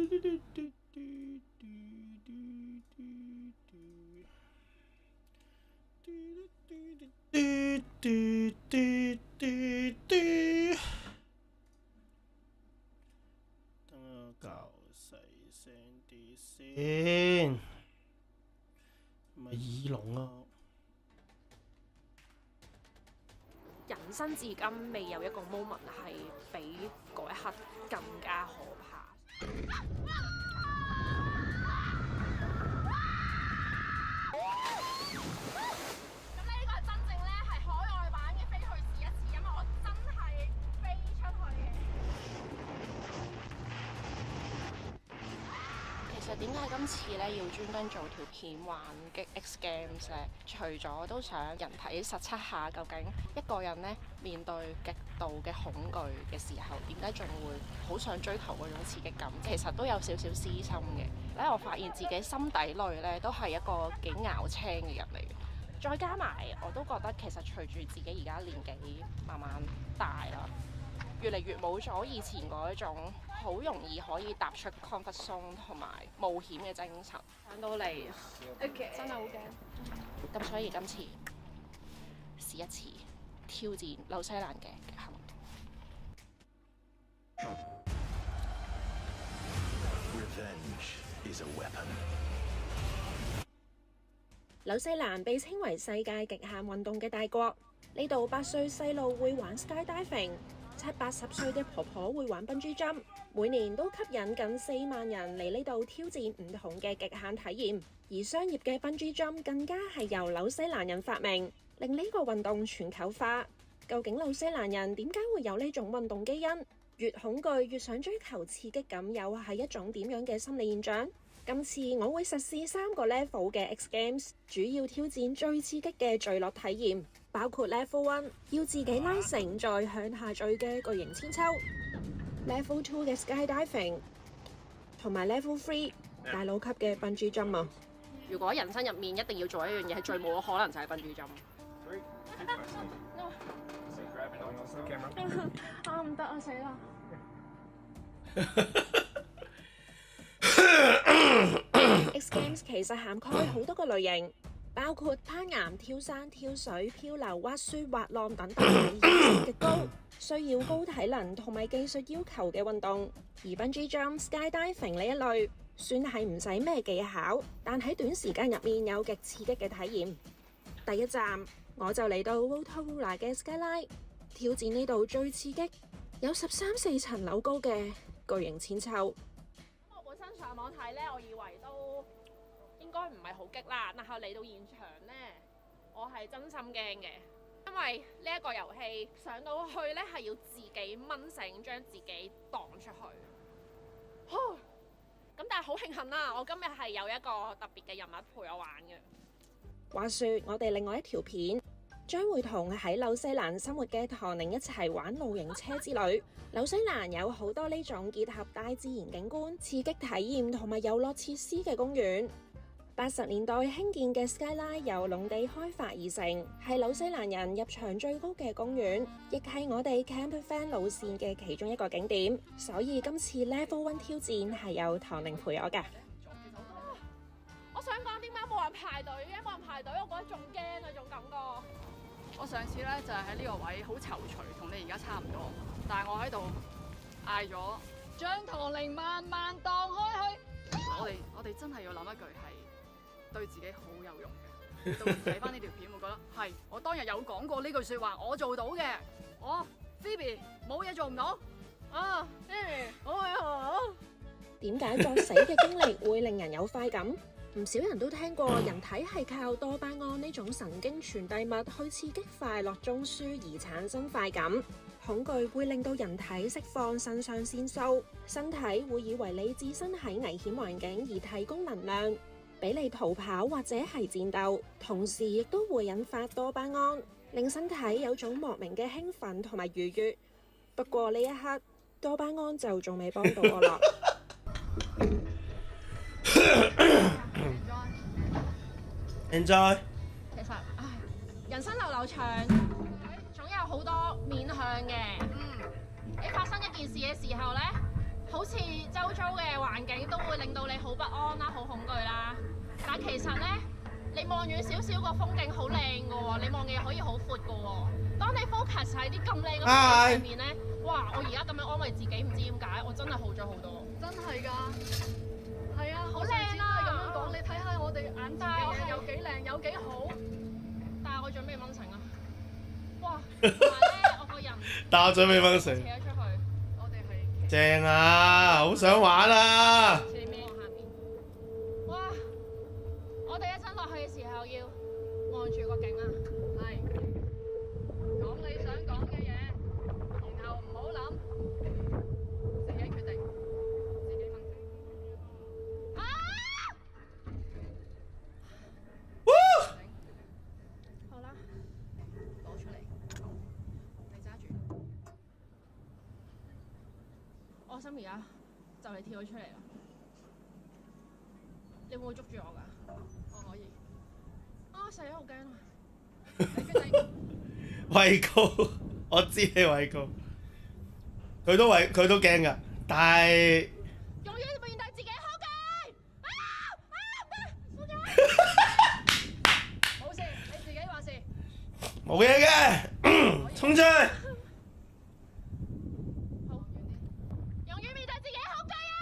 等我校細聲啲先，咪耳聾啊！人生至今未有一個 moment 係比嗰一刻更加可怕。咁呢個真正咧係海外版嘅飛去試一次，因為我真係飛出去嘅。其實點解今次咧要專登做條片玩嘅 X Games 咧？除咗都想人體實測下究竟一個人咧面對極度嘅恐懼嘅時候，點解仲會好想追求嗰種刺激感？其實都有少少私心嘅。咧我發現自己心底裏咧都係一個幾咬青嘅人嚟嘅。再加埋我都覺得其實隨住自己而家年紀慢慢大啦，越嚟越冇咗以前嗰一種好容易可以踏出 comfort zone 同埋冒險嘅精神。上到嚟，okay. 真係好驚。咁所以今次試一次挑戰紐西蘭嘅極限。Revenge is a weapon. 紐西蘭被稱為世界極限運動嘅大國，呢度8歲細路會玩 skydiving。70-80歲嘅婆婆會玩笨豬跳，每年都吸引近4萬人嚟呢度挑戰唔同嘅極限體驗。而商業嘅笨豬跳更加係由紐西蘭人發明，令呢個運動全球化。究竟紐西蘭人點解會有呢種運動基因？越恐懼越想追求刺激感，又係一種點樣嘅心理現象？今次我會實試3個 level 嘅 X Games， 主要挑戰最刺激嘅墜落體驗，包括 Level 1要自己拉繩再向下墜嘅巨型千秋， Level 2嘅 Skydiving， 同埋 Level 3大佬級嘅笨豬跳啊！如果人生入面一定要做一樣嘢，係最冇可能就係笨豬跳。啊唔得啊死啦！X Games 其實涵蓋好多個類型，包括攀岩、跳山、跳水、漂流、滑雪、滑浪等等，難易性極高，需要高體能同埋技術要求嘅運動。而 Bungee Jump、Skydiving 呢一類，算係唔使咩技巧，但喺短時間入面有極刺激嘅體驗。第一站我就嚟到 YOUTUBE 嘅 Skyline， 挑戰呢度最刺激，有13-14層樓高嘅巨型千秋。上網睇咧，我以為都應該唔係好激啦，但係嚟到現場咧，我係真心驚嘅，因為呢一個遊戲上到去咧係要自己掹繩將自己盪出去。咁但係好慶幸啦，我今日係有一個特別嘅人物陪我玩嘅。話說我哋另外一條片將會同喺紐西蘭生活嘅唐寧一齊玩露營車之旅。紐西蘭有好多呢種結合大自然景觀、刺激體驗同埋遊樂設施嘅公園。80年代興建嘅 Skyline 由農地開發而成，係紐西蘭人入場最高嘅公園，亦係我哋 Camp Fan 路線嘅其中一個景點。所以今次 Level 1挑戰係有唐寧陪我㗎。我想講點解冇人排隊嘅？冇人排隊，我覺得仲驚啊，種感覺。我上次咧就係喺呢個位好躊躇，同你而家差唔多，但係我喺度嗌咗將唐寧慢慢盪開去。我哋真係要諗一句係對自己好有用嘅。到時睇翻呢條片，會覺得係我當日有講過呢句説話，我做到嘅。我 Phoebe 冇嘢做唔到啊 ，Phoebe 好嘢好。點解作死嘅經歷會令人有快感？唔少人都聽過，人體係靠多巴胺呢種神經傳遞物去刺激快樂中樞而產生快感。恐懼會令到人體釋放腎上腺素，身體會以為你置身喺危險環境而提供能量，俾你逃跑或者係戰鬥。同時亦都會引發多巴胺，令身體有種莫名嘅興奮同埋愉悅。不過呢一刻，多巴胺就仲未幫到我啦。Enjoy。其實，人生流流長，總有好多面向嘅。你發生一件事嘅時候咧，好似周遭嘅環境都會令到你好不安啦、好恐懼啦。但其實咧，你望遠少少個風景好靚嘅喎，你望嘅嘢可以好闊嘅喎。當你 focus 喺啲咁靚嘅風景上面咧，哇！我而家咁樣安慰自己，唔知點解，我真係好咗好多。真係㗎，係啊，好靚啊！咁樣講，你睇下我哋眼前嘅嘢有幾靚，有幾好。但係我準備掹繩啊！哇！同埋咧，我個人但我準備掹繩。扯咗出去，我哋係正啊！好想玩啊！前面下邊。哇！我哋一陣落去嘅時候要望住個景啊！係講你想講嘅嘢，然後唔好諗，自己決定，自己掹繩。啊！好啦，攞出嚟，你揸住。我心而家就嚟跳咗出嚟啦！你會唔會捉住我㗎？我可以。啊！死好驚啊！你決定。畏高，我知你畏高。佢都驚㗎，但係永遠面對自己好嘅。冇事，你自己話事。冇嘢嘅，衝出去！好，遠啲。永遠面對自己好嘅啊！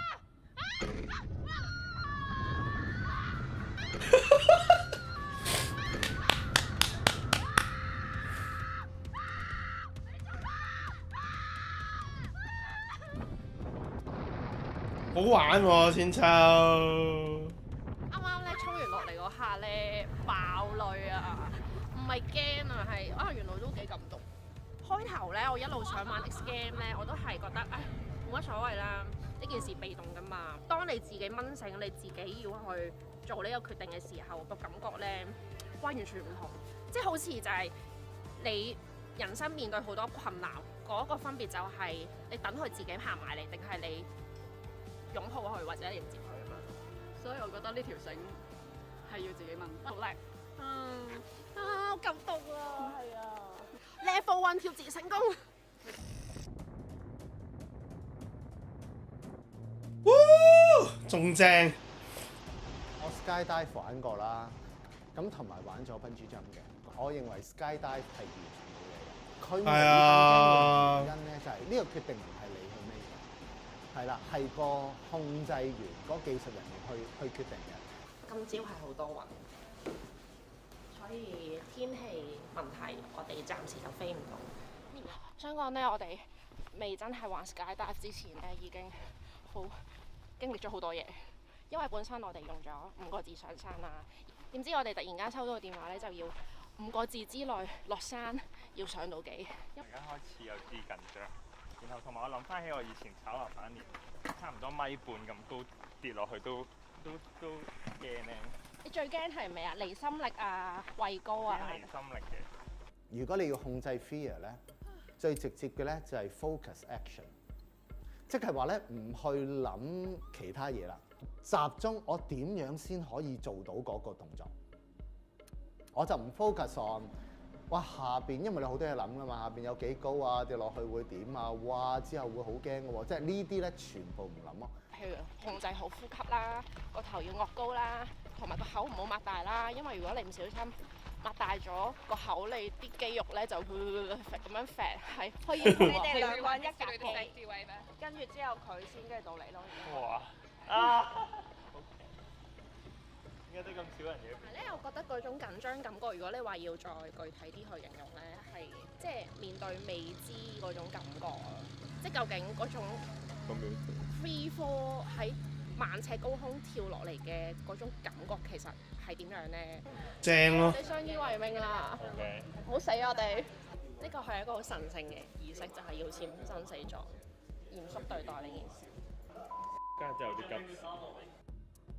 好玩喎，千秋。啱啱咧衝完落嚟嗰下咧爆淚啊！唔係驚啊，係原來都幾感動。開頭咧我一路想玩 X game 咧，我都係覺得冇乜所謂啦，呢件事被動㗎嘛。當你自己掹繩，你自己要去做呢個決定嘅時候，個感覺咧完全唔同。即係好似就係你人生面對好多困難，嗰個分別就係你等佢自己行埋嚟，定係你擁抱佢或者迎接佢啊嘛。所以我覺得呢條繩係要自己掹。好叻！好感動啊！係啊 ！Level 1跳字成功。仲正。我 skydive 玩過啦，咁同埋玩咗 bungee jump 嘅。我認為 skydive 係完全冇嘢嘅。佢唔係咁驚嘅原因咧，就係呢個決定唔係你去 make 嘅，係啦，係個控制員嗰技術人員去決定嘅。今朝係好多雲，所以天氣問題，我哋暫時就飛唔到。想講咧，我哋未真係玩 skydive 之前咧，已經好經歷咗好多嘢。因為本身我哋用咗5個字上山啦，點知我哋突然間收到個電話咧，就要5個字之內落山，要上到幾。而家開始有啲緊張，然後同埋我諗翻起我以前炒滑板年，差唔多1.5米咁高跌落去都驚咧。你最驚係咩啊？離心力啊，畏高啊？離心力嘅。如果你要控制 fear 咧，最直接嘅咧就係 focus action， 即係話咧唔去諗其他嘢啦，集中我點樣先可以做到嗰個動作。我就唔 focus on 哇下邊，因為你好多嘢諗噶嘛，下邊有幾高啊，跌落去會點啊，哇之後會好驚嘅喎，即係呢啲咧全部唔諗咯。譬如控制好呼吸啦，個頭要臥高啦，同埋個口唔好擘大啦，因為如果你唔小心擘大咗個口，你啲肌肉咧就會咁樣揈，係可以你哋兩個人一格機，跟住之後佢先跟住到你咯。哇！啊！點解得咁少人嘅？咧，我覺得嗰種緊張感覺，如果你話要再具體啲去形容咧，係即係面對未知嗰種感覺啊！即係究竟嗰種 free fall 喺萬尺高空跳落嚟嘅嗰種感覺，其實係點樣咧？正咯！你相依為命啦！唔好死我哋！呢個係一個好神聖嘅儀式，就係要簽生死狀，嚴肅對待呢件事。家姐有啲急。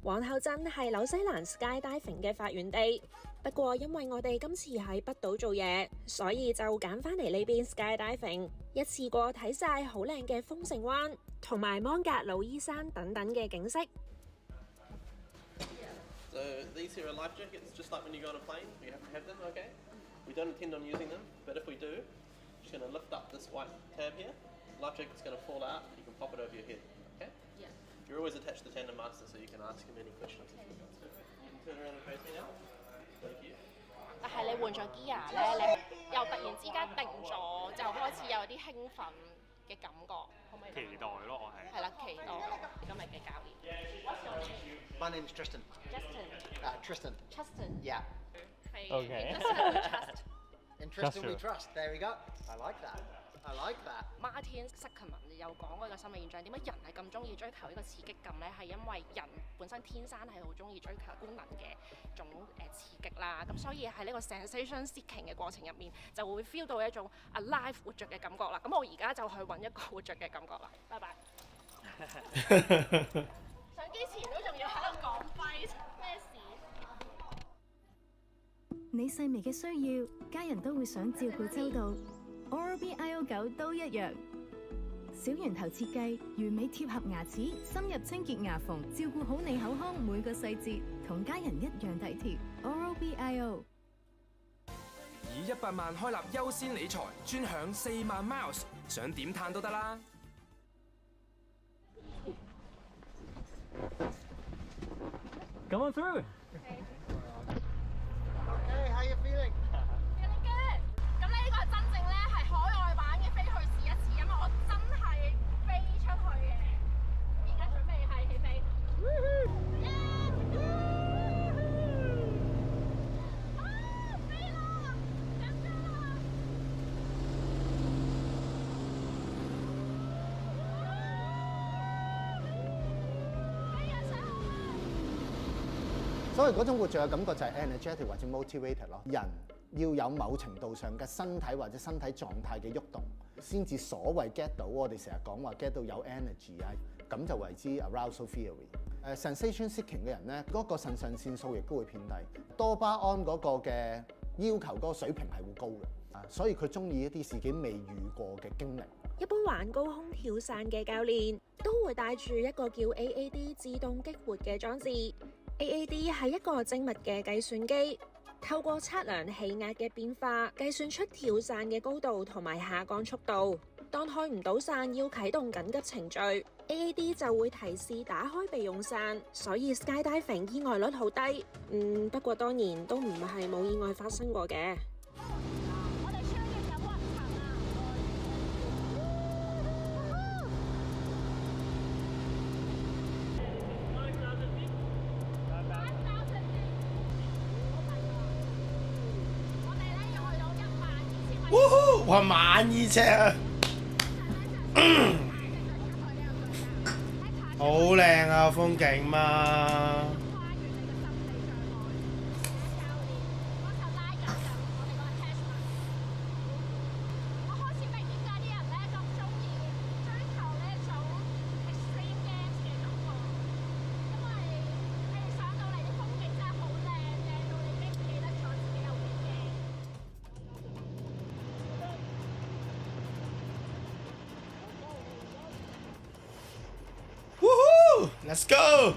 皇后鎮係紐西蘭 skydiving 嘅發源地，不過因為我哋今次喺北島做嘢，所以就揀返嚟呢邊 skydiving， 一次過睇晒好靚嘅豐盛灣同埋芒格魯伊山等等嘅景色。So these here are life jackets, just like when you go on a plane, we have to have them, okay? We don't intend on using them, but if we do, just going to lift up this white tab here. Life jacket's going to fall out, you can pop it over your head, okay? You're always attached to the tandem master, so you can ask him any questions if you want to. You can turn around and face me now. Thank you. 但係你換咗 gear 咧，你又突然之間定咗，就開始有啲興奮嘅感覺，可唔可以？期待咯，我係。係啦，期待今日嘅教練。What's your name? My name's Tristan. Justin. Tristan. Tristan. Yeah. 係。Okay. Tristan we trust. In Tristan we trust. There we go. I like that. I like that. Martin Zuckerman 有講過一個心理現象，點解人係咁中意追求呢個刺激感咧？係因為人本身天生係好中意追求官能嘅種刺激啦，咁所以喺呢個 sensation seeking 嘅過程入面，就會 feel 到一種 alive 活著嘅感覺啦。咁我而家就去揾一個活著嘅感覺啦。拜拜。上機前都仲要喺度講廢，咩事？你細微嘅需要，家人都會想照顧周到。Oral-B IO9 都一樣，小圓頭設計，完美貼合牙齒，深入清潔牙縫，照顧好你口腔每個細節，同家人一樣體貼。Oral-B IO 以100萬開立優先理財，專享4萬 miles， 想點嘆都得啦。Come on through. Okay, how you feeling? Feeling good. 咁呢個真正咧係海外版嘅飛去試一次，因為我真係飛出去嘅。而家準備係起飛。飛啦！緊張啦！飛啊！上去！所以嗰種活著嘅感覺就係 energetic 或者 motivated 咯。人要有某程度上嘅身體或者身體狀態嘅喐動，先至所謂 get 到我哋成日講話 get 到有 energy 啊，咁就為之 arousal theory。sensation seeking 嘅人咧，嗰個腎上腺素亦都會偏低，多巴胺嗰個嘅要求嗰個水平係會高嘅，所以佢中意一啲自己未遇過嘅經歷。一般玩高空跳傘嘅教練都會帶住一個叫 AAD 自動激活嘅裝置。AAD 係一個精密嘅計算機，透過測量氣壓嘅變化，計算出跳傘嘅高度同埋下降速度。當開唔到傘要啟動緊急程序 ，AAD 就會提示打開備用傘，所以 skydiving 意外率好低。不過當然都唔係冇意外發生過嘅。我哋商業有雲層啊！哇，12,000尺啊！好靚啊，風景嘛！Let's go！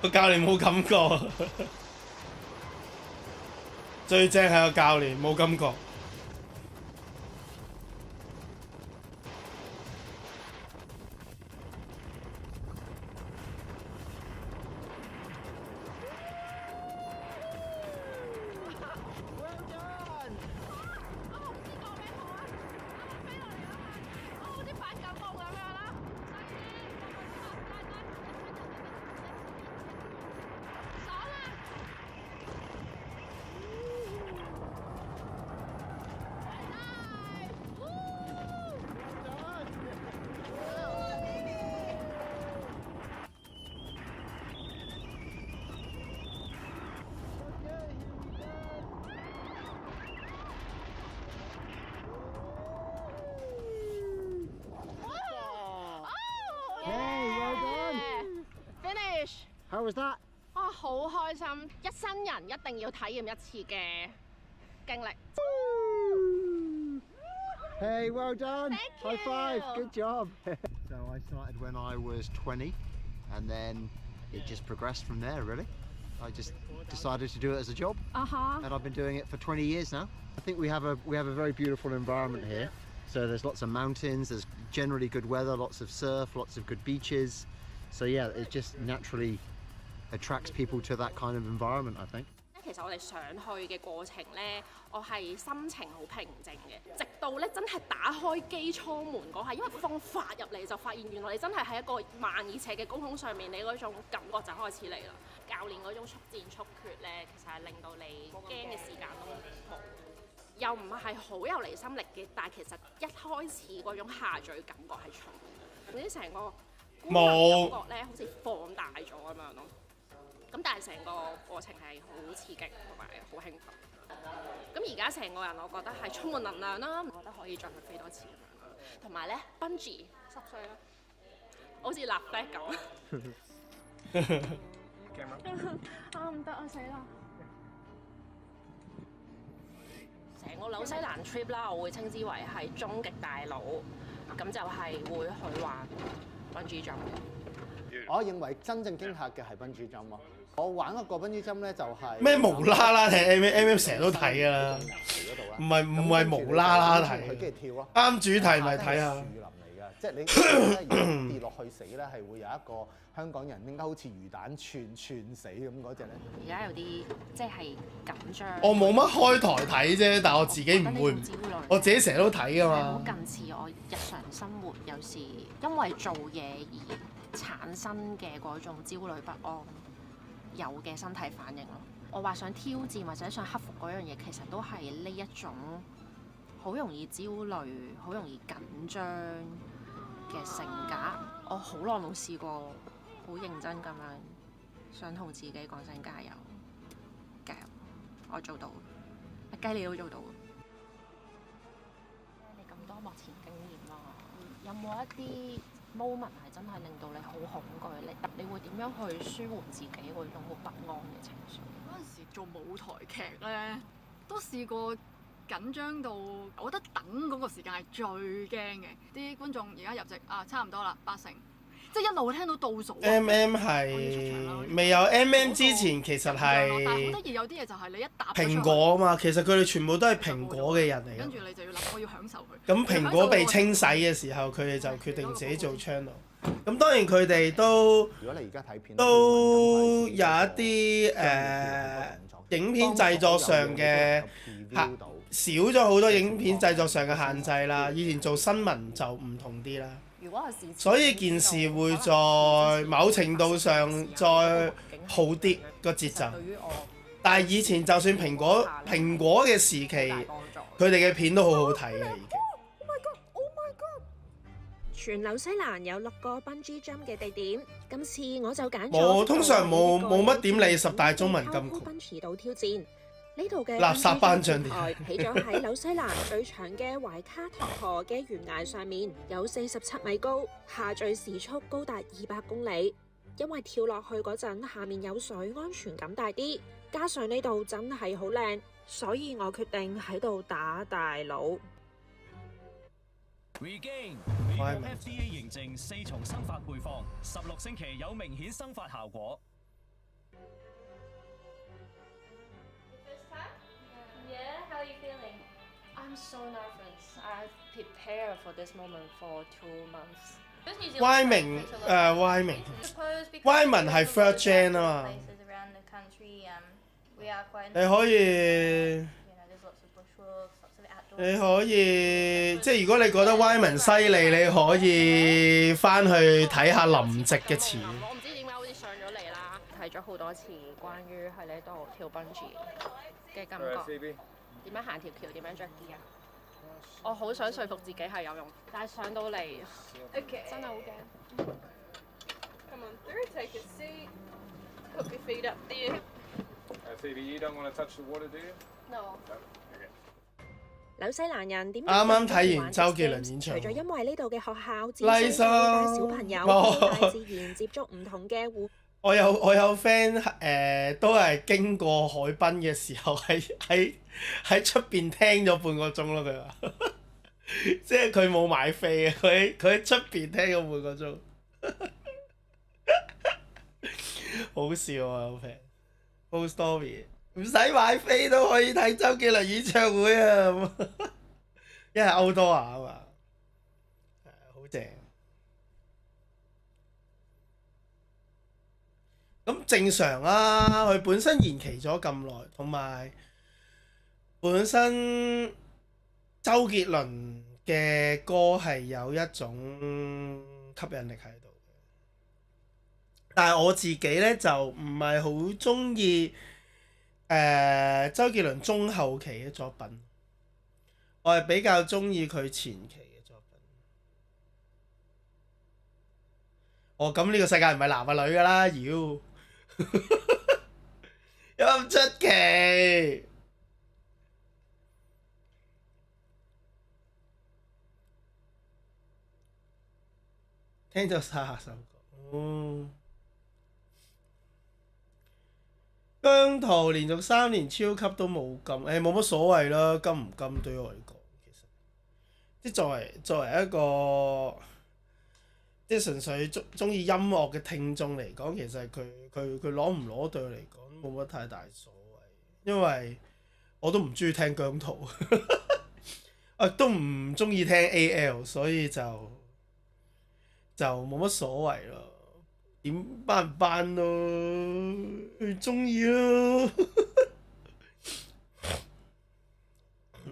個教練冇感覺，最正係個教練冇感覺。How was that? 哇，好開心！一生人一定要體驗一次嘅經歷。Hey, well done. Thank High five. you. Good job. So I started when I was 20, and then it just progressed from there, really. I just decided to do it as a job, and I've been doing it for 20 years now. I think we have a very beautiful environment here. So there's lots of mountains, there's generally good weather, lots of surf, lots of good beaches. So yeah, it just naturally attracts people to that kind of environment, I think. 其實我哋上去嘅過程咧，我係心情好平靜嘅，直到咧真係打開機艙門嗰下，因為風發入嚟就發現原來你真係喺一個萬二尺嘅高空上面，你嗰種感覺就開始嚟啦。教練嗰種速戰速決咧，其實係令到你驚嘅時間都冇，又唔係好有離心力嘅，但係其實一開始嗰種下墜感覺係重，總之成個觀感感覺咧好似放大咗咁樣咯。咁但係成個過程係好刺激同埋好興奮。咁而家成個人我覺得係充滿能量啦，我覺得可以再去飛多次咁樣啦。同埋咧 ，bungee 10歲啦，好似立 flag 咁。啊唔得啊死啦！成個紐西蘭 trip 啦，我會稱之為係終極大佬，咁就係會去玩 bungee jump。我認為真正驚嚇嘅係 bungee jump 咯。我玩嗰個 bungee jump 咧就係咩無啦啦睇 MM 成日都睇㗎啦，唔係無啦啦睇，佢跟住跳咯，啱主題咪睇下。樹林嚟㗎，即係你如果跌落去死咧，係會有一個香港人應該好似魚蛋串死咁嗰隻咧。而家有啲即係緊張。我冇乜開台睇啫，但係我自己唔會，我自己成日都睇㗎嘛。好近似我日常生活，有時因為做嘢而產生嘅嗰種焦慮不安。有嘅身體反應咯，我話想挑戰或者想克服嗰樣嘢，其實都係呢一種好容易焦慮、好容易緊張嘅性格。我好耐冇試過好認真咁樣想同自己講聲加油，加油！我做到，阿雞你都做到。你咁多幕前經驗啦，有冇一啲moment 係真係令到你好恐懼，你會點樣去舒緩自己嗰種好不安嘅情緒？嗰陣時做舞台劇咧，都試過緊張到，我覺得等嗰個時間係最驚嘅。啲觀眾而家入席啊，差唔多啦，80%，即係一路聽到倒數。MM 係未有 MM 之前，其實係。但係好得意，有啲嘢就係你一打蘋果啊嘛，其實佢哋全部都係蘋果嘅人嚟。跟住你就要諗，我要享受佢。咁蘋果被清洗嘅時候，佢哋就決定自己做 channel。咁當然佢哋都有一啲影片製作上嘅少咗好多影片製作上嘅限制啦。以前做新聞就唔同啲啦。所以件事會在某程度上再好啲個節奏。但係以前就算蘋果嘅時期，佢哋嘅片都好好睇嘅已經。全紐西蘭有6個 bungee jump 嘅地點，今次我就揀咗。我通常冇乜點理10大中文金曲。bungee 島挑戰呢度嘅垃圾頒獎台起咗喺紐西蘭最長嘅懷卡托河嘅懸崖上面，有47米高，下墜時速高達200公里。因為跳落去嗰陣下面有水，安全感大啲，加上呢度真係好靚，所以我決定喺度打大佬。Regain FDA 認證4重生發配方，16星期有明顯生發效果。Yeah, how are you feeling? I'm so nervous. I've prepared for this moment for 2 months. Y 明Y 文係 third gen 啊嘛，你可以即係如果你覺得 Y 文犀利，你可以翻去睇下林夕嘅詞。我唔知點解好似上咗嚟啦，睇咗好多次關於喺呢度跳 bungee 嘅感覺，點樣行條橋，點樣着機啊！我好想說服自己係有用，但係上到嚟真係好驚。Come on through, take a seat. Put your feet up there. Phoebe, you don't want to touch the water, do you? No. 紐西蘭人點？啱啱睇完周杰倫演唱會，除咗因為呢度嘅學校自細帶小朋友到大自然接觸唔同嘅戶。我有 friend 都係經過海濱嘅時候喺出邊聽咗半個鐘咯，佢話即係佢冇買飛啊！佢喺出邊聽咗半個鐘，好笑啊！好平 ，full story 唔使買飛都可以睇周杰倫演唱會啊！因為歐多啊嘛，好正。咁正常啊，佢本身延期咗咁耐，同埋本身周杰倫嘅歌係有一種吸引力喺度嘅，但係我自己呢，就唔係好鍾意周杰倫中後期嘅作品，我係比較鍾意佢前期嘅作品。哦，咁呢個世界唔係男啊女㗎啦，妖！有咁出奇？聽咗30首歌，姜濤連續3年超級都冇金，冇乜所謂啦，金唔金對我嚟講，其實即係作為一個即係純粹鍾意音樂嘅聽眾嚟講，其實佢攞唔攞對我嚟講冇乜太大所謂，因為我都唔鍾意聽姜濤，都唔鍾意聽 AL， 所以就冇乜所謂咯。點頒唔頒咯，佢鍾意咯。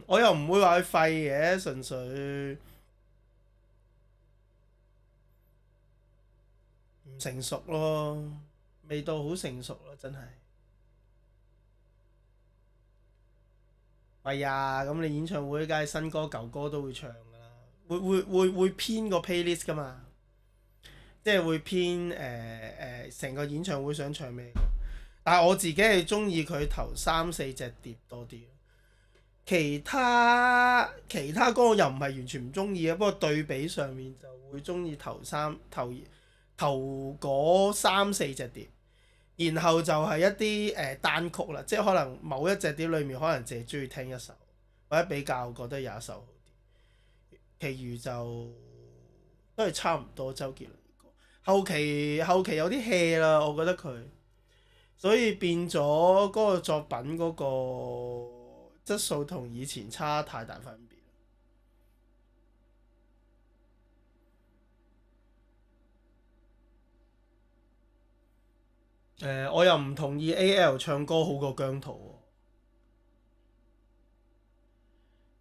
我又唔會話佢廢嘅，純粹唔成熟咯，未到好成熟咯，真係。係啊，咁你演唱會梗係新歌舊歌都會唱㗎啦，會編個 playlist 㗎嘛。即係會編成個演唱會想唱咩歌，但係我自己係鍾意佢頭3-4隻碟多啲，其他歌我又唔係完全唔鍾意啊，不過對比上面就會鍾意頭嗰3-4隻碟，然後就係一啲單曲啦，即係可能某一隻碟裡面可能淨係鍾意聽一首，或者比較覺得有一首好啲，其餘就都係差唔多周杰倫。後期有啲 hea 啦，我覺得佢，所以變咗嗰個作品嗰個質素同以前差太大分別。我又唔同意 AL 唱歌好過姜濤喎，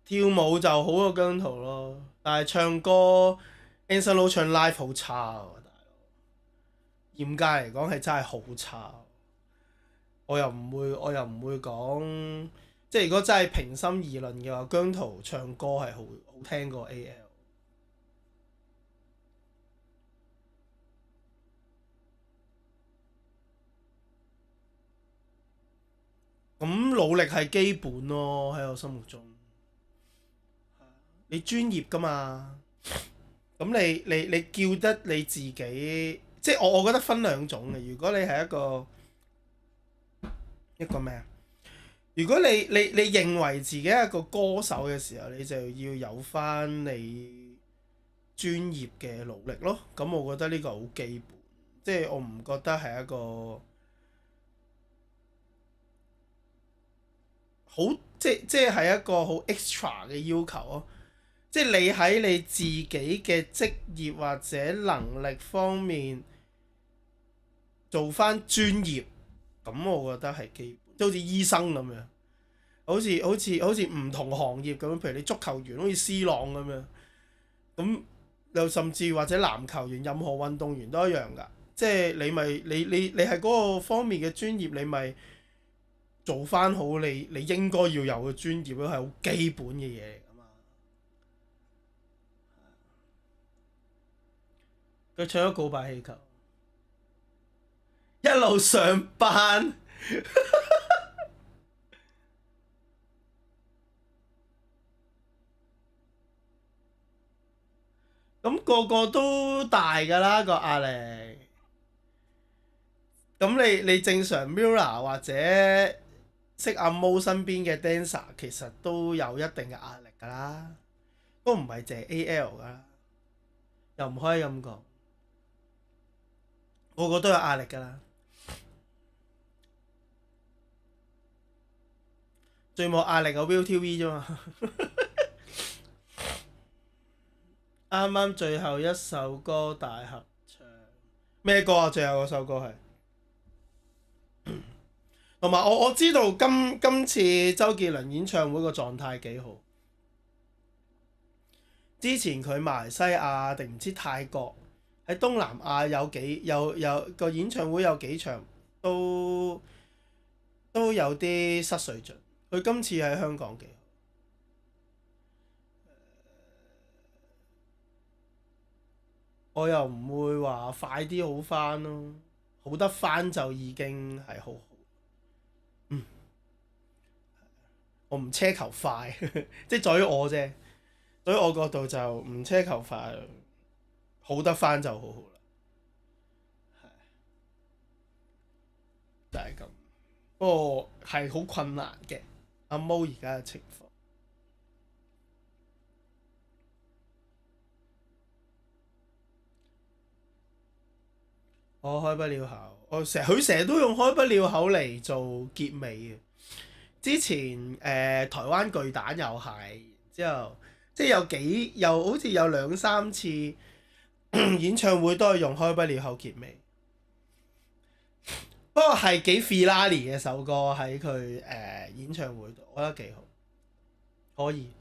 跳舞就好過姜濤咯，但係唱歌 Anson Lo 唱 live 好差喎。嚴格嚟講係真係好差，我又唔會講，即係如果真係平心而論嘅話，姜濤唱歌係好聽過 AL。咁努力係基本咯，喺我心目中。你專業㗎嘛？咁你叫得你自己。即係我覺得分兩種嘅。如果你係一個咩啊？如果你認為自己係一個歌手嘅時候，你就要有返你專業嘅努力咯。咁我覺得呢個好基本，即係我唔覺得係一個好即係一個好 extra 嘅要求咯。即係你喺你自己嘅職業或者能力方面做翻專業，咁我覺得係基本，即好似醫生咁樣，好似唔同行業咁樣，譬如你足球員好似 C 朗咁樣，咁又甚至或者籃球員，任何運動員都一樣㗎。即係你係嗰個方面嘅專業，你咪做翻好你應該要有嘅專業咯，係好基本嘅嘢嚟㗎嘛。佢唱咗告白氣球。一路上班，咁個個都大㗎啦個壓力。咁你正常 Mirror 或者識阿毛身邊嘅 dancer， 其實都有一定嘅壓力㗎啦。都唔係淨係 AL 㗎啦，又唔可以咁講，個個都有壓力㗎啦。最冇壓力嘅 ViuTV 啫嘛。啱啱最後一首歌大合唱咩歌啊？最後嗰首歌係同埋我知道今次周杰倫演唱會個狀態幾好。之前佢馬來西亞定唔知泰國喺東南亞有個演唱會有幾場都有啲失水準。佢今次喺香港幾好。我又唔會話快啲好返咯，好得返就已經係好好。我唔奢求快，即係在於我啫。在於我角度就唔奢求快，好得返就好好啦。就係咁。不過係好困難嘅，阿毛而家嘅情況。我開不了口，佢成日都用開不了口嚟做結尾嘅。之前台灣巨蛋又係，之後即係又好似有2-3次演唱會都係用開不了口結尾。不過係幾 finale 嘅首歌喺佢演唱會度，我覺得幾好，可以。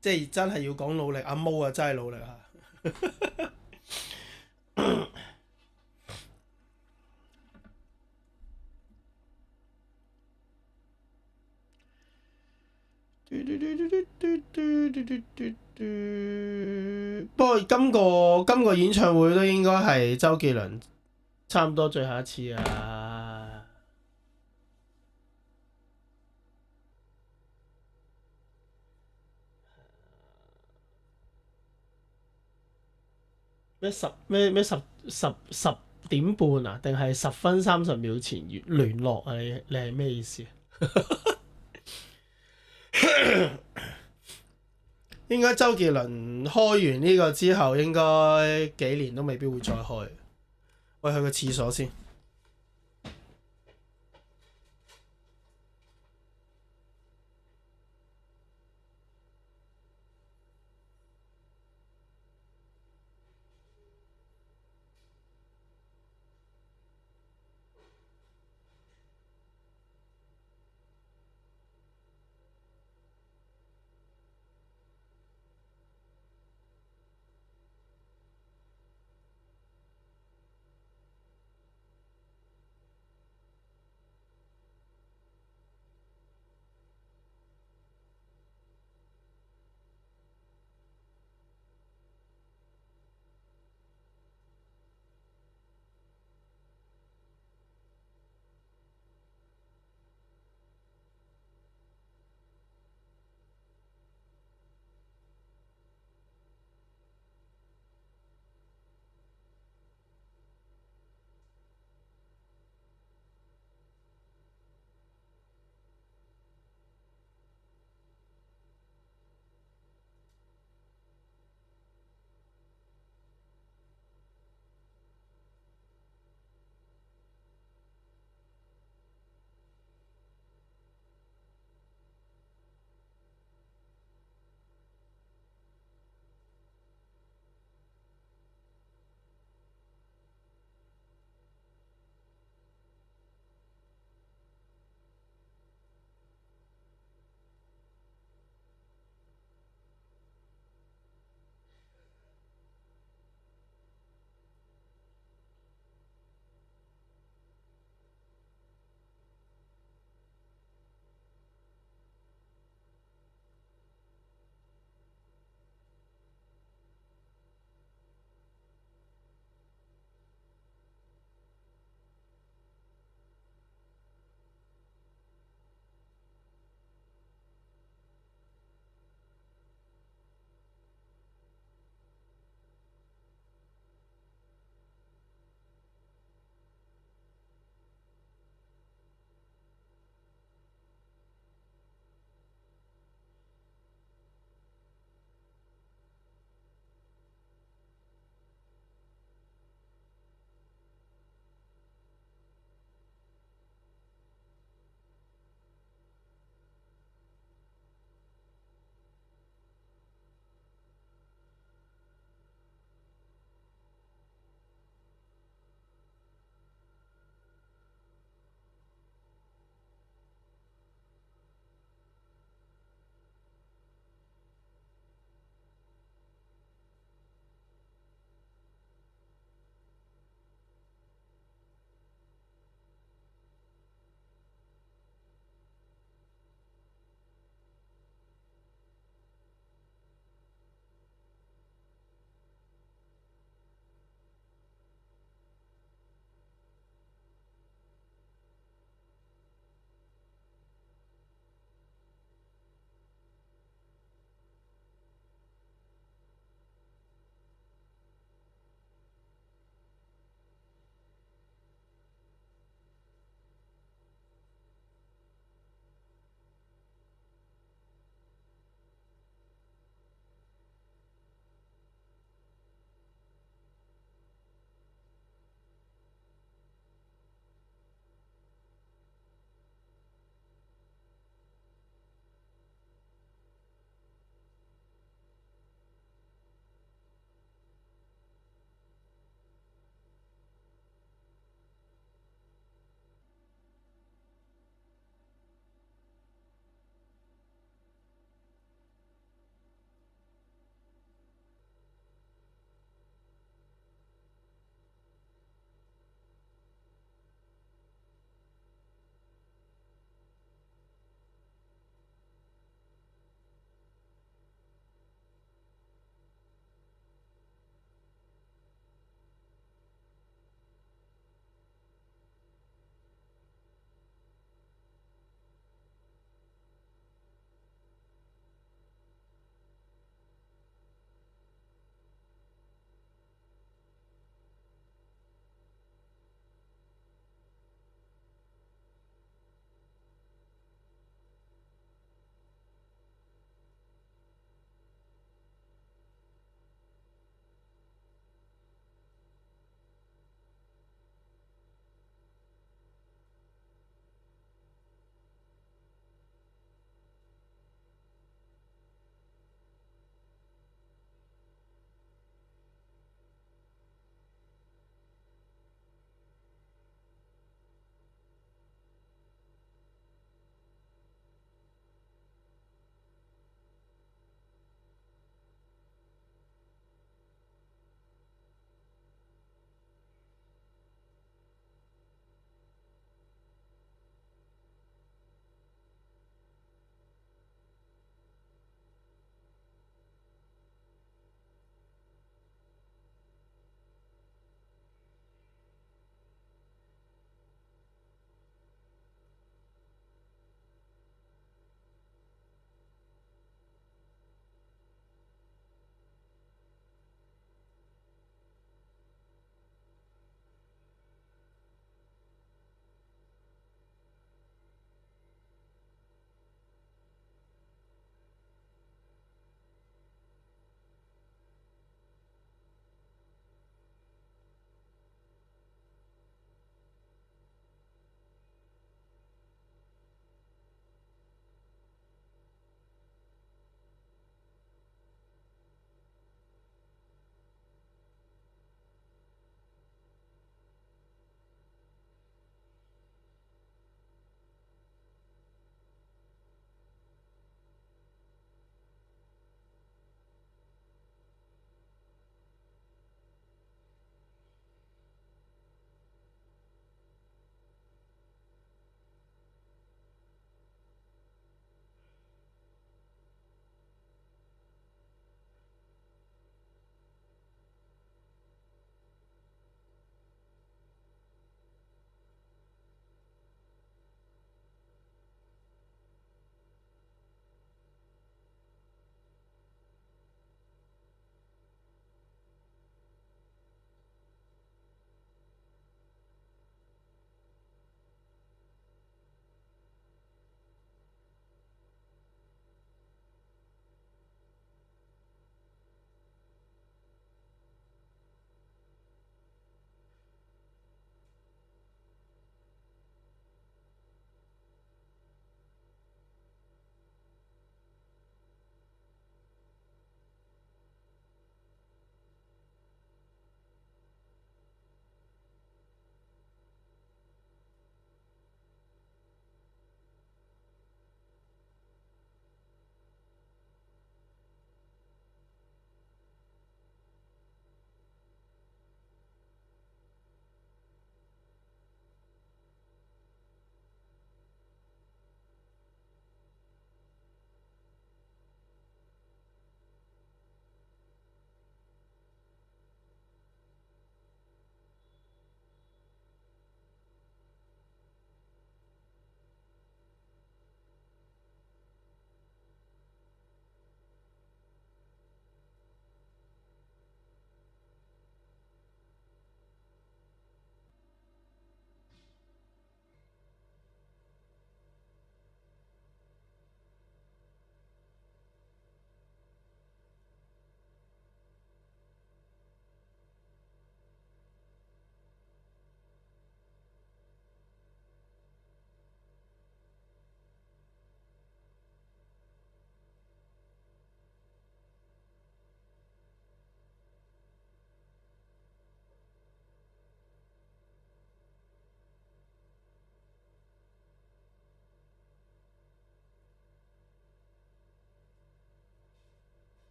即係真係要講努力，阿毛啊真係努力啊！不過今個演唱會都應該係周杰倫差唔多最後一次啊！十點半啊？定係10分30秒前聯絡啊？你係咩意思啊？應該周杰倫開完呢個之後，應該幾年都未必會再開。我去個廁所先。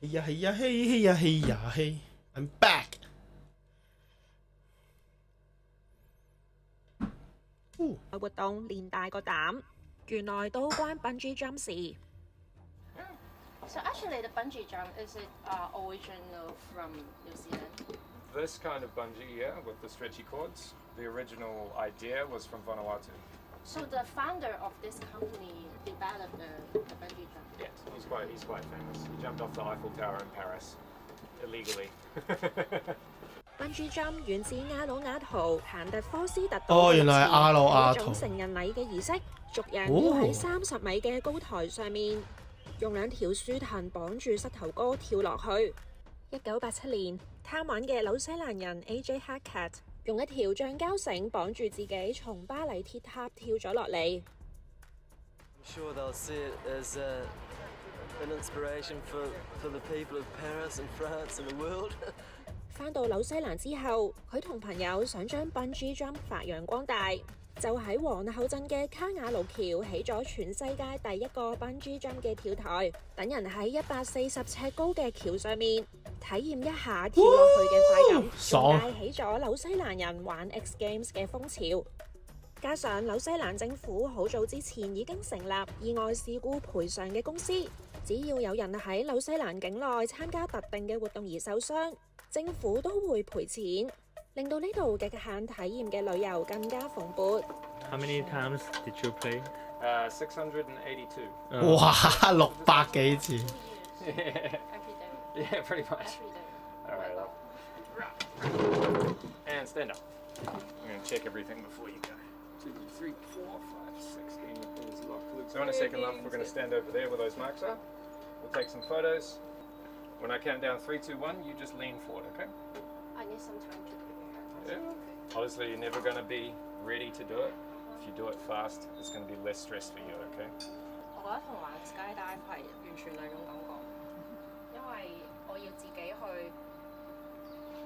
嘿 ，I'm back。活動練大個膽，原來都關 bungee jump 事。So actually, the bungee jump is it original from New Zealand? This kind of bungee, yeah, with the stretchy cords. The original idea was from Vanuatu. So the founder of this company developed the bungee jump. Yes, he's quite famous. He jumped off the Eiffel Tower in Paris illegally. bungee jump 源自亞魯亞圖彭特科斯特哦，原來係亞魯亞圖，一種成人禮嘅儀式，族人要喺30米嘅高台上面，用2條樹藤綁住膝頭哥跳落去。1987年，貪玩嘅紐西蘭人 AJ Hackett 用一條橡膠繩綁住自己，從巴黎鐵塔跳咗落嚟。Sure they'll see it as an inspiration for the people of Paris and France and the world. 返到紐西蘭之後，佢同朋友想將 bungee jump 發揚光大，就喺皇后鎮嘅卡瓦盧橋起咗全世界第一個 bungee jump 嘅跳台，等人喺140尺高嘅橋上面體驗一下跳落去嘅快感，仲帶起咗紐西蘭人玩 X Games 嘅風潮。加上紐西蘭政府好早之前已經成立意外事故賠償嘅公司，只要有人喺紐西蘭境內參加特定嘅活動而受傷，政府都會賠錢，令到呢度極限體驗嘅旅遊更加蓬勃。How many times did you play? 682. 哇，600幾次。Yeah, pretty much. All right, up. And stand up. I'm gonna check everything before you go. 2, 3, 4, 5, 6. So on a second lap, we're gonna stand over there where those marks are. We'll take some photos. When I count down 3, 2, 1, you just lean forward, okay? I need some time to prepare. Yeah. Obviously, you're never gonna be ready to do it. If you do it fast, it's gonna be less stress for you, okay? 我覺得同玩 skydive 係完全兩種感覺，因為我要自己去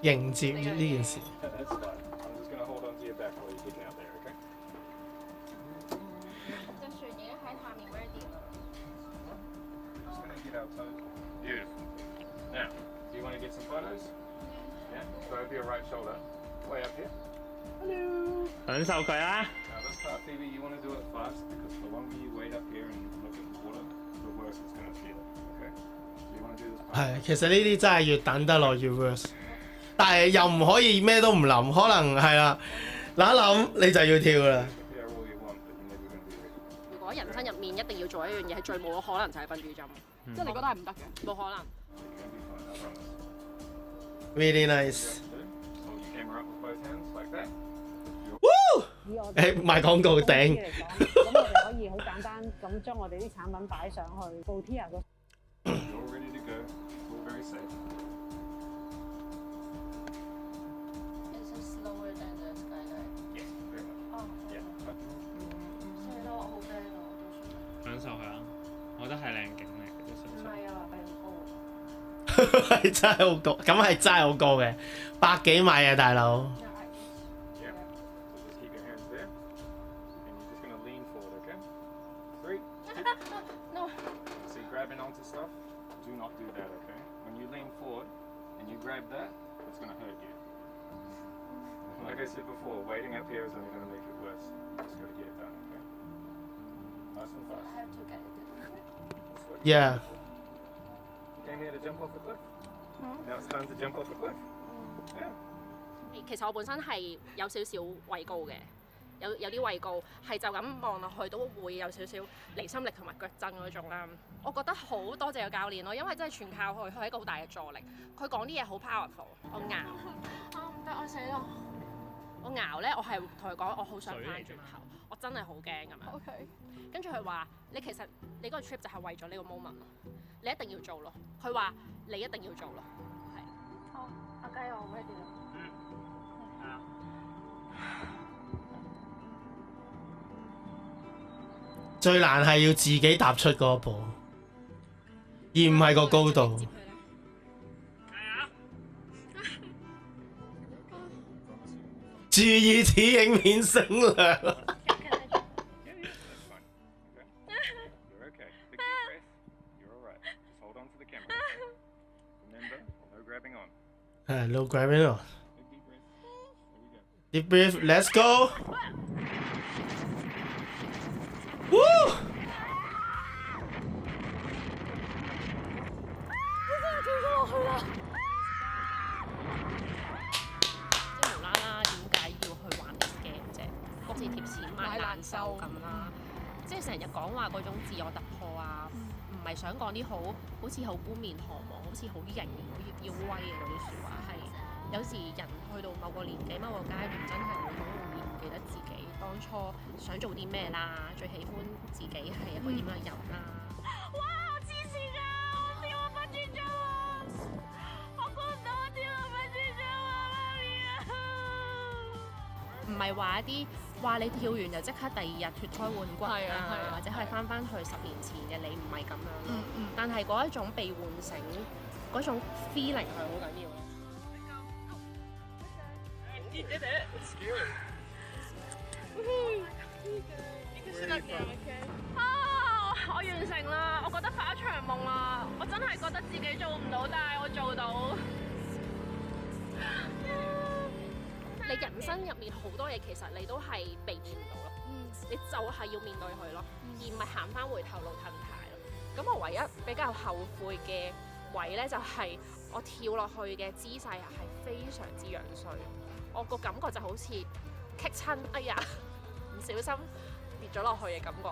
迎接呢件事。That's fine. I'm just gonna hold on to your back while you get out there, okay? 隻船已經喺下面 ready 啦。Just gonna get our toes. Beautiful. Now, do you want to get some photos? Yeah. Go over your right shoulder, way up here. Hello. 享受佢啦。Now this part, Phoebe, you want to do it fast because the longer you wait up here and look at the water, the worse it's gonna feel. Okay. So you want to do this part. 係，其實呢啲真係越等得耐越 worse， 但係又唔可以咩都唔諗，可能係啦，諗一諗你就要跳啦。如果人生入面一定要做一樣嘢，係最冇可能就係bungee jump，即係你覺得係唔得嘅，冇可能。Really nice。誒賣廣告頂。咁我哋可以好簡單咁將我哋啲產品擺上去 Botia 個。You're ready to go. All very safe. Is it slower than the skydive? Yes, very much. Oh. Yeah. 所以咯，我好驚啊！享受佢啊！我覺得係靚景嚟嘅，唔係啊，比好高。係真係好高，咁係真係好高嘅，100幾米啊，大佬。Grabbing onto stuff, do not do that, okay? When you lean forward and you grab that, it's going to hurt you. Like I said before, waiting up here is only going to make it worse. You just got to get it done, okay? Nice and fast. I have to get it. Yeah. You came here to jump off the cliff? Now it's time to jump off the cliff. Yeah. 其實我本身係有少少畏高嘅。有啲畏高，係就咁望落去都會有少少離心力同埋腳震嗰種啦。我覺得好多謝個教練咯，因為真係全靠佢，佢係一個好大嘅助力。佢講啲嘢好 powerful， 我熬，唔得我死咯！我熬咧，我係同佢講，我好想翻轉頭，我真係好驚咁樣。OK。跟住佢話：你其實你嗰個 trip 就係為咗呢個 moment 咯，你一定要做咯。佢話你一定要做咯，係。好，阿雞我 ready 啦。最難係要自己踏出嗰一步，而唔係個高度。注意此影片聲量。grabbing on. No grabbing on. Deep breath. Let's go. Woo! 跳咗落去啦！即係無啦啦，點解要去玩 X game 啫？好似貼錢買難受咁啦。即係成日講話嗰種自我突破啊，唔係想講啲好似好冠冕堂皇、好似好型、好要威嘅嗰啲説話，係有時人去到某個年紀、某個階段，真係會好容易唔記得自己當初想做啲咩啦，最喜歡自己係一個點樣嘅人啦。哇！我黐線㗎！我跳我分轉咗啊！我估唔到我跳我分轉咗啊！媽咪啊！唔係話一啲話你跳完就即刻第二日脫胎換骨啊，或者係翻去10年前嘅你，唔係咁樣咯。但係嗰一種被喚醒嗰種 feeling 係好緊要。You did it. It's scary. 我完成啦！我覺得發一場夢啦！我真係覺得自己做唔到，但係我做到。你人生入面好多嘢，其實你都係避免唔到咯。你就係要面對佢咯，而唔係行翻回頭路褪軚咯。咁我唯一比較後悔嘅位咧，就係我跳落去嘅姿勢係非常之樣衰。我個感覺就好似棘親，哎呀，唔小心跌咗落去嘅感覺。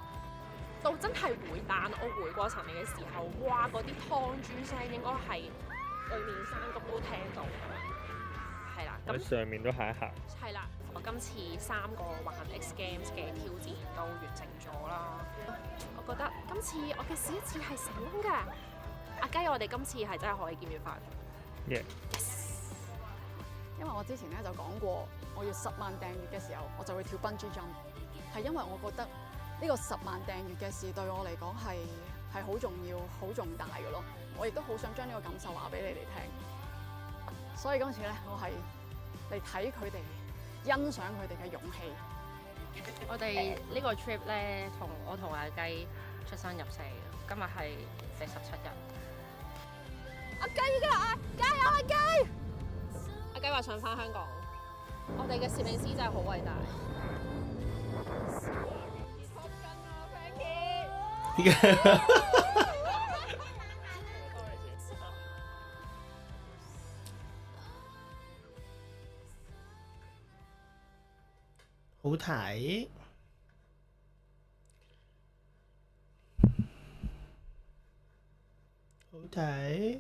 到真係回彈，我回過神嚟嘅時候，哇！嗰啲湯珠聲應該係對面山谷都聽到㗎嘛。係啦，咁上面都行一行。係啦，我今次3個玩 X Games 嘅挑戰都完成咗啦。我覺得今次我嘅試一次係成功㗎。阿雞，我哋今次係真係可以見面翻。Yes。因為我之前咧就講過，我要10萬訂閱嘅時候，我就會跳 bungee jump，係因為我覺得呢個10萬訂閱嘅事對我嚟講係好重要、好重大嘅咯。我亦都好想將呢個感受話俾你哋聽。所以今次咧，我係嚟睇佢哋，欣賞佢哋嘅勇氣。我哋呢個 trip 咧，我同阿雞出生入死，今日係第17日。阿雞㗎，加油阿雞！阿雞話想翻香港，我哋嘅攝影師真係好偉大。好睇，好睇。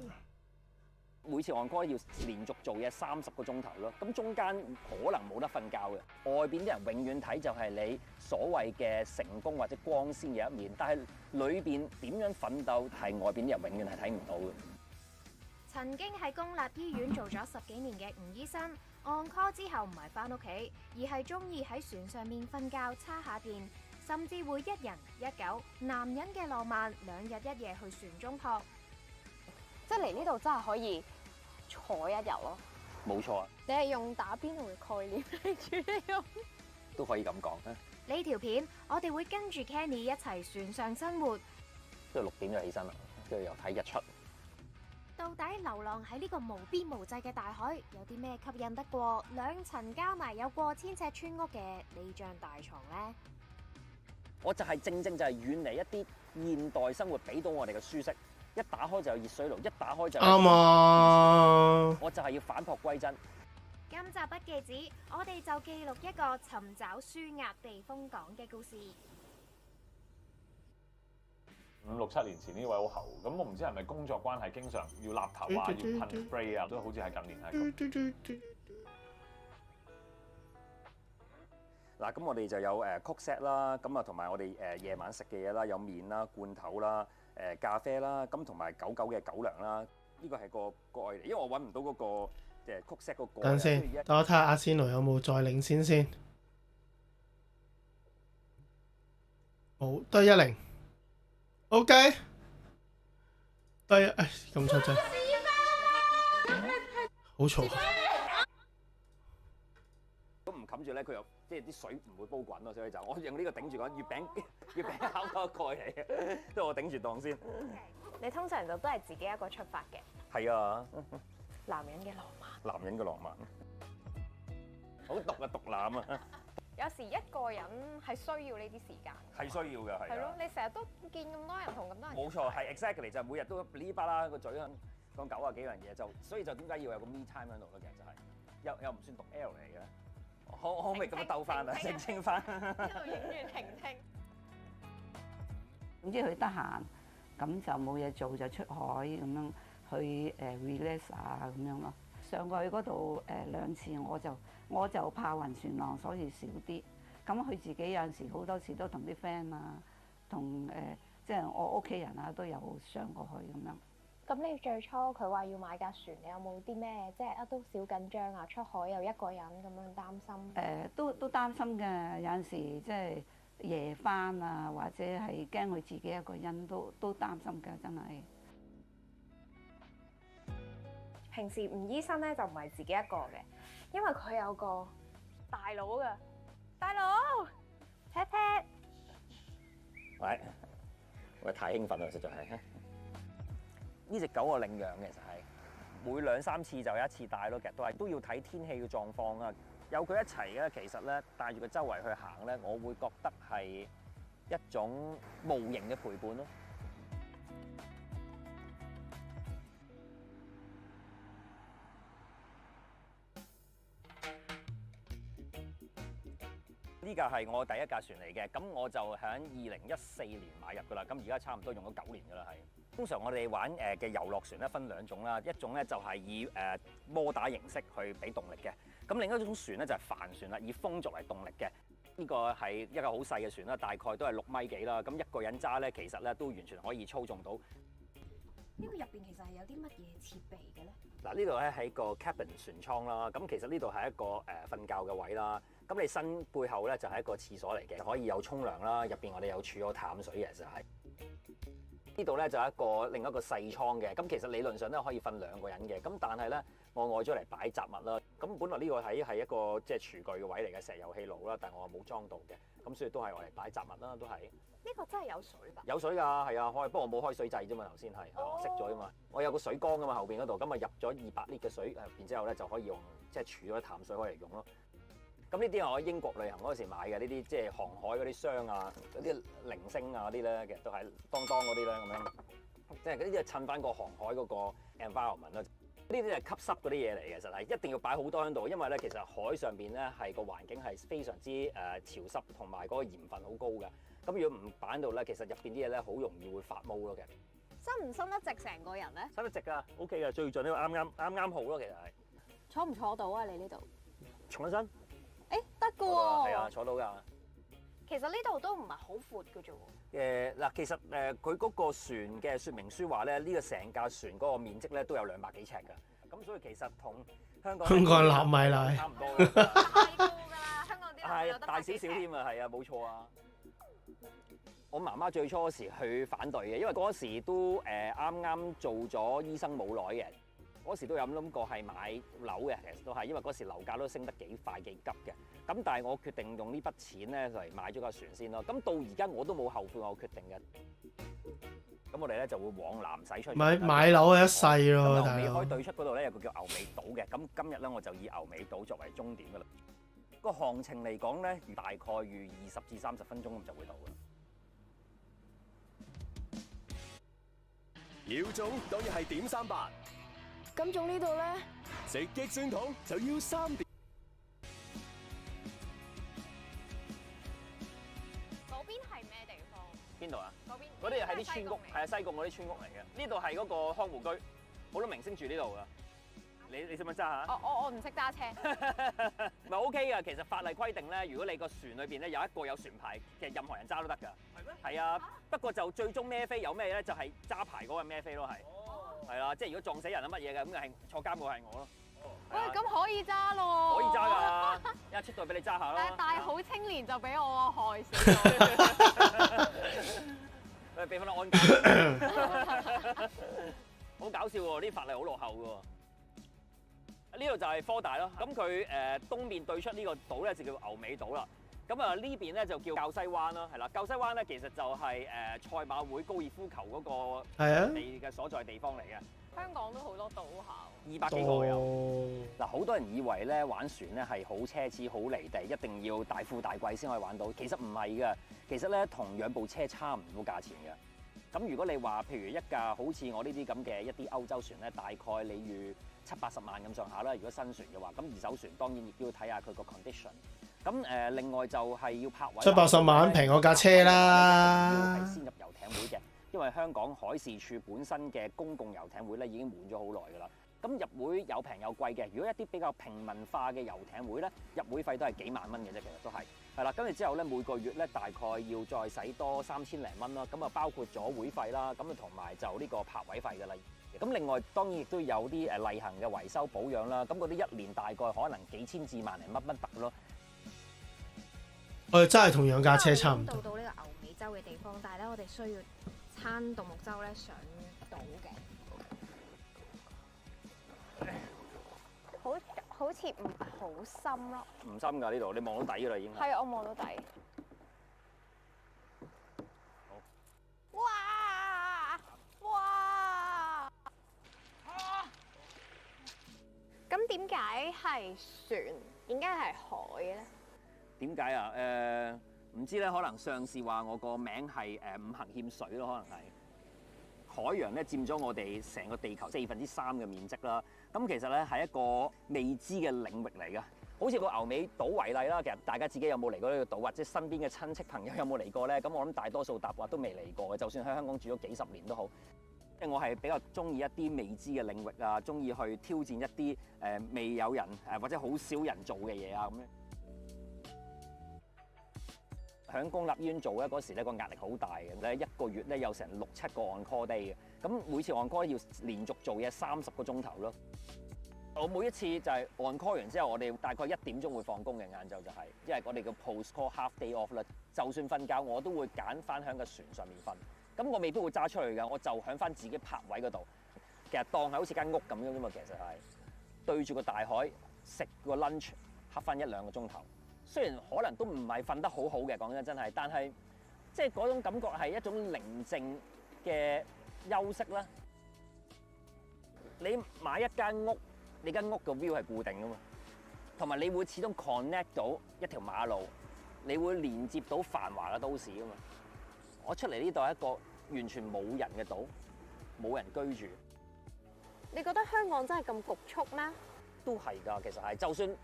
每次 on call 要連續做嘢30個鐘頭咯，咁中間可能冇得瞓覺嘅。外邊啲人永遠睇就係你所謂嘅成功或者光鮮嘅一面，但係裏邊點樣奮鬥係外邊啲人永遠係睇唔到嘅。曾經喺公立醫院做咗10幾年嘅吳醫生，on call 之後唔係返屋企，而係中意喺船上面瞓覺、叉下電，甚至會1人1狗，男人嘅浪漫2日1夜去船中泊。即係嚟呢度真係可以坐1日咯。冇錯啊！你係用打邊爐嘅概念嚟處理用，都可以咁講啊！呢條片我哋會跟住 Kenny 一齊船上生活，即係6點就起身啦，跟住又睇日出。到底流浪喺呢個無邊無際嘅大海，有啲咩吸引得過2層加埋有過千尺村屋嘅呢張大床呢？我就係正就係遠離一啲現代生活俾到我哋嘅舒適。一打開就有熱水爐，一打開就有啱啊！我就係要返璞歸真。今集筆記紙，我哋就記錄一個尋找舒壓避風港嘅故事。 5、6、7年前呢位好厚，咁我唔知係咪工作關係，經常要立頭啊，要噴 spray 啊，都好似係近年係咁。嗱，咁我哋就有cook set 啦，咁啊同埋我哋夜晚食嘅嘢啦，有麵啦、罐頭啦、咖啡啦，咁同埋狗嘅狗糧啦，呢個係個愛嚟，因為我揾唔到嗰個cook set 嗰個。等先，等我睇下阿仙奴有冇再領先先。冇，都係1-0。OK， 對，咁錯真，好嘈。咁唔冚住咧，佢又即係啲水唔會煲滾咯，所以就我用呢個頂住講月餅烤個蓋嚟嘅，即係我頂住檔先。你通常就都係自己一個出發嘅。係啊，男人嘅浪漫。男人嘅浪漫，好毒啊，毒男啊！有時一個人係需要呢啲時間。係需要嘅，係。係咯，你成日都見咁多人同咁多人。冇錯，係 exactly 就每日都呢巴啦個嘴講90幾樣嘢，就所以就點解要有個 me time 喺度咯？其實就係又唔算讀 L 嚟嘅，可唔可以咁樣兜翻啊？澄清翻。一路影住婷婷。總之佢得閒，咁就冇嘢做就出海咁樣去relax 啊咁樣咯。上過去嗰度2次，我就怕暈船浪，所以少啲。咁佢自己有陣時好多時都同啲 friend 啊，同即係我屋企人啊都有上過去咁樣。咁你最初佢話要買架船，你有冇啲咩即係都小緊張啊？出海又一個人咁樣擔心？都擔心嘅，有陣時即係夜返啊，或者係驚佢自己一個人都擔心㗎，真係。平時吳醫生咧就唔係自己一個嘅，因為佢有個大佬㗎。大佬 ，pat pat。喂，太興奮啦，實在係。呢隻狗我領養嘅，其實係每2、3次就有一次帶咯，其實都要睇天氣嘅狀況啊。有佢一齊咧，其實咧帶住佢周圍去行咧，我會覺得係一種無形嘅陪伴咯。呢架係我第一架船嚟嘅，咁我就喺2014年買入㗎啦，咁而家差唔多用咗9年㗎啦，係。通常我哋玩嘅遊樂船咧分2種啦，一種咧就係以摩打形式去俾動力嘅，咁另一種船咧就係帆船啦，以風作為動力嘅。呢個係一個好細嘅船啦，大概都係6米幾啦，咁一個人揸咧其實咧都完全可以操縱到。呢個入邊其實係有啲乜嘢設備嘅咧？嗱，呢度咧係個 cabin 船艙啦，咁其實呢度係一個瞓覺嘅位啦。咁你身背後咧就係一個廁所嚟嘅，可以有沖涼啦。入邊我哋有儲咗淡水嘅，就係呢度咧就係另一個細艙嘅。咁其實理論上咧可以瞓2個人嘅，咁但係咧我愛咗嚟擺雜物啦。咁本來呢個係一個即係廚具嘅位嚟嘅，石油氣爐啦，但係我冇裝到嘅，咁所以都係愛嚟擺雜物啦，都係。呢個真係有水㗎？有水㗎，係啊，不過我冇開水掣啫嘛，頭先係熄咗啊嘛。我有個水缸㗎嘛，後邊嗰度，咁啊入咗200litre嘅水，然之後咧就可以用即係儲咗淡水可以嚟用咯。咁呢啲係我喺英國旅行嗰時買嘅，呢啲即係航海嗰啲箱啊，嗰啲鈴聲啊嗰啲咧，其實都係當嗰啲咧咁樣，即係呢啲係襯翻個航海嗰個 environment 啦。呢啲係吸濕嗰啲嘢嚟嘅，其實係一定要擺好多喺度，因為咧其實海上邊咧係個環境係非常之潮濕，同埋嗰個鹽分好高嘅。咁如果唔擺喺度咧，其實入邊啲嘢咧好容易會發毛咯嘅。伸唔伸得直成個人咧？伸得直㗎 ，OK 㗎，最盡呢個啱好咯，其實係。坐唔坐到啊？你呢度？重一身。得㗎喎。係啊，坐到㗎。其實呢度都唔係好闊嘅啫喎。嗱，其實佢嗰個船嘅說明書話咧，呢個成架船嗰個面積咧都有200幾尺㗎。咁所以其實同香港納米奶差唔多㗎。太高㗎啦，香港啲係大少少添啊，係啊，冇錯啊。我媽媽最初嗰時去反對嘅，因為嗰時都啱做咗醫生冇耐嘅，嗰時都有諗過係買樓嘅，其實都係，因為嗰時樓價都升得幾快幾急嘅。咁但係我決定用呢筆錢咧嚟買咗架船先咯。咁到而家我都冇後悔我決定嘅。咁我哋咧就會往南駛出去。買樓係一世咯，大佬。牛尾海對出嗰度咧有個叫牛尾島嘅，咁今日咧我就以牛尾島作為終點㗎啦。個航程嚟講咧，大概預20至30分鐘咁就會到㗎啦。要做當然係點3八。咁種呢度咧，食激酸糖就要3點。嗰邊係咩地方？邊度啊？嗰邊嗰啲係啲村屋，係啊，西貢嗰啲村屋嚟嘅。呢度係嗰個康湖居，好多明星住呢度噶。你識唔識揸下？我唔識揸車。唔係 OK 㗎，其實法例規定咧，如果你個船裏邊咧有一個有船牌，其實任何人揸都得㗎。係咩？係啊，不過就最終孭飛有咩咧？就係揸牌嗰個孭飛咯，係。係啦，即係如果撞死人啊乜嘢嘅，咁係坐監嗰個係我咯。喂，咁可以揸咯。可以揸㗎，一出到俾你揸下咯。但係好青年就俾我啊，害死我。誒，俾翻啲安監。好搞笑喎！啲法例好落後㗎。呢度就係科大咯，咁佢東面對出呢個島咧就叫牛尾島啦。咁啊呢邊咧就叫滘西灣啦，係啦，滘西灣咧其實就係賽馬會高爾夫球嗰個地嘅所在地方嚟嘅。香港都好多島下，200幾個有。嗱，好多人以為咧玩船咧係好奢侈、好離地，一定要大富大貴先可以玩到。其實唔係嘅，其實咧同養部車差唔多價錢嘅。咁如果你話譬如一架好似我呢啲咁嘅一啲歐洲船咧，大概你預70-80萬咁上下啦。如果新船嘅話，咁二手船當然亦都要睇下佢個 condition。咁另外就係要泊位，70-80萬平我架車啦。係先入遊艇會嘅，因為香港海事處本身嘅公共遊艇會咧已經滿咗好耐㗎啦。咁入會有平有貴嘅，如果一啲比較平民化嘅遊艇會咧，入會費都係幾萬蚊嘅啫，其實都係啦。跟住之後咧，每個月咧大概要再使多3000零蚊啦。咁啊包括咗會費啦，咁啊同埋就呢個泊位費㗎啦。咁另外當然亦都有啲例行嘅維修保養啦。咁嗰啲一年大概可能幾千至萬零乜特咯。我哋真係同養架車差唔多。到呢個牛尾洲嘅地方，但係咧我哋需要撐獨木舟咧上島嘅。好似唔係好深咯。唔深㗎呢度，你望到底㗎啦已經。係，我望到底。好。哇！咁點解係船？點解係海嘅咧？點解啊？唔知咧，可能上士話我個名係五行欠水咯，可能係。海洋咧佔咗我哋成個地球3/4嘅面積啦。咁其實咧係一個未知嘅領域嚟嘅。好似個牛尾島為例啦，其實大家自己有冇嚟過呢個島，或者身邊嘅親戚朋友有冇嚟過咧？咁我諗大多數答話都未嚟過嘅，就算喺香港住咗幾十年都好。因為我係比較中意一啲未知嘅領域啊，中意去挑戰一啲未有人或者好少人做嘅嘢啊咁樣。喺公立醫院做咧嗰時咧個壓力好大嘅，咧一個月咧有成6-7個 on call day 嘅，咁每次 on call 要連續做嘢30個鐘頭咯。我每一次就係 on call 完之後，我哋大概1點鐘會放工嘅，晏晝就係，因為我哋叫 post call half day off 啦。就算瞓覺我都會揀翻喺個船上面瞓，咁我未必會揸出去㗎，我就喺翻自己泊位嗰度。其實當係好似間屋咁樣啫嘛，其實係對住個大海食個 lunch， 瞌翻1-2個鐘頭。雖然可能都唔係瞓得好好嘅，講真係，但係即係嗰種感覺係一種寧靜嘅休息啦。你買一間屋，你間屋個 view 係固定㗎嘛，同埋你會始終 connect 到一條馬路，你會連接到繁華嘅都市㗎嘛。我出嚟呢度係一個完全冇人嘅島，冇人居住。你覺得香港真係咁局促咩？都係㗎，其實係，就算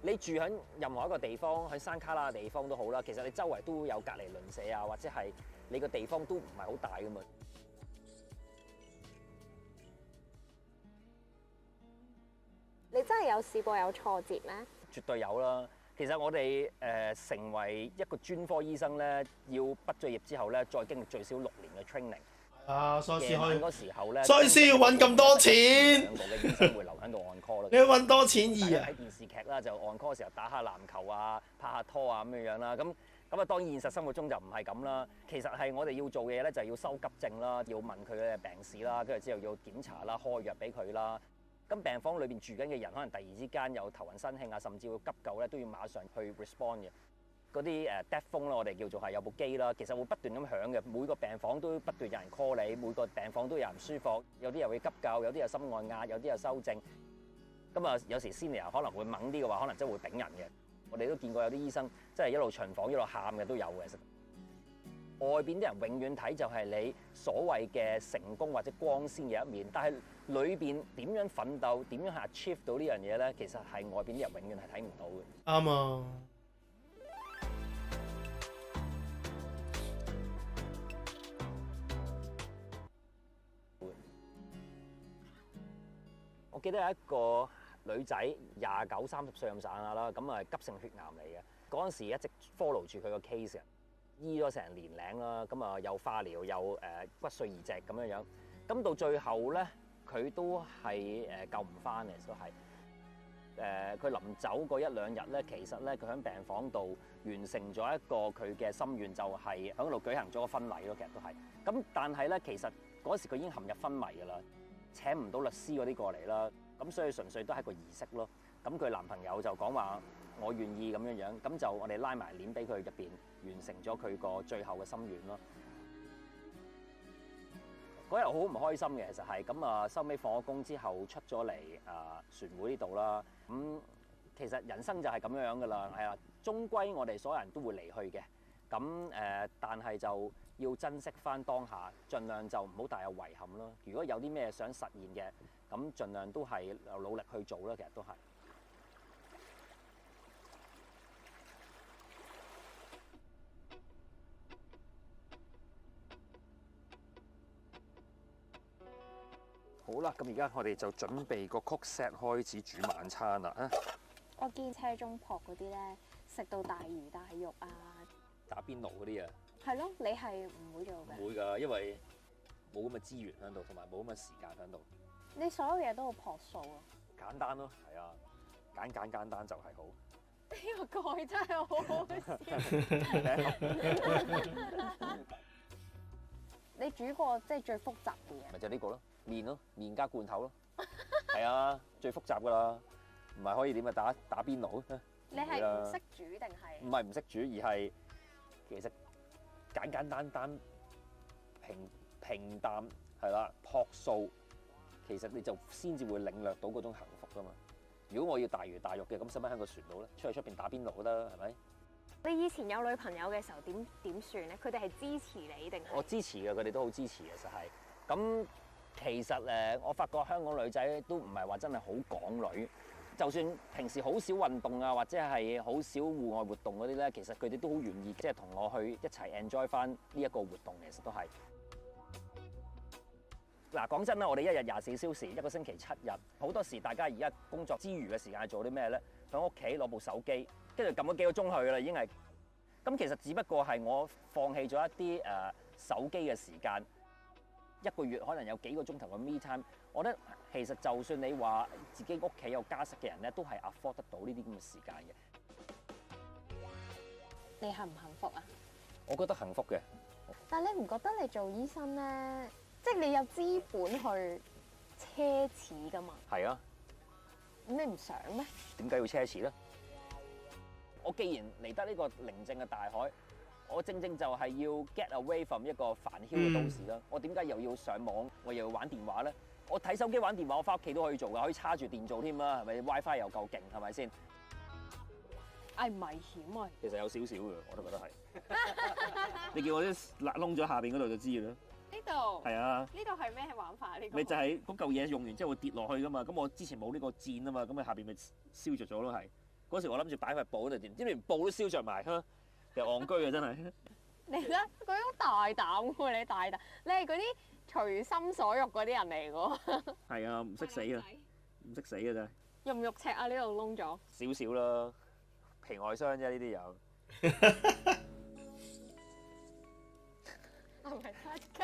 你住喺任何一個地方，喺山卡拉嘅地方都好啦，其實你周圍都會有隔離鄰舍啊，或者係你個地方都唔係好大㗎嘛。你真係有試過有挫折咩？絕對有啦。其實我哋成為一個專科醫生咧，要畢咗業之後咧，再經歷最少6年嘅 training。所以嗰時候咧，所以先要揾咁多錢。兩個嘅醫生會留喺度 on call 咯。你要揾多錢易啊！睇電視劇啦，就 on call 嘅時候打下籃球啊，拍下拖啊咁樣啦。咁啊，當然現實生活中就唔係咁啦。其實係我哋要做嘅嘢咧，就係要收急症啦，要問佢嘅病史啦，跟住之後要檢查啦，開藥俾佢啦。咁病房裏邊住緊嘅人，可能突然之間有頭暈身興啊，甚至要急救咧，都要馬上去 respond 嘅。嗰啲death phone 啦，我哋叫做係有部機啦，其實會不斷咁響嘅，每個病房都不斷有人 call 你，每個病房都有人唔舒服，有啲又會急救，有啲有心外壓，有啲有修正。咁啊，有時 senior 可能會猛啲嘅話，可能真係會頂人嘅。我哋都見過有啲醫生真係一路巡房一路喊嘅都有嘅。外邊啲人永遠睇就係你所謂嘅成功或者光鮮嘅一面，但係裏邊點樣奮鬥，點樣去 achieve 到呢樣嘢咧，其實係外邊啲人永遠係睇唔到嘅。啱啊！我記得有一個女仔29-30歲咁上下啦，咁啊急性血癌嚟嘅。嗰陣時一直 follow 住佢個 case 嘅，醫咗成年零啦，咁啊又化療又骨髓移植咁樣樣，咁到最後咧佢都係救唔翻嘅，都係佢臨走嗰1-2日咧，其實咧佢喺病房度完成咗一個佢嘅心願，就係喺度舉行咗個婚禮咯，其實都係。咁但係咧，其實嗰時佢已經陷入昏迷㗎啦。請唔到律師嗰啲過嚟啦，咁所以純粹都係個儀式咯。咁佢男朋友就講話：我願意咁樣，咁就我哋拉埋鏈俾佢入邊，完成咗佢個最後嘅心願咯。嗰日好唔開心嘅，其實係咁啊，收尾放咗工之後出咗嚟船會呢度啦。其實人生就係咁樣噶啦，係啊，終歸我哋所有人都會離去嘅。但係就要珍惜翻當下，盡量就唔好帶有遺憾咯。如果有啲咩想實現嘅，咁盡量都係努力去做啦。其實都係。好啦，咁而家我哋就準備個曲 set 開始煮晚餐啦。我見車中泊嗰啲咧，食到大魚大肉啊，打邊爐嗰啲啊。係咯，你係唔會做嘅？唔會㗎，因為冇咁嘅資源喺度，同埋冇咁嘅時間喺度。你所有嘢都好樸素啊。簡單咯，係啊，簡單就係好。呢個蓋真係好好笑。你煮過即係最複雜嘅嘢？咪就係呢個咯，麵咯，麵加罐頭咯，係啊，最複雜㗎啦，唔係可以點啊打邊爐？你係唔識煮定係？唔係唔識煮，而係其實簡單平淡係啦，樸素，其實你就先至會領略到嗰種幸福㗎嘛。如果我要大魚大肉嘅，咁使乜喺個船度咧？出邊打邊爐都得，係咪？你以前有女朋友嘅時候點算咧？佢哋係支持你定係？我支持嘅，佢哋都好支持嘅，實係。咁其實我發覺香港女仔都唔係話真係好港女，就算平時好少運動啊，或者係好少戶外活動嗰啲咧，其實佢哋都好願意即係同我去一齊 enjoy 翻呢一個活動，其實都係。嗱，講真啦，我哋一日24小時，一個星期7日，好多時大家而家工作之餘嘅時間係做啲咩咧？喺屋企攞部手機，跟住撳咗幾個鐘去㗎啦，已經係。咁其實只不過係我放棄咗一啲手機嘅時間，一個月可能有幾個鐘頭嘅 me time。我覺得其實就算你話自己屋企有家室嘅人咧，都係 afford 得到呢啲咁嘅時間嘅。你幸唔幸福啊？我覺得幸福嘅。但係你唔覺得你做醫生咧，即係你有資本去奢侈㗎嘛？係啊。咁你唔想咩？點解要奢侈咧？我既然嚟得呢個寧靜嘅大海，我正就係要 get away from 一個煩囂嘅都市啦。我點解又要上網，我又要玩電話咧？我睇手機玩電話，我翻屋企都可以做㗎，可以叉住電做添啦，係咪 WiFi 又夠勁，係咪先？危險啊！其實有少少嘅，我都覺得係。你叫我啲揦窿咗下邊嗰度就知㗎啦。呢度係啊。呢度係咩玩法？呢個咪就係嗰嚿嘢用完之後會跌落去㗎嘛。咁我之前冇呢個箭啊嘛，咁咪下邊咪燒着咗咯係。嗰時我諗住擺塊布喺度，點知連布都燒着埋，嚇！又戇居啊真係。你咧嗰種大膽喎，你大膽，你係嗰啲隨心所欲嗰啲人嚟㗎。係啊，唔識死啊，唔識死嘅真係。肉唔肉赤啊？呢度窿咗。少少啦，皮外傷啫呢啲有。係咪得㗎？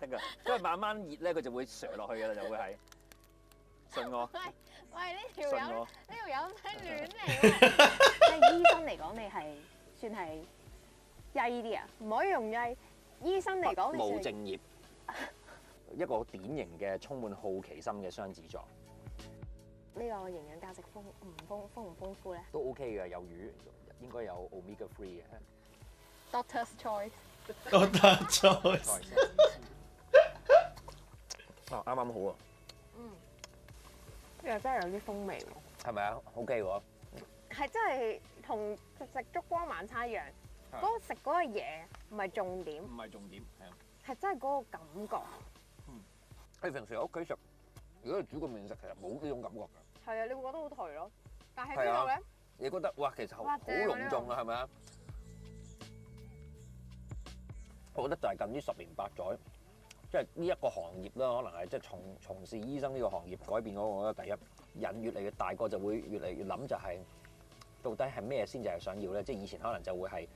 得㗎，因為慢慢熱咧，佢就會瀡落去㗎啦，就會係。信我。喂，呢條友唔使亂嚟喎。即係醫生嚟講，你係算係曳啲啊？唔可以用曳。醫生嚟講，你務正業，一個典型嘅充滿好奇心嘅雙子座。呢個營養價值豐唔豐富咧？都 OK 嘅，有魚，應該有 omega 3嘅。Doctor's choice。Doctor's choice。啱啱好啊！呢個真係有啲風味喎。係咪啊 ？OK 喎。係真係同食燭光晚餐一樣，食嗰個嘢唔係重點。唔係重點，係啊。係真係嗰個感覺。你平時喺屋企食，如果你煮個麵食，其實冇呢種感覺㗎。係啊，你會覺得好頹咯。但係喺呢度咧，你覺得哇，其實好隆重啊，係咪啊？我覺得就係近呢10年8載，即係呢一個行業啦，可能係即係從事醫生呢個行業改變咗。我覺得第一，人越嚟越大個就會越嚟越諗就係到底係咩先至係想要咧？即係以前可能就會係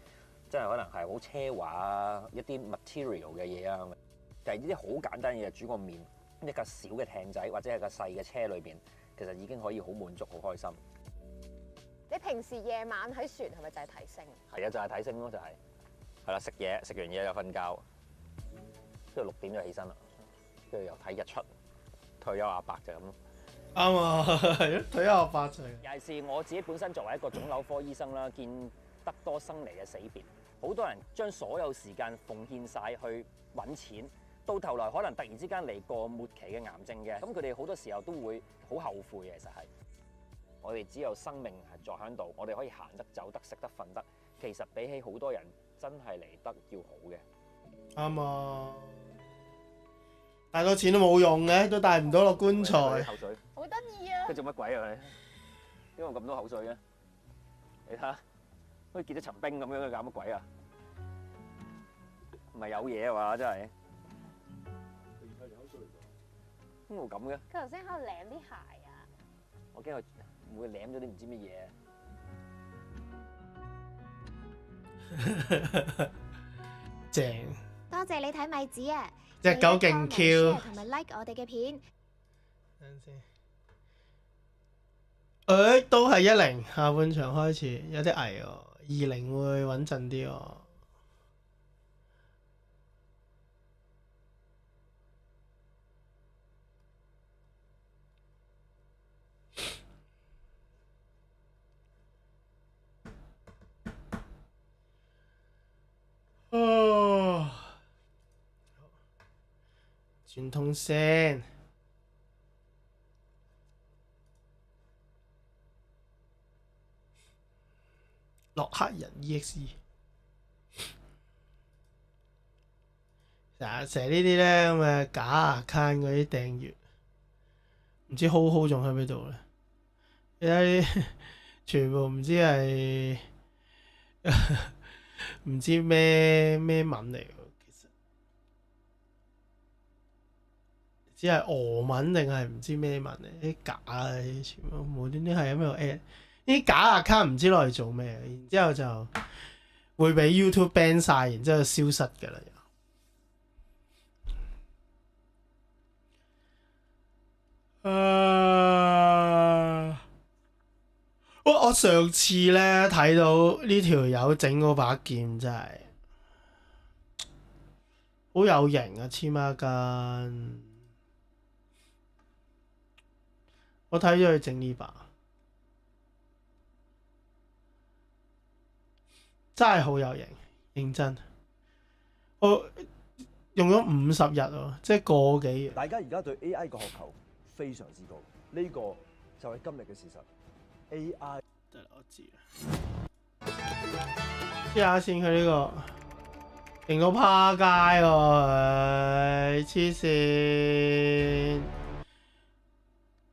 真係可能係好奢華啊，一啲 material 嘅嘢啊，就係呢啲好簡單嘅嘢，煮個麵，一架小嘅艇仔或者係個細嘅車裏邊，其實已經可以好滿足、好開心。你平時夜晚喺船係咪就係睇星？係啊，就係睇星咯，就係係啦，食完嘢就瞓覺，跟住6點就起身啦，跟住又睇日出，退休阿伯就咁。啱啊，係咯，退休發財。尤其是我自己本身作為一個腫瘤科醫生啦，見得多生離嘅死別，好多人將所有時間奉獻晒去揾錢，到頭來可能突然之間嚟個末期嘅癌症嘅，咁佢哋好多時候都會好後悔嘅。其實係我哋只有生命係在喺度，我哋可以行得走得食得瞓得，其實比起好多人真係嚟得要好嘅。啱啊！帶多錢都冇用嘅，都帶唔到落棺材。口水，好得意啊！佢做乜鬼啊佢？點解咁多口水嘅？你睇下，好似結咗層冰咁樣，佢搞乜鬼啊？唔係有嘢啊嘛，真係。點會咁嘅？佢頭先喺度舐啲鞋啊！我驚佢會舐咗啲唔知乜嘢。正。多謝你睇米子啊！隻狗勁 Q。同埋 like 我哋嘅片。等陣先。都係10，下半場開始有啲危喎，20會穩陣啲喎。哦，轉通先。洛克人 EXE， 成日呢啲咧咁嘅假 account 嗰啲訂閱，唔知 hold 仲喺邊度咧？你睇全部唔知係唔知咩文嚟喎，其實只係俄文定係唔知咩文嚟？啲假嘅全部無端端係咁喺度 at。啲假 account 唔知攞嚟做咩，然之後就會俾 YouTube ban 晒，然之後消失㗎啦。我上次咧睇到呢條友整嗰把劍真係好有型啊！黐孖筋，我睇咗佢整呢把。真係好有型，認真。我用咗50日喎，即係個幾月。大家而家對 AI 嘅渴求非常之高，呢個就係今日嘅事實。AI， 我知啦。試下先，佢呢個勁到趴街喎，黐線！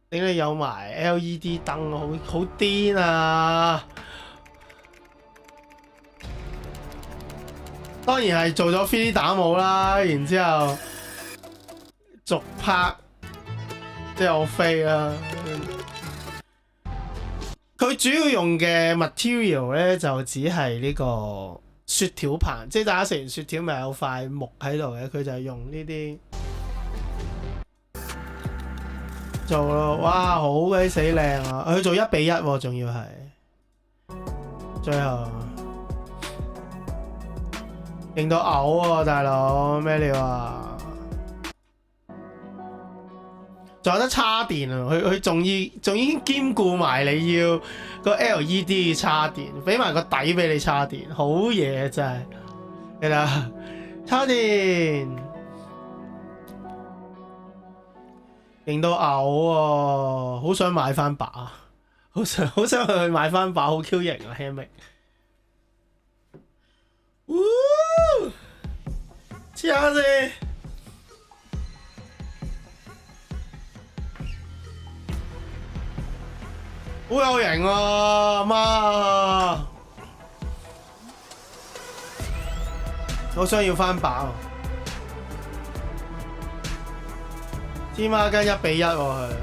點解有埋 LED 燈，好癲啊！當然係做咗 3D 打舞啦，然之後續拍即係我飛啦。佢主要用嘅 material 咧就只係呢個雪條棒，即係大家食完雪條咪有塊木喺度嘅，佢就係用呢啲做咯。哇，好鬼死靚啊！佢做1:1喎，仲要係最後。勁到嘔喎，大佬咩料啊？仲有得叉電啊！佢仲已經兼顧埋你要個 LED 叉電，俾埋個底俾你叉電，好嘢真係。嚟啦，叉電，勁到嘔喎！好想買翻把，好想去買翻把，好 Q 型啊 Hammy。黐下先，好有型喎，媽！我想要翻把喎，黐孖筋1:1喎佢。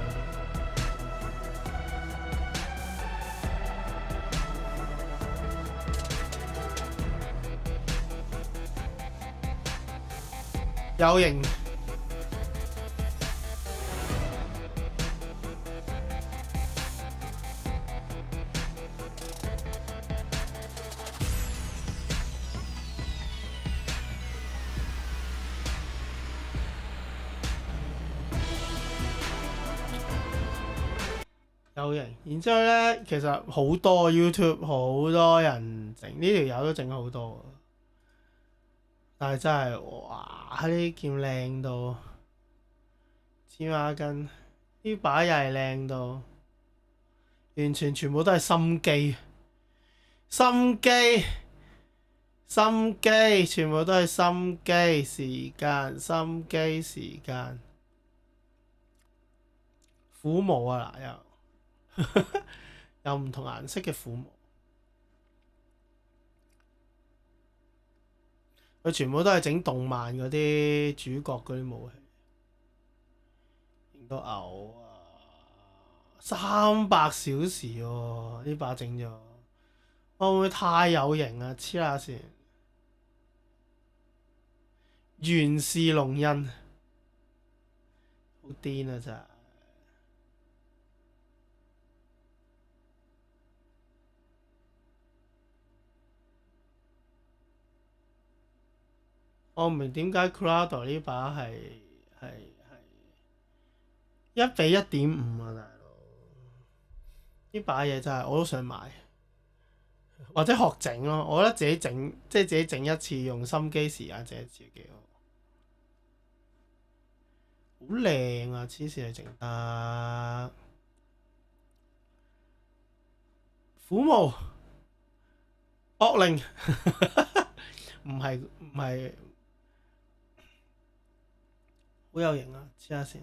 有型，有型。然之後咧，其實好多 YouTube 好多人整，呢條友都整好多。但係真係哇！呢件靚到黐孖筋，呢把又係靚到，完全全部都係心機，心機，心機，全部都係心機時間，心機時間。虎毛啊嗱又有唔同顏色嘅虎毛。佢全部都係整動漫嗰啲主角嗰啲武器，型到嘔啊！300小時喎，呢把整咗，會唔會太有型啊？黐下線，源氏龍印，好癲啊！真係。我唔明點解 Crowder 呢把係1:1.5啊，大佬！呢把嘢真係我都想買，或者學整咯。我覺得自己整，即係自己整一次，用心機時間整一次幾好。好靚啊！黐線係整得虎毛惡靈，唔係。好有型啊！黐下線，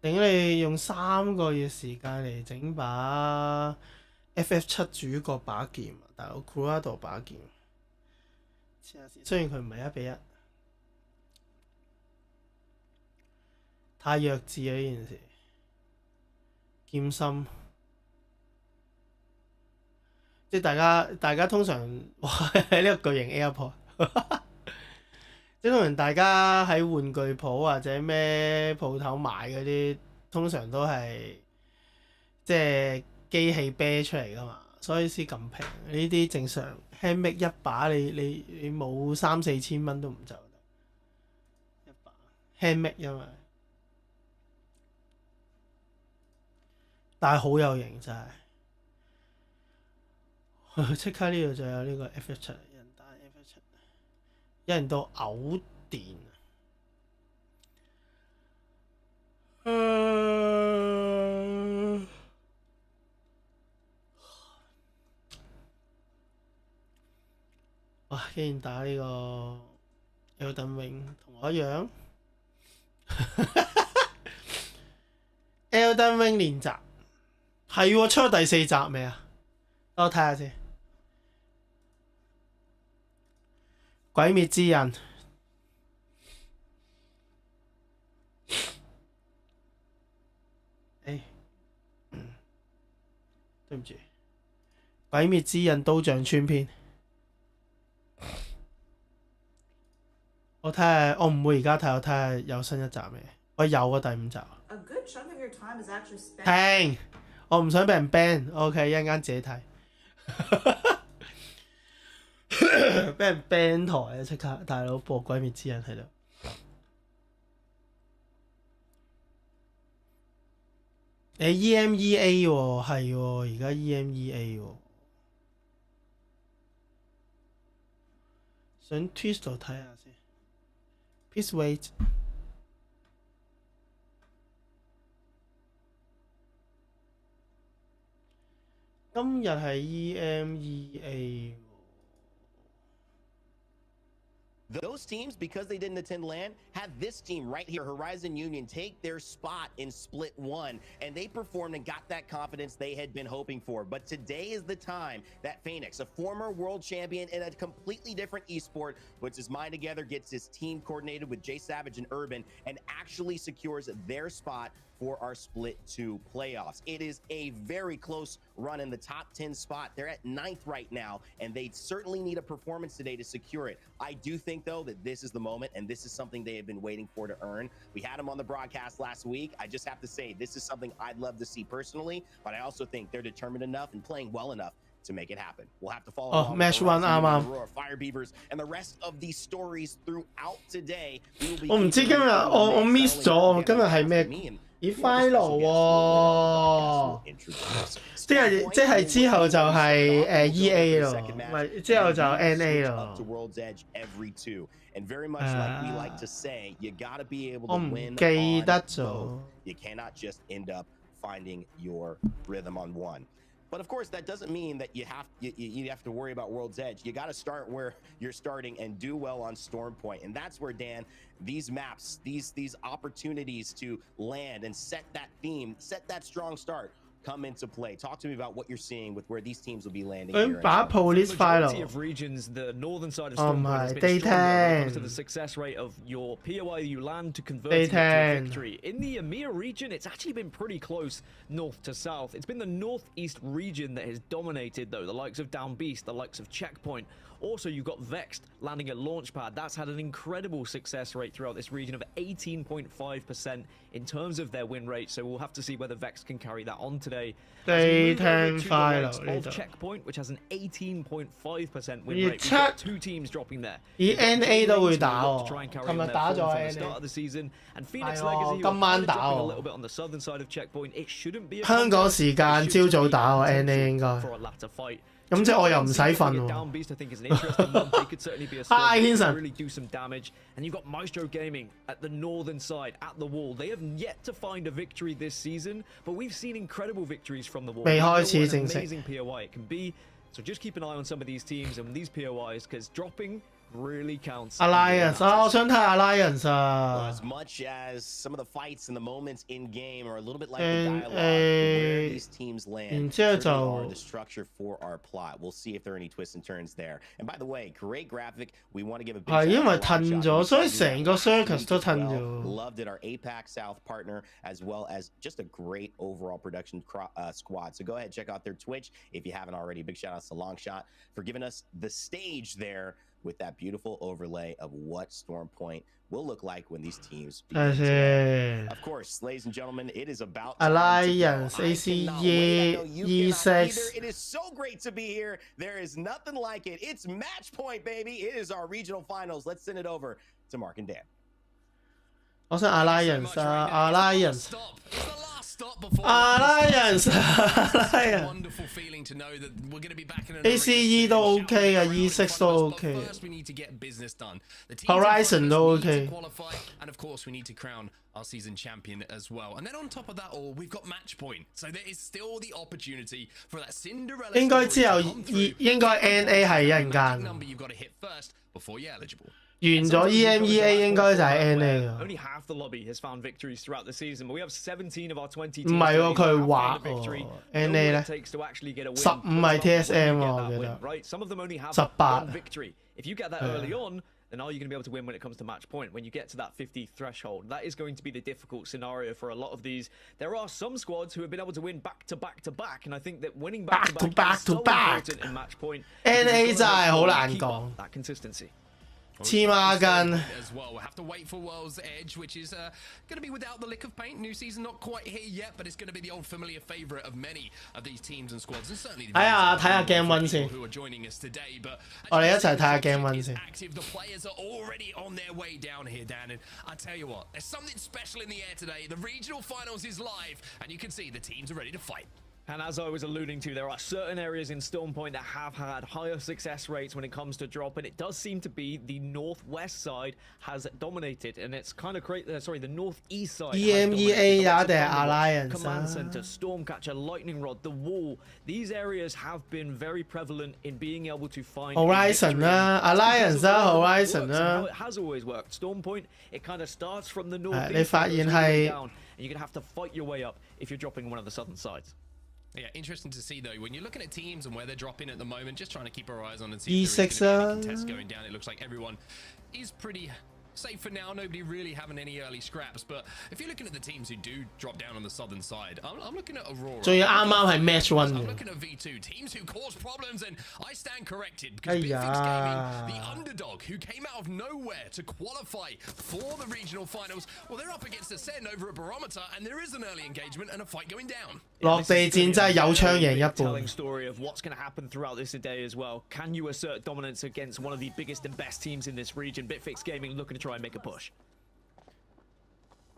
頂你用3個月時間嚟整把 FF7 主角把劍，大佬 Kurado 把劍，黐下線。雖然佢唔係1:1。太弱智啊！呢件事，劍心，即係大家通常哇喺呢個巨型 AirPod， 即係通常大家喺玩具鋪或者咩鋪頭買嗰啲，通常都係即係機器啤出嚟㗎嘛，所以先咁平。呢啲正常 handmade 一把你冇3-4千蚊都唔走得，一把 handmade 因為。但係好有型真係，即刻呢度就有呢個 FF7 人打 FF7， 一人到嘔電。哇！竟然打呢個 Elden 同我一樣，Elden 練習。係喎，出咗第4集未啊？等我睇下先。鬼滅之刃，對唔住，鬼滅之刃刀匠村篇。我睇下，我唔會而家睇，我睇下有新一集未？我有啊，第5集。停！我唔想俾人 ban，OK， 一陣間自己睇。俾人 ban 台啊！即刻，大佬播鬼滅之刃喺度。EMEA 喎，係喎，而家 EMEA 喎。想 Twist 度睇下先。Please wait。今日係 EMEA。 Those teams, because they didn't attend LAN, had this team right here, Horizon Union, take their spot in Split 1, and they performed and got that confidence they had been hoping for. But today is the time that Phoenix, a former world champion in a completely different esport, puts his mind together, gets his team coordinated with Jay Savage and Urban, and actually secures their spot for our Split 2 playoffs. It is a very close run in the top 10 spot. They're at 9th right now, and they certainly need a performance today to secure it. I do think, though, that this is the moment, and this is something they have been waiting for to earn. We had them on the broadcast last week. I just have to say, this is something I'd love to see personally, but I also think they're determined enough and playing well enough to make it happen. We'll have to follow Match 1 啱 Fire Beavers and the rest of these stories throughout today. 我唔知今日我 miss 咗，今日係咩？咦 final 喎，即係之後就係EA 咯，唔係之後就 NA 咯。And very much like we like to say, you gotta be able to win 記得 on 咗 both. You cannot just end up finding your rhythm on one. But of course, that doesn't mean that you have to worry about World's Edge. You got to start where you're starting and do well on Storm Point. And that's where, Dan, these maps, these opportunities to land and set that theme, set that strong start, come into play. Talk to me about what you're seeing with where these teams will be landing. Police final. Of regions, the northern side of Storm Point has been stronger when it comes to the success rate of your POI you land to convert into a victory. In the EMEA region, it's actually been pretty close north to south. It's been the northeast region that has dominated, though. The likes of Down Beast, the likes of Checkpoint. Also, you've got Vexed landing at Launchpad. That's had an incredible success rate throughout this region of 18.5% in terms of their win rate. So we'll have to see whether Vexed can carry that on today. Of Checkpoint, which has an 18.5% win rate. We've got 2 teams dropping there. NA 都會打喎，琴日打咗 NA。係喎，今晚打喎。香港時間朝早打喎 NA 應該。咁即係我又唔使瞓喎。Hi, Hinson. Really do some damage, and you've got Maestro Gaming at the northern side, at the wall. They have yet to find a victory this season, but we've seen incredible victories from the wall. 未開始正式。Amazing POI it can be. So just keep an eye on some of these teams and these POIs, because dropping really counts. Alliance 我想睇 Alliance As much as some of the fights and the moments in game are a little bit like the dialogue, where these teams land are the structure for our plot. We'll see if there are any twists and turns there. And by the way, great graphic. We want to give a big shout out to 係因為褪咗，所以成個 circus 都褪咗。Loved it, our APAC South partner, as well as just a great overall production squad. So go ahead, check out their Twitch if you haven't already. Big shout out to Longshot for giving us the stage there with that beautiful overlay of what Storm Point will look like when these teams begin. Of course, ladies and gentlemen, it is about Alliance, ACE, E6. It is so great to be here. There is nothing like it. It's match point, baby. It is our regional finals. Let's send it over to Mark and Dan. 我想 Alliance 啊 ，Alliance。Alliance ACE 都 OK 啊 ，E6 都 OK。Horizon 都 OK。 And of course, we need to crown our season champion as well. And then on top of that all, we've got match point. So there is still the opportunity for that Cinderella. 應該之後應該 NA 係一陣間。 number you've got to hit first before you're eligible. 完咗 EMEA 應該就係 NA 㗎。 Only half the lobby has found victories throughout the season, but we have 17 of our 20 teams. 唔係喎，佢畫喎 NA 咧，15係 TSM 喎，我記得。Right, some of them only have 18 victory. If you get that early on, then are you going to be able to win when it comes to match point? When you get to that 50 threshold, that is going to be the difficult scenario for a lot of these. There are some squads who have been able to win back to back to back, and I think that winning back to back is so important in match point. NA 真係好難講。 That consistency. 黐孖筋。 As well, we'll have to wait for World's Edge, which is going to be without the lick of paint. New season not quite here yet, but it's going to be the old familiar favourite of many of these teams and squads, and certainly the 睇下 game one 先。 who are joining us today. But 我哋一齊睇下 game one 先。 active, the players are already on their way down here, Dan. And I tell you what, there's something special in the air today. The regional finals is live, and you can see the teams are ready to fight. And as I was alluding to, there are certain areas in Storm Point that have had higher success rates when it comes to drop, and it does seem to be the northwest side has dominated, and it's kind of great. Sorry, the northeast side. EMEA 也定係 Alliance Command Center, Stormcatcher, Lightning Rod, the Wall. These areas have been very prevalent in being able to find Horizon 啦 ，Alliance 啦 ，Horizon 啦。 It has always worked. Storm Point, it kind of starts from the northeast. 你發現係 down, and you're gonna have to fight your way up if you're dropping one of the southern sides. Yeah, interesting to see though. When you're looking at teams and where they're dropping at the moment, just trying to keep our eyes on and see if E6 there is going to be any contests going down. It looks like everyone is pretty safe for now. Nobody really having any early scraps. But if you're looking at the teams who do drop down on the southern side, I'm looking at Aurora. 仲要啱啱係 match one 嘅。 I'm looking at V2 teams who cause problems, and I stand corrected because Big Fix Gaming, the underdog who came out of nowhere to qualify for the regional finals, well, they're up against Ascend over at Barometer, and there is an early engagement and a fight going down. 落地戰真係有槍贏一半。 Telling story of what's going to happen throughout this day as well. Can you assert dominance against one of the biggest and best teams in this region? Bitfix Gaming looking to try and make a push.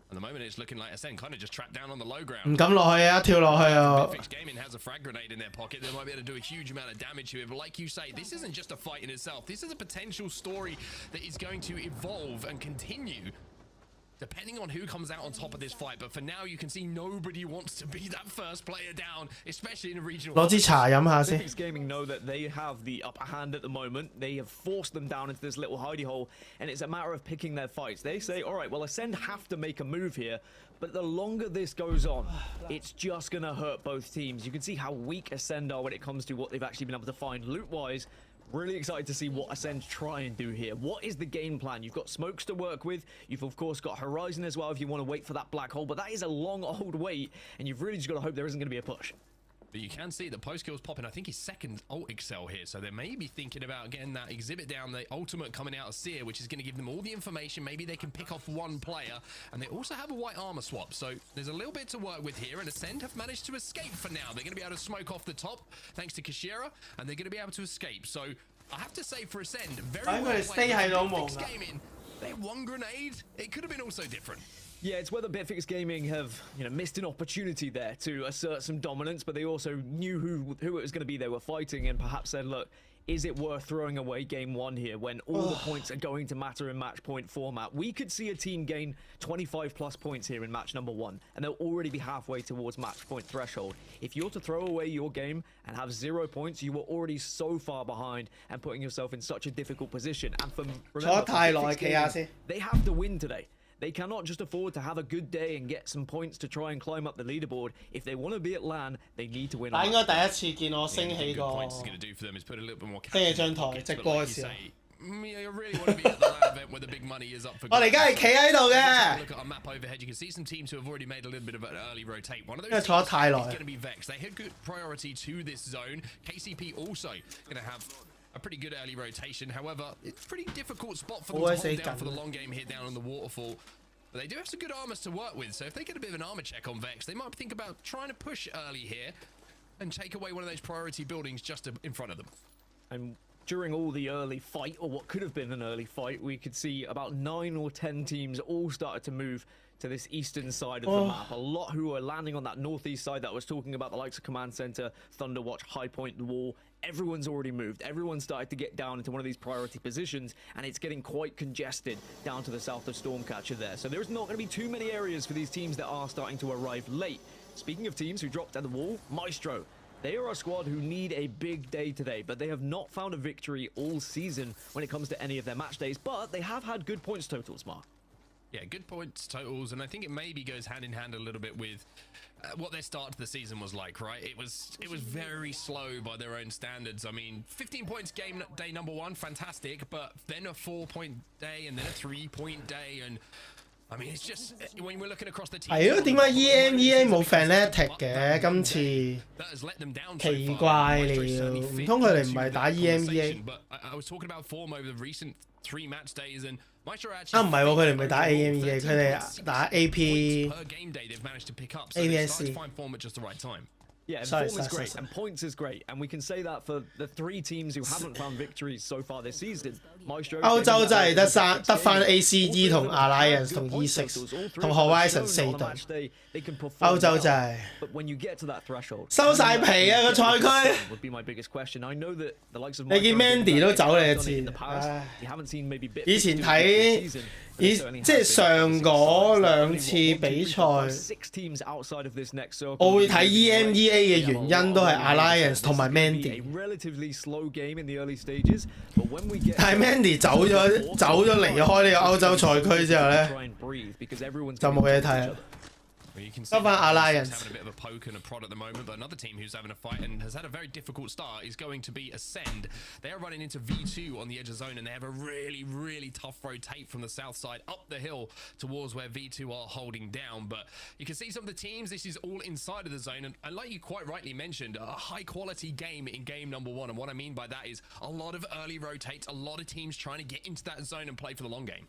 At the moment, it's looking like Ascend kind of just trapped down on the low ground. 唔敢落去啊，跳落去啊！ Bitfix Gaming has a frag grenade in their pocket. They might be able to do a huge amount of damage here. But like you say, this isn't just a fight in itself. This is a potential story that is going to evolve and continue depending on who comes out on top of this fight. But for now, you can see nobody wants to be that first player down, especially in a regional. 攞支茶飲下先。 Bitfix Gaming know that they have the upper hand at the moment. They have forced them down into this little hidey hole, and it's a matter of picking their fights. They say, all right, well, Ascend have to make a move here, but the longer this goes on, it's just going to hurt both teams. You can see how weak Ascend are when it comes to what they've actually been able to find loot-wise. Really excited to see what Ascend try and do here. What is the game plan? You've got smokes to work with. You've, of course, got Horizon as well if you want to wait for that black hole, but that is a long old wait, and you've really just got to hope there isn't going to be a push. But you can see the post kill's popping. I think his second ult excel here, so they may be thinking about getting that exhibit down, the ultimate coming out of Seer, which is going to give them all the information. Maybe they can pick off one player, and they also have a white armor swap, so there's a little bit to work with here, and Ascend have managed to escape for now. They're going to be able to smoke off the top thanks to Kashira, and they're going to be able to escape. So I have to say for Ascend, very well played. Bitfix Gaming, they had one grenade. It could have been also different. Yeah, it's whether Bitfix Gaming have missed an opportunity there to assert some dominance, but they also knew who it was going to be they were fighting, and perhaps said, look, is it worth throwing away game one here when all the points are going to matter in match point format? We could see a team gain 25 plus points here in match number one, and they'll already be halfway towards match point threshold. If you're to throw away your game and have 0 points, you were already so far behind and putting yourself in such a difficult position. And for Bitfix Gaming, they have to win today. They cannot just afford to have a good day and get some points to try and climb up the leaderboard. If they want to be at LAN, they need to win. 但應該第一次見我升起個升起張台直播嘅時候。 You really want to be at the LAN event where the big money is up for grabs. 我哋而家係企喺度嘅。 Look at our map overhead. You can see some teams who have already made a little bit of an early rotate. One of 因 those 為坐得 teams 太 is 耐。 going to be Vex. They had good priority to this zone. KCP also going to have a pretty good early rotation. However, it's a pretty difficult spot for them to hold down for the long game here down on the waterfall. But they do have some good armors to work with, so if they get a bit of an armor check on Vex, they might think about trying to push early here and take away one of those priority buildings just in front of them. And during all the early fight, or what could have been an early fight, we could see about 9 or 10 teams all started to move to this eastern side of the map. A lot who are landing on that northeast side that I was talking about, the likes of Command Center, Thunderwatch, High Point, the Wall. Everyone's already moved. Everyone's started to get down into one of these priority positions, and it's getting quite congested down to the south of Stormcatcher there. So there's not going to be too many areas for these teams that are starting to arrive late. Speaking of teams who dropped at the wall, Maestro. They are a squad who need a big day today, but they have not found a victory all season when it comes to any of their match days, but they have had good points totals, Mark. Yeah, good points totals, and I think it maybe goes hand in hand a little bit with what their start to the season was like, right? It was very slow by their own standards. I mean, 15 points game day number one, fantastic, but then a 4-point day and then a 3-point day, and I mean, it's just when we're looking across the team. 係咯，點解 EMEA 冇 fanatic 嘅？今次奇怪了，唔通佢哋唔係打 EMEA？ I was talking about form over the recent 3 match days and. 啊唔係喎，佢哋唔係打 AME 嘅，佢哋打 APSC。 Yeah, and form is great, and points is great, and we can say that for the 3 teams who haven't found victories so far this season. Maestro 歐洲真係得翻 ACE 同 Alliance 同 E6 同 Horizon 4隊。歐洲真係收晒皮啊個賽區。你見 Mandy 都走你就知。以前睇。即係上嗰2次比賽，我會睇 EMEA 嘅原因都係 Alliance 同埋 Mandy。但係 Mandy 走咗離開呢個歐洲賽區之後咧，就冇嘢睇啦。You can see Alliance having a bit of a poke and a prod at the moment, but another team who's having a fight and has had a very difficult start is going to be Ascend. They're running into V2 on the edge of zone, and they have a really, really tough rotate from the south side up the hill towards where V2 are holding down. But you can see some of the teams, this is all inside of the zone, and like you quite rightly mentioned, a high-quality game in game number 1, and what I mean by that is a lot of early rotates, a lot of teams trying to get into that zone and play for the long game.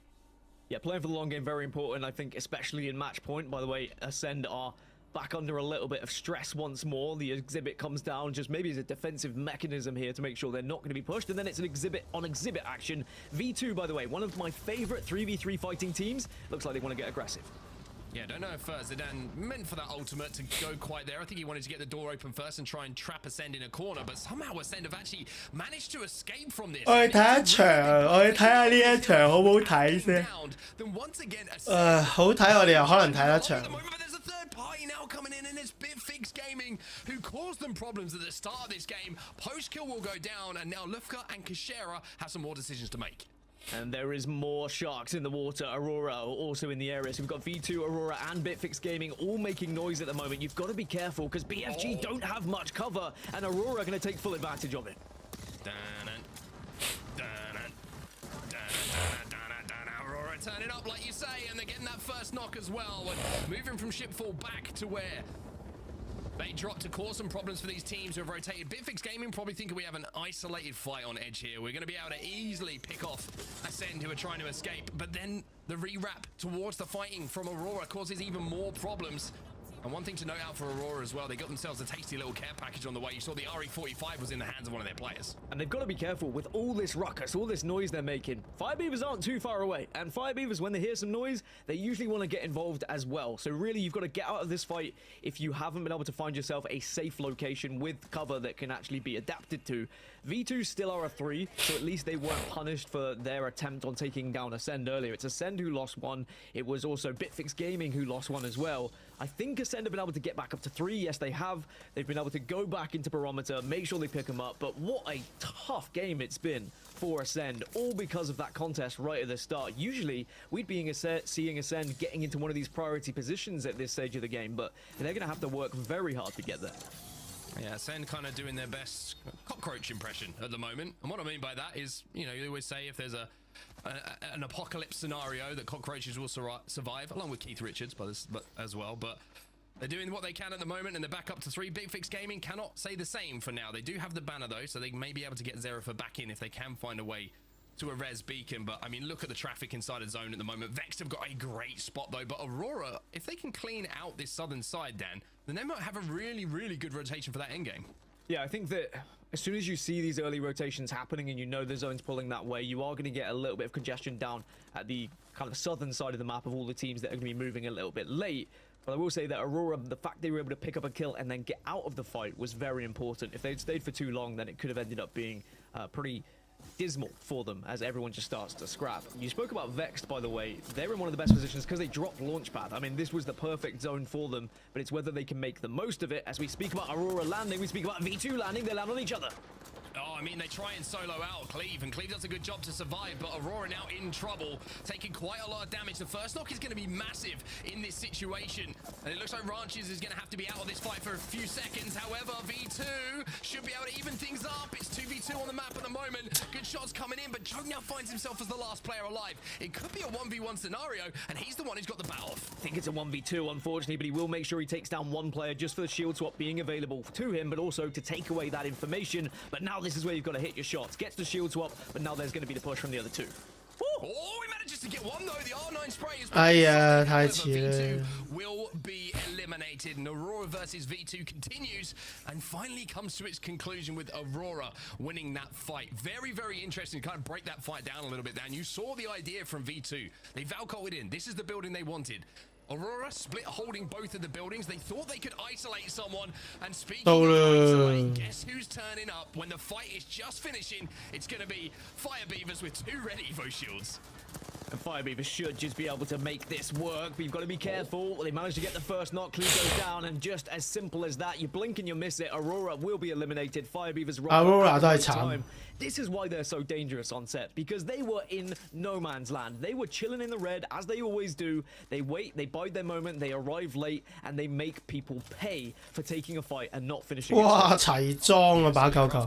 Yeah, playing for the long game, very important, I think, especially in match point. By the way, Ascend are back under a little bit of stress once more. The exhibit comes down just maybe as a defensive mechanism here to make sure they're not going to be pushed, and then it's an exhibit-on-exhibit action. V2, by the way, one of my favorite 3v3 fighting teams. Looks like they want to get aggressive. Yeah, don't know if Zidane meant for that ultimate to go quite there. I think he wanted to get the door open first and try and trap Ascend in a corner, but somehow Ascend have actually managed to escape from this. 我去睇一場，我去睇下呢一場好唔好睇先。好睇我哋又可能睇得場。Party now coming in, and it's Bitfix Gaming who caused them problems at the start of this game. Post kill will go down, and now Lufka and Kashera have some more decisions to make. And there is more sharks in the water. Aurora also in the area. So we've got V2, Aurora, and Bitfix Gaming all making noise at the moment. You've got to be careful because BFG don't have much cover, and Aurora are going to take full advantage of it. Aurora turning up, like you say, and they're getting that first knock as well. And moving from Shipfall back to where they dropped to cause some problems for these teams who have rotated. Bitfix Gaming probably thinking we have an isolated fight on edge here. We're going to be able to easily pick off Ascend who are trying to escape. But then the re-wrap towards the fighting from Aurora causes even more problems. And one thing to note out for Aurora as well, they got themselves a tasty little care package on the way. You saw the RE45 was in the hands of one of their players. And they've got to be careful with all this ruckus, all this noise they're making. Fire Beavers aren't too far away. And Fire Beavers, when they hear some noise, they usually want to get involved as well. So really, you've got to get out of this fight if you haven't been able to find yourself a safe location with cover that can actually be adapted to. V2 still are a 3, so at least they weren't punished for their attempt on taking down Ascend earlier. It's Ascend who lost 1. It was also Bitfix Gaming who lost 1 as well. I think Ascend have been able to get back up to 3. Yes, they have. They've been able to go back into Barometer, make sure they pick them up. But what a tough game it's been for Ascend, all because of that contest right at the start. Usually, we'd be seeing Ascend getting into one of these priority positions at this stage of the game, but they're going to have to work very hard to get there. Yeah, Ascend kind of doing their best cockroach impression at the moment. And what I mean by that is, you know, you always say if there's an apocalypse scenario that cockroaches will survive, along with Keith Richards as well. But they're doing what they can at the moment, and they're back up to 3. Bitfix Gaming cannot say the same for now. They do have the banner, though, so they may be able to get Zerafa back in if they can find a way to a res beacon. But I mean, look at the traffic inside the zone at the moment. Vex have got a great spot though, but Aurora, if they can clean out this southern side, Dan, then they might have a really, really good rotation for that endgame. Yeah, I think that as soon as you see these early rotations happening and you know the zone's pulling that way, you are going to get a little bit of congestion down at the kind of southern side of the map of all the teams that are going to be moving a little bit late. But I will say that Aurora, the fact they were able to pick up a kill and then get out of the fight was very important. If they'd stayed for too long, then it could have ended up being pretty dismal for them as everyone just starts to scrap. You spoke about Vexed, by the way. They're in one of the best positions because they dropped Launchpad. I mean, this was the perfect zone for them, but it's whether they can make the most of it. As we speak about Aurora landing, we speak about V2 landing. They land on each other. Oh, I mean, they try and solo out Cleve, and Cleve does a good job to survive, but Aurora now in trouble, taking quite a lot of damage. The first knock is going to be massive in this situation, and it looks like Ranches is going to have to be out of this fight for a few seconds. However, V2 should be able to even things up. It's 2v2 on the map at the moment. Good shots coming in, but Joe now finds himself as the last player alive. It could be a 1v1 scenario, and he's the one who's got the bat off. I think it's a 1v2, unfortunately, but he will make sure he takes down one player just for the shield swap being available to him, but also to take away that information. But now this is where you've got to hit your shots. Gets the shield swap, but now there's going to be the push from the other 2. Oh, he manages to get one though. The R9 spray is太遲啦。 will be eliminated, and Aurora versus V2 continues and finally comes to its conclusion with Aurora winning that fight. Very, very interesting to kind of break that fight down a little bit, Dan. You saw the idea from V2. They Valcoed in. This is the building they wanted. Aurora split holding both of the buildings. They thought they could isolate someone, and speaking of isolate, guess who's turning up when the fight is just finishing? It's going to be Fire Beavers with 2 red Evo shields. And Firebeaver should just be able to make this work, but you've got to be careful. They managed to get the first knock, Clue goes down, and just as simple as that, you blink and you miss it. Aurora will be eliminated. Firebeaver's Aurora 都係慘。 This is why they're so dangerous on set, because they were in no man's land. They were chilling in the red, as they always do. They wait, they bide their moment, they arrive late, and they make people pay for taking a fight and not finishing. 哇，齊裝啊把球球。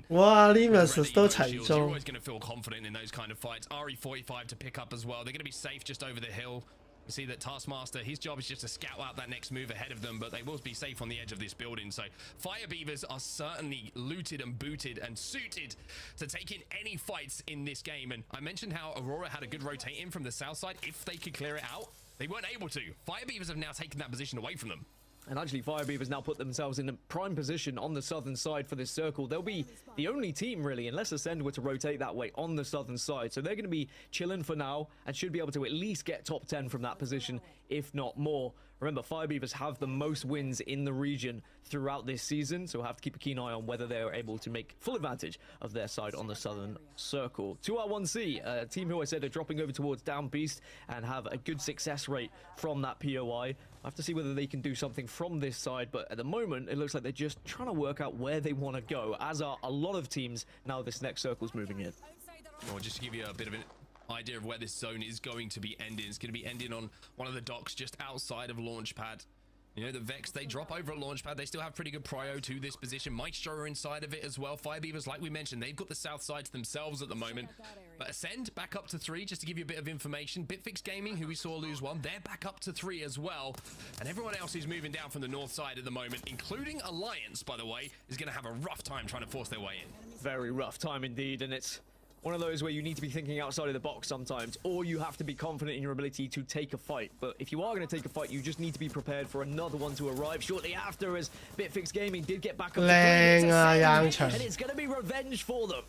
哇 ，Limus 都齊裝。 Always going to feel confident in those kind of fights. RE45 to pick up as well. They're going to be safe just over the hill. You see that Taskmaster, his job is just to scout out that next move ahead of them, but they will be safe on the edge of this building. So Fire Beavers are certainly looted and booted and suited to take in any fights in this game. And I mentioned how Aurora had a good rotate in from the south side. If they could clear it out, they weren't able to. Fire Beavers have now taken that position away from them. And actually, Firebeavers now put themselves in a prime position on the southern side for this circle. They'll be the only team, really, unless Ascend were to rotate that way on the southern side. So they're going to be chilling for now and should be able to at least get top 10 from that position, if not more. Remember, Firebeavers have the most wins in the region throughout this season, so we'll have to keep a keen eye on whether they're able to make full advantage of their side on the southern circle. 2R1C, a team who I said are dropping over towards Down Beast and have a good success rate from that POI. I have to see whether they can do something from this side, but at the moment, it looks like they're just trying to work out where they want to go, as are a lot of teams now this next circle's moving in. Well, just to give you a bit of an idea of where this zone is going to be ending, it's going to be ending on one of the docks just outside of Launchpad. You know, the Vex, they drop over at Launchpad. They still have pretty good prio to this position. Maestro are inside of it as well. Firebeavers, like we mentioned, they've got the south side to themselves at the moment. But Ascend back up to 3, just to give you a bit of information. Bitfix Gaming, who we saw lose 1, they're back up to 3 as well. And everyone else who's moving down from the north side at the moment, including Alliance, by the way, is going to have a rough time trying to force their way in. Very rough time indeed, and it's one of those where you need to be thinking outside of the box sometimes, or you have to be confident in your ability to take a fight. But if you are going to take a fight, you just need to be prepared for another one to arrive shortly after, as Bitfix Gaming did get back up to 3, and it's going to be revenge for them.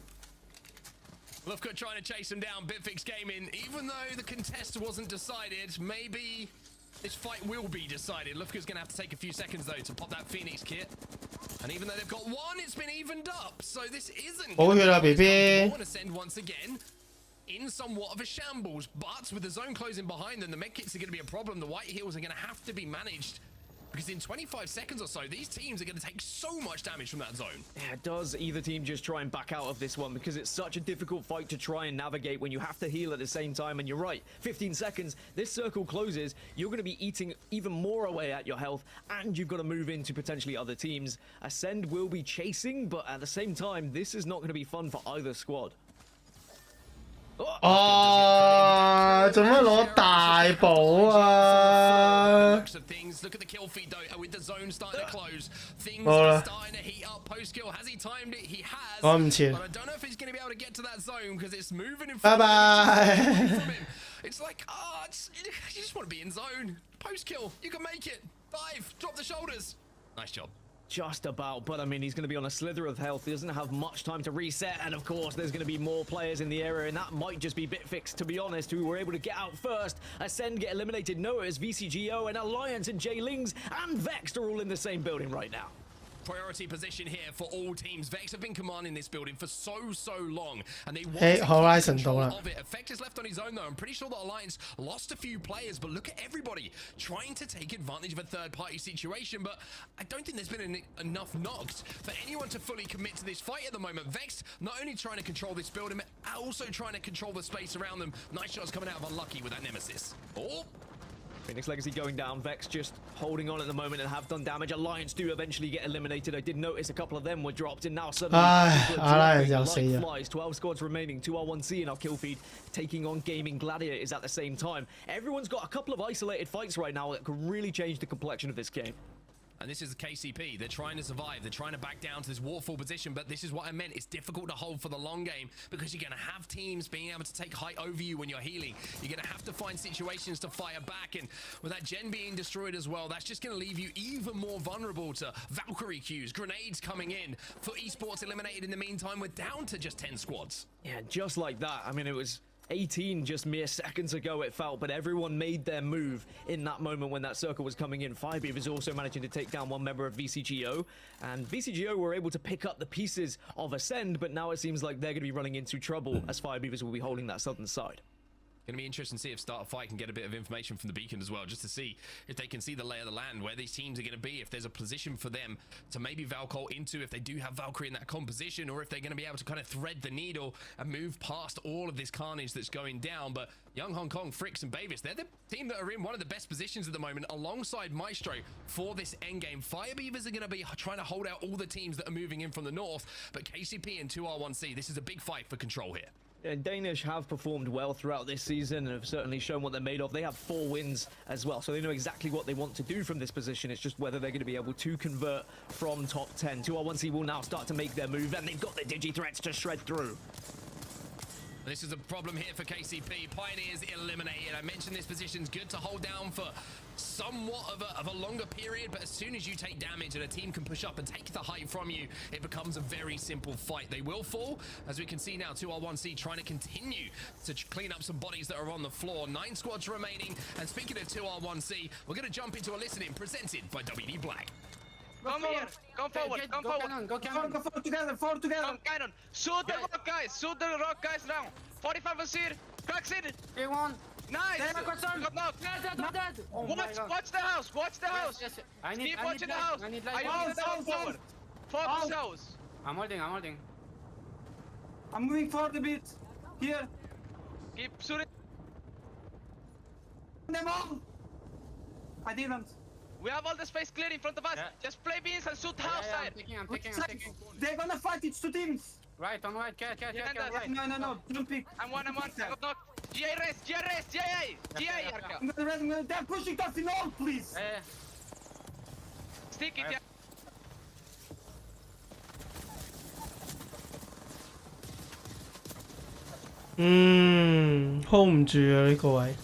Lufka trying to chase him down. Bitfix Gaming, even though the contest wasn't decided, maybe this fight will be decided. Lufka's going to have to take a few seconds, though, to pop that Phoenix kit. And even though they've got 1, it's been evened up. So this isn't going to send once again in somewhat of a shambles. But with the zone closing behind them, the medkits are going to be a problem. The white heals are going to have to be managed, because in 25 seconds or so, these teams are going to take so much damage from that zone. Yeah, does either team just try and back out of this one? Because it's such a difficult fight to try and navigate when you have to heal at the same time. And you're right, 15 seconds, this circle closes, you're going to be eating even more away at your health, and you've got to move into potentially other teams. Ascend will be chasing, but at the same time, this is not going to be fun for either squad. 哦，做乜攞大寶啊？ Look at the kill feed though, with the zone starting to close. Things are starting to heat up. Post kill, has he timed it? He has. But I don't know if he's going to be able to get to that zone because it's moving in front of him. It's like, you just want to be in zone. Post kill, you can make it. Dive, drop the shoulders. Nice job. Just about, but I mean, he's going to be on a slither of health. He doesn't have much time to reset, and of course, there's going to be more players in the area, and that might just be Bitfix, to be honest, who were able to get out first. Ascend get eliminated. Noah's, VCGO, and Alliance, and J-Lings, and Vex are all in the same building right now. Priority position here for all teams. Vex have been commanding this building for so long, and they want to take control of it. Effect is left on his own, though. I'm pretty sure that Alliance lost a few players, but look at everybody trying to take advantage of a third-party situation. But I don't think there's been enough knocks for anyone to fully commit to this fight at the moment. Vex not only trying to control this building, but also trying to control the space around them. Nice shots coming out of Unlucky with that Nemesis. Oh! Phoenix Legacy going down. Vex just holding on at the moment and have done damage. Alliance do eventually get eliminated. I did notice a couple of them were dropped, and now suddenly like flies. 12 squads remaining. 2R1C in our kill feed, taking on Gaming Gladiators at the same time. Everyone's got a couple of isolated fights right now that could really change the complexion of this game. And this is the KCP. They're trying to survive. They're trying to back down to this waterfall position, but this is what I meant. It's difficult to hold for the long game because you're going to have teams being able to take height over you when you're healing. You're going to have to find situations to fire back, and with that gen being destroyed as well, that's just going to leave you even more vulnerable to Valkyrie queues, grenades coming in. For esports eliminated in the meantime, we're down to just 10 squads. Yeah, just like that. I mean, it was 18 just mere seconds ago it felt, but everyone made their move in that moment when that circle was coming in. Firebeavers also managing to take down one member of VCGO, and VCGO were able to pick up the pieces of Ascend, but now it seems like they're going to be running into trouble as Firebeavers will be holding that southern side. Going to be interesting to see if Start a Fight can get a bit of information from the beacon as well, just to see if they can see the lay of the land, where these teams are going to be, if there's a position for them to maybe Valcol into, if they do have Valkyrie in that composition, or if they're going to be able to kind of thread the needle and move past all of this carnage that's going down. But Young Hong Kong, Fricks and Bavis, they're the team that are in one of the best positions at the moment alongside Maestro for this endgame. Firebeavers are going to be trying to hold out all the teams that are moving in from the north, but KCP and 2R1C, this is a big fight for control here. Danish have performed well throughout this season and have certainly shown what they're made of. They have 4 wins as well, so they know exactly what they want to do from this position. It's just whether they're going to be able to convert from top 10. 2R1C will now start to make their move, and they've got the digi threats to shred through. This is a problem here for KCP. Pioneers eliminated. I mentioned this position's good to hold down for somewhat of a longer period, but as soon as you take damage and a team can push up and take the height from you, it becomes a very simple fight. They will fall, as we can see now. 2R1C trying to continue to clean up some bodies that are on the floor. 9 squads remaining, and speaking of 2R1C, we're going to jump into a listening presented by WD Black. Come here, come forward, come forward. Go cannon, go forward together, Come cannon. Shoot the rock guys now. 45 is here, cracks in. K1. Nice. Got knocked. Watch the house, Yes. Keep watching the house. I need light. Down forward. Focus house. I'm holding. I'm moving forward a bit. Here. Keep shooting them all. I didn't. We have all the space clear in front of us. Yeah. Just play beans and shoot house side. I'm taking. They're gonna fight. It's 2 teams. Right, on right. Cat, right. No. Don't pick. I'm one. I got knocked. GA rest. They're pushing us in all, please. Stick it. Yeah. hold 唔住啊呢個位。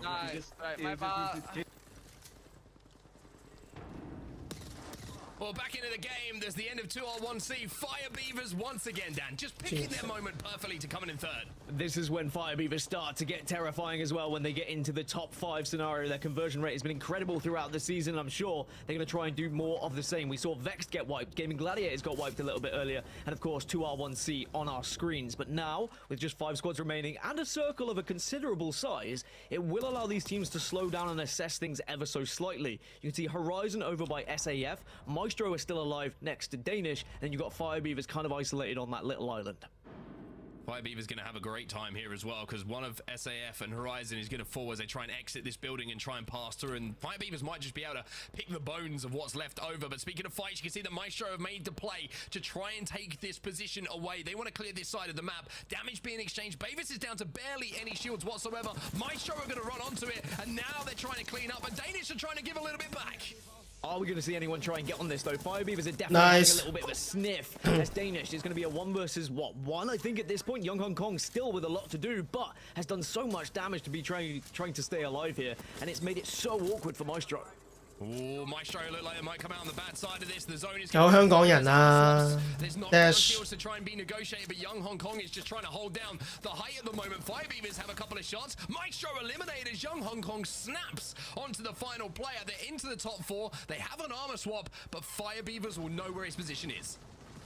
Nice. Right, my bad. Well, back into the game, there's the end of 2R1C. Firebeavers once again, Dan, just picking their moment perfectly to come in third. This is when Firebeavers start to get terrifying as well when they get into the top 5 scenario. Their conversion rate has been incredible throughout the season. I'm sure they're going to try and do more of the same. We saw Vexed get wiped, Gaming Gladiators got wiped a little bit earlier, and of course 2R1C on our screens. But now, with just 5 squads remaining and a circle of a considerable size, it will allow these teams to slow down and assess things ever so slightly. You can see Horizon over by SAF, Maestro is still alive next to Danish, and you've got Firebeavers kind of isolated on that little island. Firebeaver's going to have a great time here as well, because one of SAF and Horizon is going to fall as they try and exit this building and try and pass through, and Firebeavers might just be able to pick the bones of what's left over. But speaking of fights, you can see that Maestro have made the play to try and take this position away. They want to clear this side of the map. Damage being exchanged. Bavis is down to barely any shields whatsoever. Maestro are going to run onto it, and now they're trying to clean up, and Danish are trying to give a little bit back. Are we going to see anyone try and get on this, though? Firebeavers are definitely having a little bit of a sniff. As Danish is going to be a 1 versus, what, 1? I think at this point, Young Hong Kong still with a lot to do, but has done so much damage to be trying to stay alive here, and it's made it so awkward for Maestro. Oh, Maestro look like they might come out on the bad side of this. The zone is 有香港人啊 There's not Dash kills to try and be negotiated, but Young Hong Kong is just trying to hold down the height at the moment. Firebeavers have a couple of shots. Maestro eliminated as Young Hong Kong snaps onto the final player. They're into the top 4. They have an armor swap, but Firebeavers will know where his position is.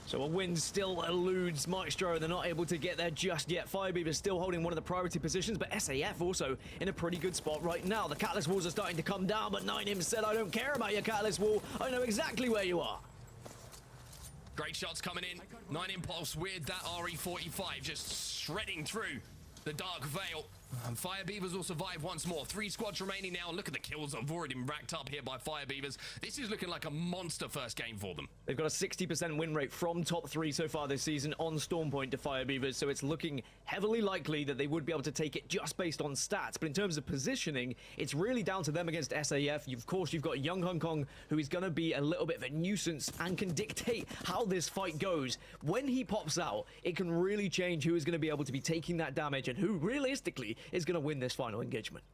So a win still eludes Maestro. They're not able to get there just yet. Firebeavers still holding one of the priority positions, but SAF also in a pretty good spot right now. The Catalyst walls are starting to come down, but 9im said, I don't care about your Catalyst wall. I know exactly where you are. Great shots coming in. 9 Impulse with that RE45 just shredding through the Dark Veil. And Firebeavers will survive once more. 3 squads remaining now. Look at the kills that have already been racked up here by Firebeavers. This is looking like a monster first game for them. They've got a 60% win rate from top 3 so far this season on Stormpoint to Firebeavers, so it's looking heavily likely that they would be able to take it just based on stats. But in terms of positioning, it's really down to them against SAF. Of course, you've got Young Hong Kong, who is going to be a little bit of a nuisance and can dictate how this fight goes. When he pops out, it can really change who is going to be able to be taking that damage and who realistically is going to win this final engagement.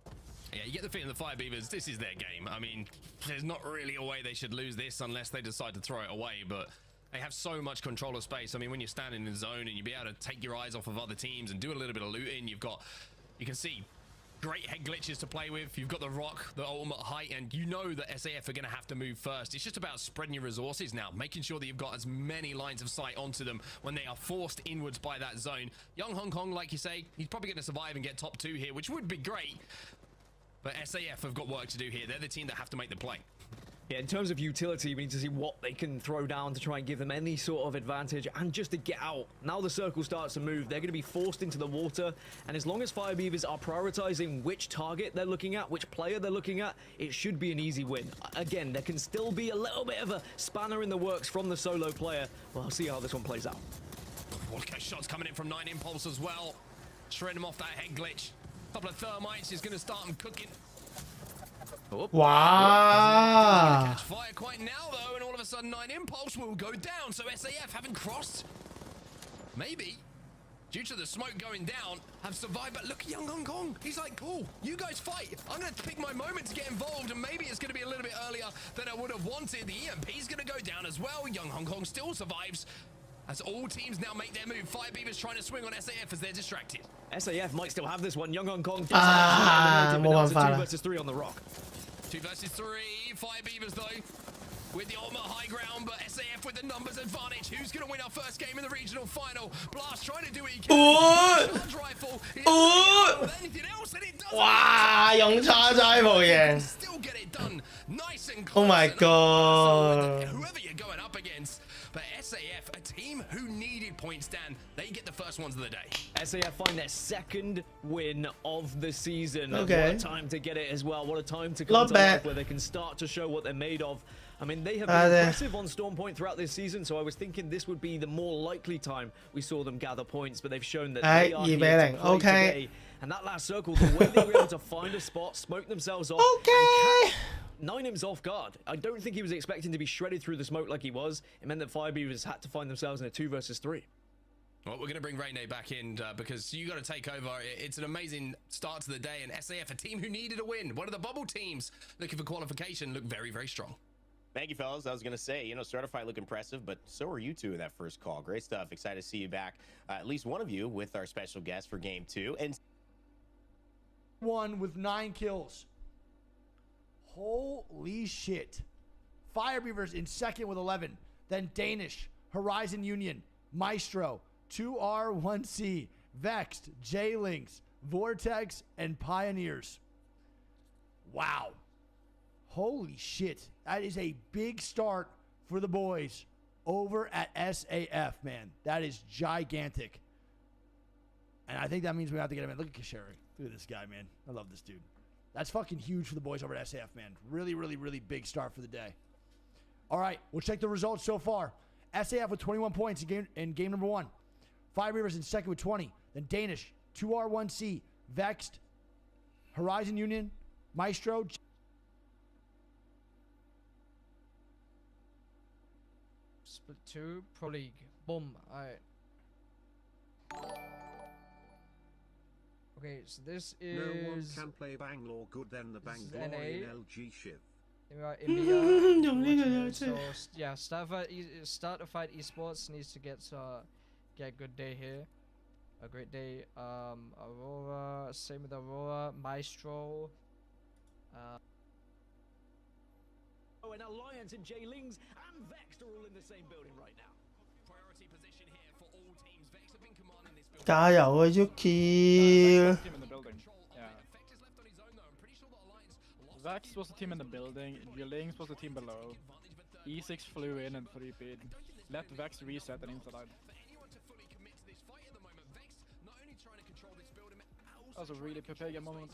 Yeah, you get the feeling the Firebeavers, this is their game. I mean, there's not really a way they should lose this unless they decide to throw it away, but They have so much control of space. I mean, when you're standing in the zone and you'll be able to take your eyes off of other teams and do a little bit of looting, you can see great head glitches to play with. You've got the rock, the ultimate height, and you know that SAF are going to have to move first. It's just about spreading your resources now, making sure that you've got as many lines of sight onto them when they are forced inwards by that zone. Young Hong Kong, like you say, he's probably going to survive and get top 2 here, which would be great. But SAF have got work to do here. They're the team that have to make the play. Yeah, in terms of utility, we need to see what they can throw down to try and give them any sort of advantage and just to get out. Now the circle starts to move, they're going to be forced into the water, and as long as Fire Beavers are prioritizing which target they're looking at, which player they're looking at, it should be an easy win. Again, there can still be a little bit of a spanner in the works from the solo player. Well, I'll see how this one plays out. Okay, shots coming in from 9 Impulse as well. Shred him off that head glitch. Couple of thermites is going to start them cooking. Wow. Catch fire quite now though, and all of a sudden 9 Impulse will go down. So SAF haven't crossed. Maybe due to the smoke going down, have survived. But look at Young Hong Kong. He's like, cool, you guys fight. I'm going to pick my moment to get involved, and maybe it's going to be a little bit earlier than I would have wanted. The EMP's going to go down as well. Young Hong Kong still survives. As all teams now make their move. Fire Beavers trying to swing on SAF as they're distracted. SAF might still have this one. Young Hong Kong. More 2 versus 3 on the rock. 2 versus 3. Fire Beavers though with the ultimate high ground, but SAF with the numbers advantage. Who's going to win our first game in the regional final? Blast trying to do what he can. Charge rifle. Anything else, and it doesn't. 哇，用叉齋冇贏。 Still get it done. Nice and close. Oh my god. Whoever you're going up against, but SAF, a team who needed points, Dan, they get the first ones of the day. SAF find their 2nd win of the season. Okay. What a time to get it as well. What a time to come to life where they can start to show what they're made of. I mean, they have been aggressive on Storm Point throughout this season, so I was thinking this would be the more likely time we saw them gather points, but they've shown that they are here to play today. And that last circle, the way they were able to find a spot, smoke themselves off, and catch 9im's off guard. I don't think he was expecting to be shredded through the smoke like he was. It meant that Fire Beavers had to find themselves in a 2 versus 3. Well, we're going to bring Rene back in because you got to take over. It's an amazing start to the day, and SAF, a team who needed a win. One of the bubble teams looking for qualification, look very, very strong. Thank you, fellas. I was going to say, you know, starter fight look impressive, but so are you two in that first call. Great stuff. Excited to see you back, at least one of you, with our special guest for Game 2. And 1 with 9 kills. Holy shit. Fire Beavers in 2nd with 11. Then Danish, Horizon Union, Maestro, 2R1C, Vexed, J-Links, Vortex, and Pioneers. Wow. Holy shit. That is a big start for the boys over at SAF, man. That is gigantic. And I think that means we have to get him in. Look at Kashari. Look at this guy, man. I love this dude. That's fucking huge for the boys over at SAF, man. Really, really, really big start for the day. All right, we'll check the results so far. SAF with 21 points in game number 1. Fire Beavers in 2nd with 20. Then Danish, 2R1C, Vexed, Horizon Union, Maestro. Split 2, Pro League. Boom. Alright. Okay, so this is... No one can play Bangalore good than the Bangalore in LG Shiv. So yeah, Starter Fight Esports needs to get a good day here. A great day. Aurora, same with Aurora, Maestro. And Alliance and J-Lings and Vexed are all in the same building right now. Priority position here for all teams. Vexed have been commanding this building. 加油啊 Yuki! Vax was the team in the building, J-Lings was the team below. E6 flew in and 3P'd. Let Vax reset and inside. That was a really Pepega moment.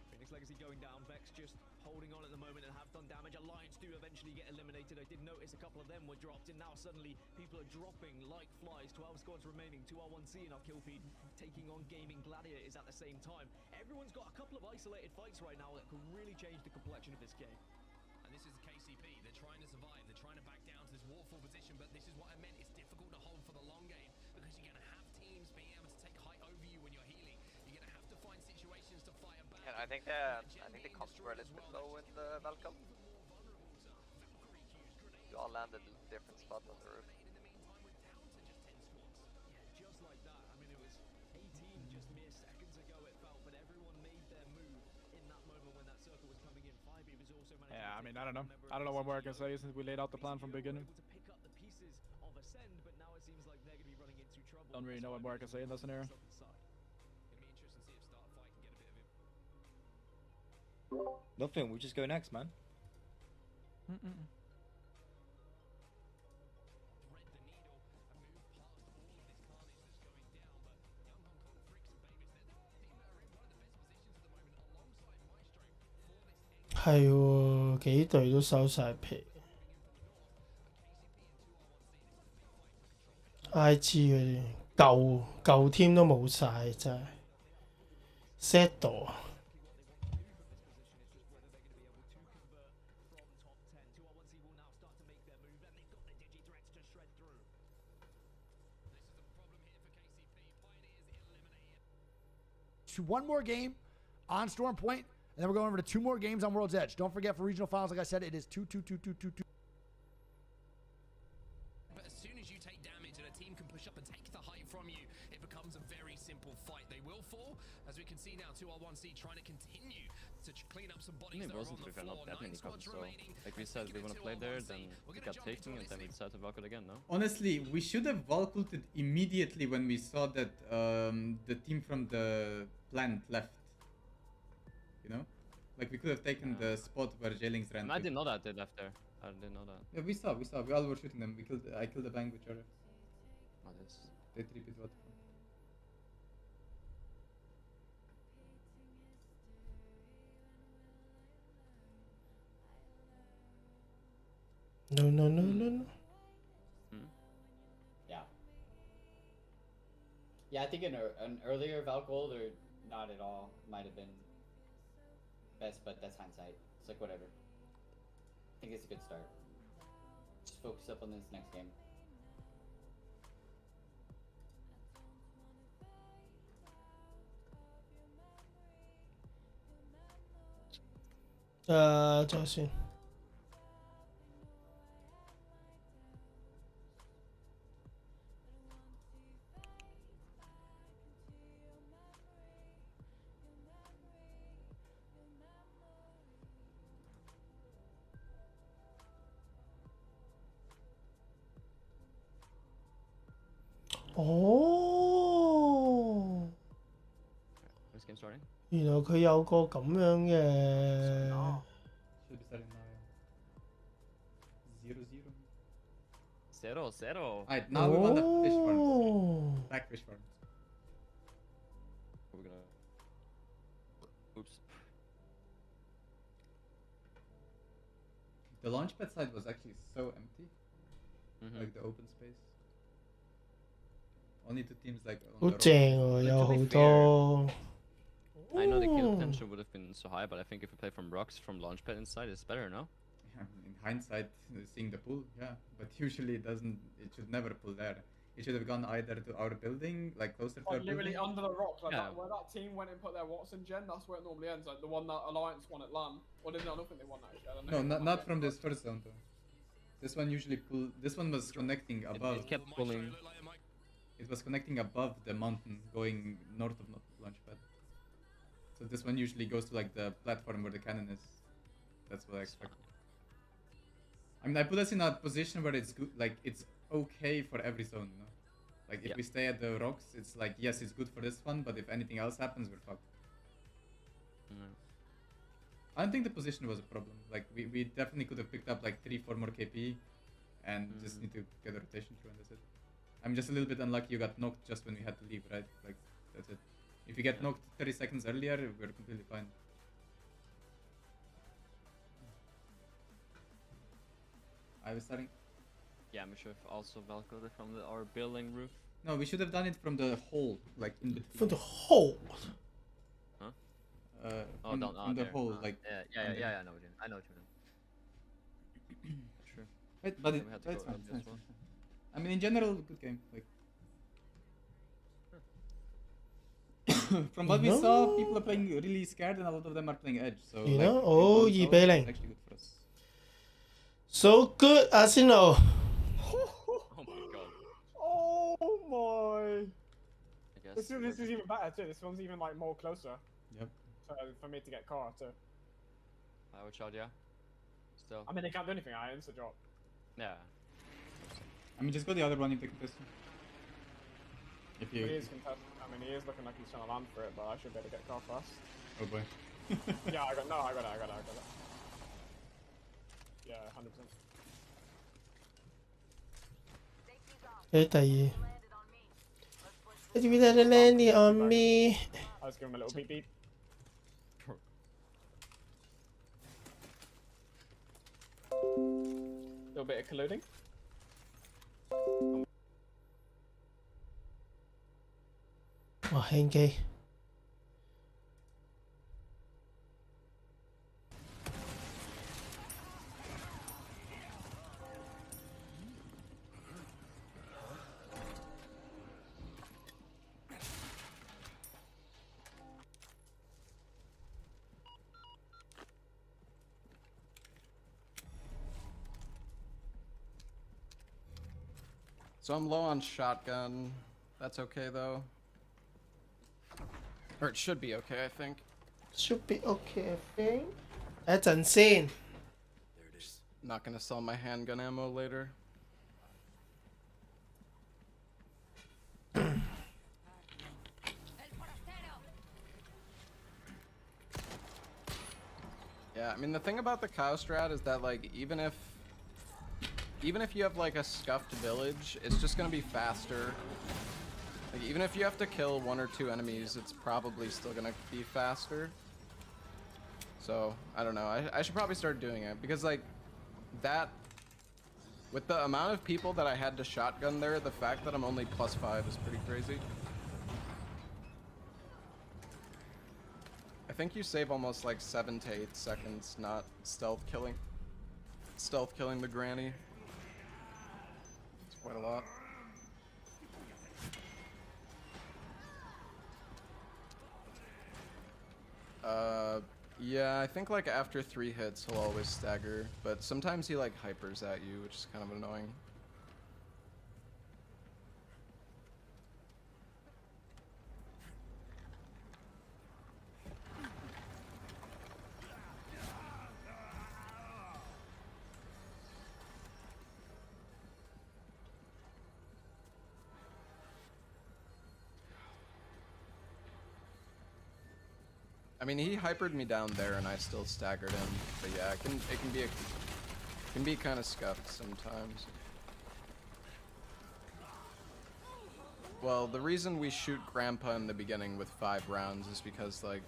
Phoenix Legacy going down, Vex just holding on at the moment and have done damage. Alliance do eventually get eliminated. I did notice a couple of them were dropped, and now suddenly people are dropping like flies. 12 squads remaining, 2R1C in our kill feed, taking on Gaming Gladiators at the same time. Everyone's got a couple of isolated fights right now that could really change the complexion of this game. And this is the KCP. They're trying to survive. They're trying to back down to this waterfall position, but this is what I meant. It's difficult to hold for the long game because you're going to have teams being able to take height over you when you're healing. You're going to have to find situations to fire back. Yeah, I think the comps were a little bit low in the welcome. all landed in a different spot on the roof. Yeah, I mean, I don't know. I don't know what more I can say since we laid out the plan from the beginning. Don't really know what more I can say in that scenario. Nothing, we'll just go next, man.係喎，幾隊都收晒皮。IG 嗰啲舊 team 都冇晒，真係 set 到啊！ One more game on Storm Point, and then we're going over to 2 more games on World's Edge. Don't forget for regional finals, like I said, it is 2. But as soon as you take damage and a team can push up and take the height from you, it becomes a very simple fight. They will fall, as we can see now, 2R1C trying to continue to clean up some bodies that are on the floor. Not that many copies, so like we said, we want to play there, then we got taken, and then we decided to Valkyrie again, no? Honestly, we should have Valkulted immediately when we saw that the team from the plant left. You know? Like we could have taken the spot where Jailings ran. I didn't know that they left there. I didn't know that. Yeah, we saw. We all were shooting them. I killed the bank with Jarrett. Oh, this. They 3-pit what? No. Yeah. Yeah, I think an earlier Valkyrie or not at all might have been best, but that's hindsight. It's like whatever. I think it's a good start. Just focus up on this next game.再先。哦， This game starting? 原來佢有個咁樣嘅。Should be starting now. 0-0. 0-0. Alright, now we want the fish farms. Black fish farms. We're gonna. Oops. The launchpad side was actually so empty. Like the open space. Only 2 teams like on 好 the 正 road. 喎，有好多。 I know the kill potential would have been so high, but I think if you play from rocks from launchpad inside, it's better, no? Yeah, in hindsight, seeing the pool, yeah, but usually it doesn't. It should never pull there. It should have gone either to our building, like closer to our Literally building. under the rock, like Yeah. that, where that team went and put their Watson gen, that's where it normally ends. Like the one that Alliance won at LAN. Or did I don't think they won actually. I don't know. No, not from this first zone though. This one usually pull. This one was connecting above. It kept pulling. It was connecting above the mountain, going north of launchpad. So this one usually goes to like the platform where the cannon is. That's what I expected. I mean, I put us in a position where it's good, like it's okay for every zone, you know? Like if we stay at the rocks, it's like yes, it's good for this one, but if anything else happens, we're fucked. I don't think the position was a problem. Like we definitely could have picked up like 3-4 more KP, and just need to get a rotation through, and that's it. I'm just a little bit unlucky you got knocked just when we had to leave, right? Like that's it. If you get knocked 30 seconds earlier, we're completely fine. I was starting. Yeah, we should have also Valkyrie from our building roof. No, we should have done it from the hole, like in the. From the hole. Huh? From the hole, like. Yeah. I know what you mean. I know what you mean. True. Right, but it's fine. I mean, in general, good game. Like. From what we saw, people are playing really scared, and a lot of them are playing edge. So. You like, know? Oh, it's 2-0. actually good for us. So good, Arsenal. Oh my god. Oh my! I guess. This is even better too. This one's even like more closer. Yep. For me to get caught too. I would shot, yeah. Still. I mean, they can't do anything. I insta drop. Yeah. I mean, just go the other one if they contest. If He you. is contested. I mean, he is looking like he's trying to land for it, but I should be able to get caught fast. Oh boy. Yeah, I got it. Yeah, 100%. 佢第二。It's really landing on me. I was giving him a little beep beep. Little bit of colluding. 哇，輕機。So I'm low on shotgun. That's okay though. Or it should be okay, I think. Should be okay, I think. 一陣先。 Not gonna sell my handgun ammo later. Yeah, I mean the thing about the cow strat is that like even if you have like a scuffed village, it's just gonna be faster. Like even if you have to kill 1 or 2 enemies, it's probably still gonna be faster. So I don't know. I should probably start doing it because like that, with the amount of people that I had to shotgun there, the fact that I'm only +5 is pretty crazy. I think you save almost like 7 to 8 seconds not stealth killing the granny. It's quite a lot. Yeah, I think like after 3 hits he'll always stagger, but sometimes he like hypers at you, which is kind of annoying. I mean, he hypered me down there, and I still staggered him. But yeah, it can be kind of scuffed sometimes. Well, the reason we shoot Grandpa in the beginning with 5 rounds is because like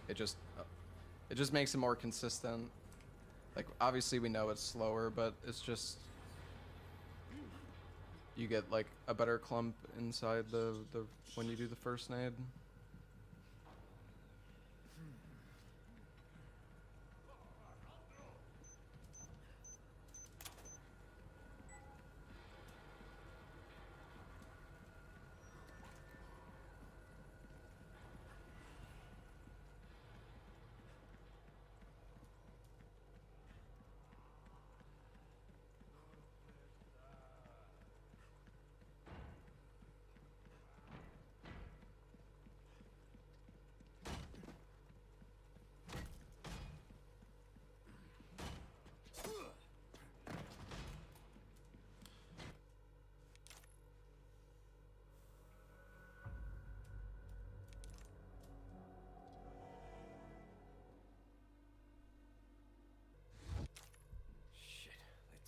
it just makes it more consistent. Like obviously we know it's slower, but it's just you get like a better clump inside the when you do the first nade.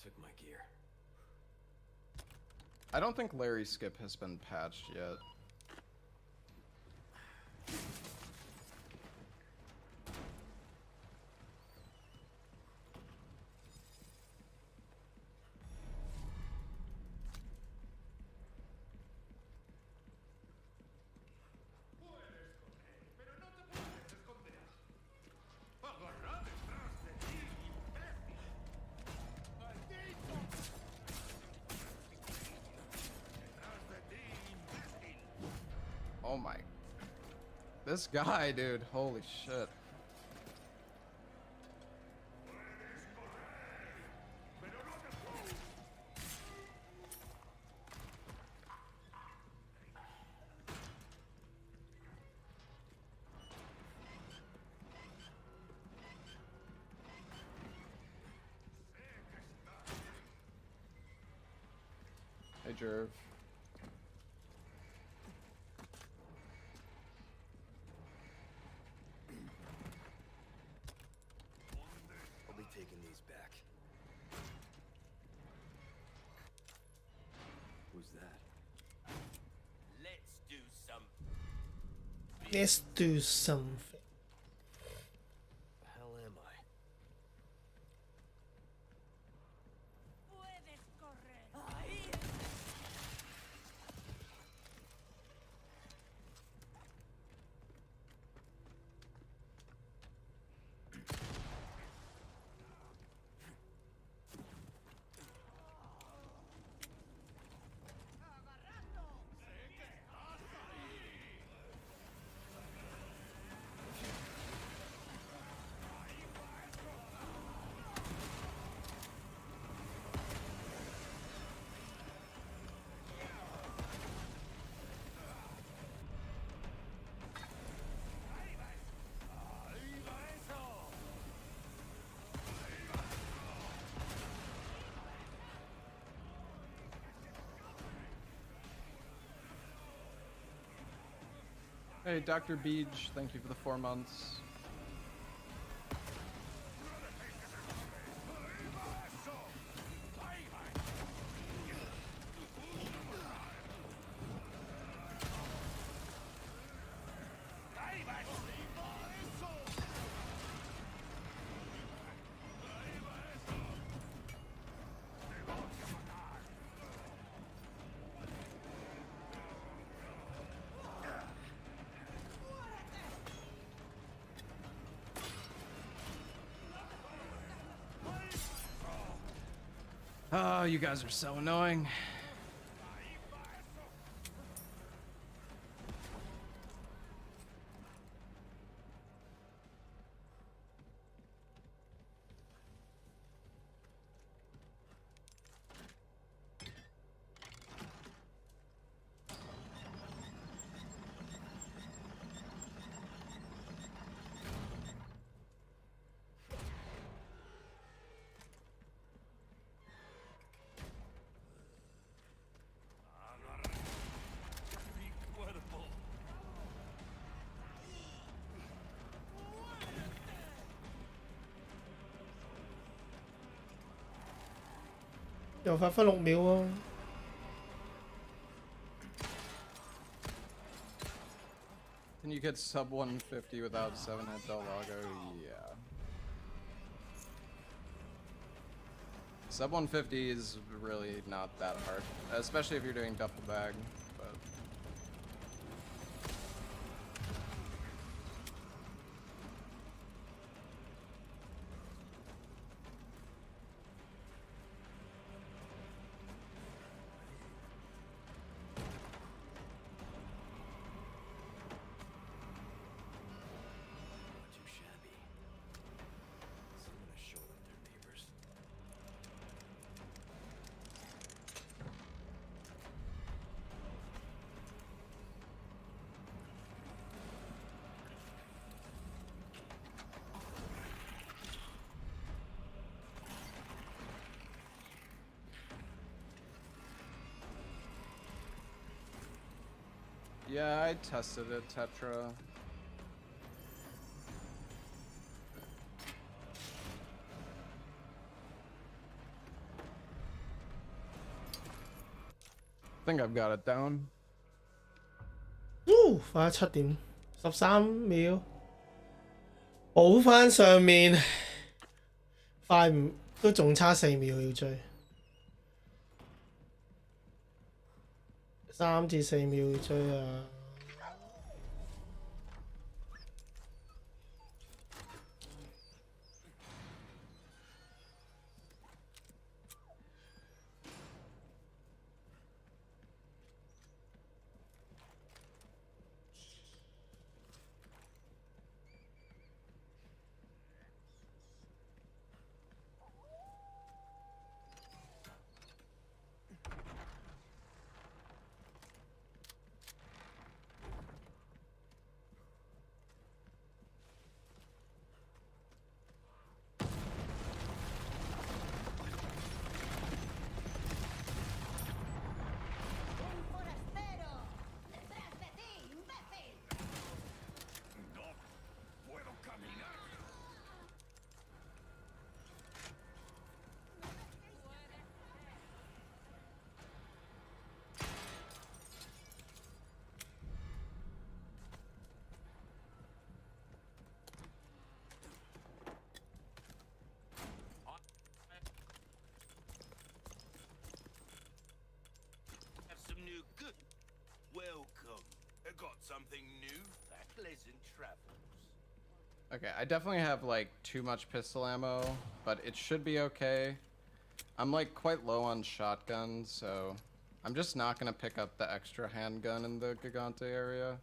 Took my gear. I don't think Larry Skip has been patched yet. Oh my. This guy, dude. Holy shit. Jerv. I'll be taking these back. Who's that? Let's do some. Let's do something. The hell am I? Hey, Dr. Beej, thank you for the 4 months. Oh, you guys are so annoying.又發揮6秒喎。Can you get sub 150 without 7-hit Del Lago? Yeah. Sub 150 is really not that hard, especially if you're doing duffel bag. But yeah, I tested it, Tetra. I think I've got it down. 快7點13秒，補翻上面，快唔都仲差4秒要追，3至4秒要追啊！ something new at pleasant travels. Okay, I definitely have like too much pistol ammo, but it should be okay. I'm like quite low on shotgun, so I'm just not gonna pick up the extra handgun in the Gigante area.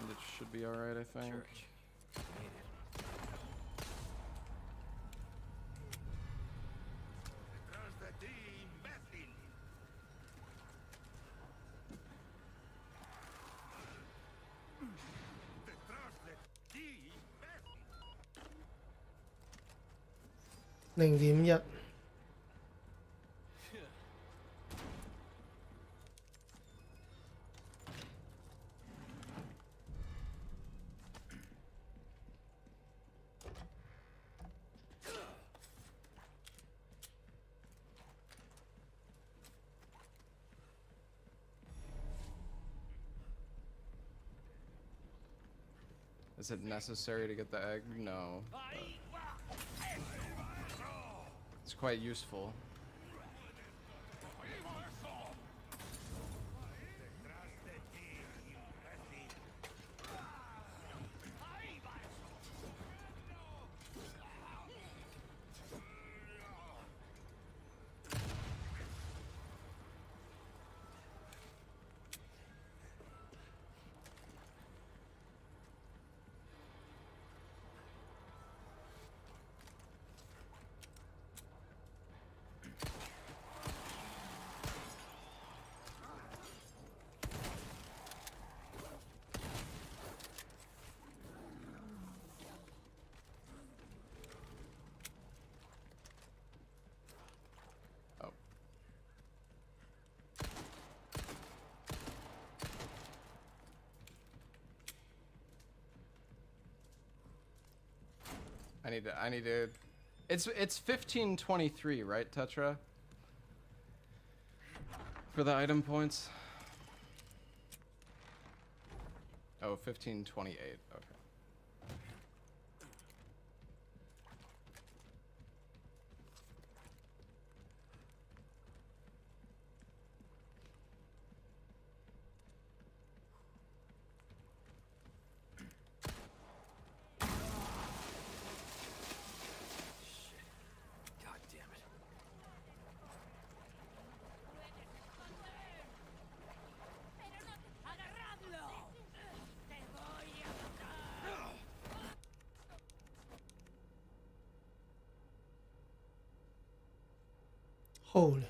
And it should be alright, I think.0.1。Is it necessary to get the egg? No. It's quite useful. I need to. It's 1523, right, Tetra? For the item points. Oh, 1528. Okay. Holy.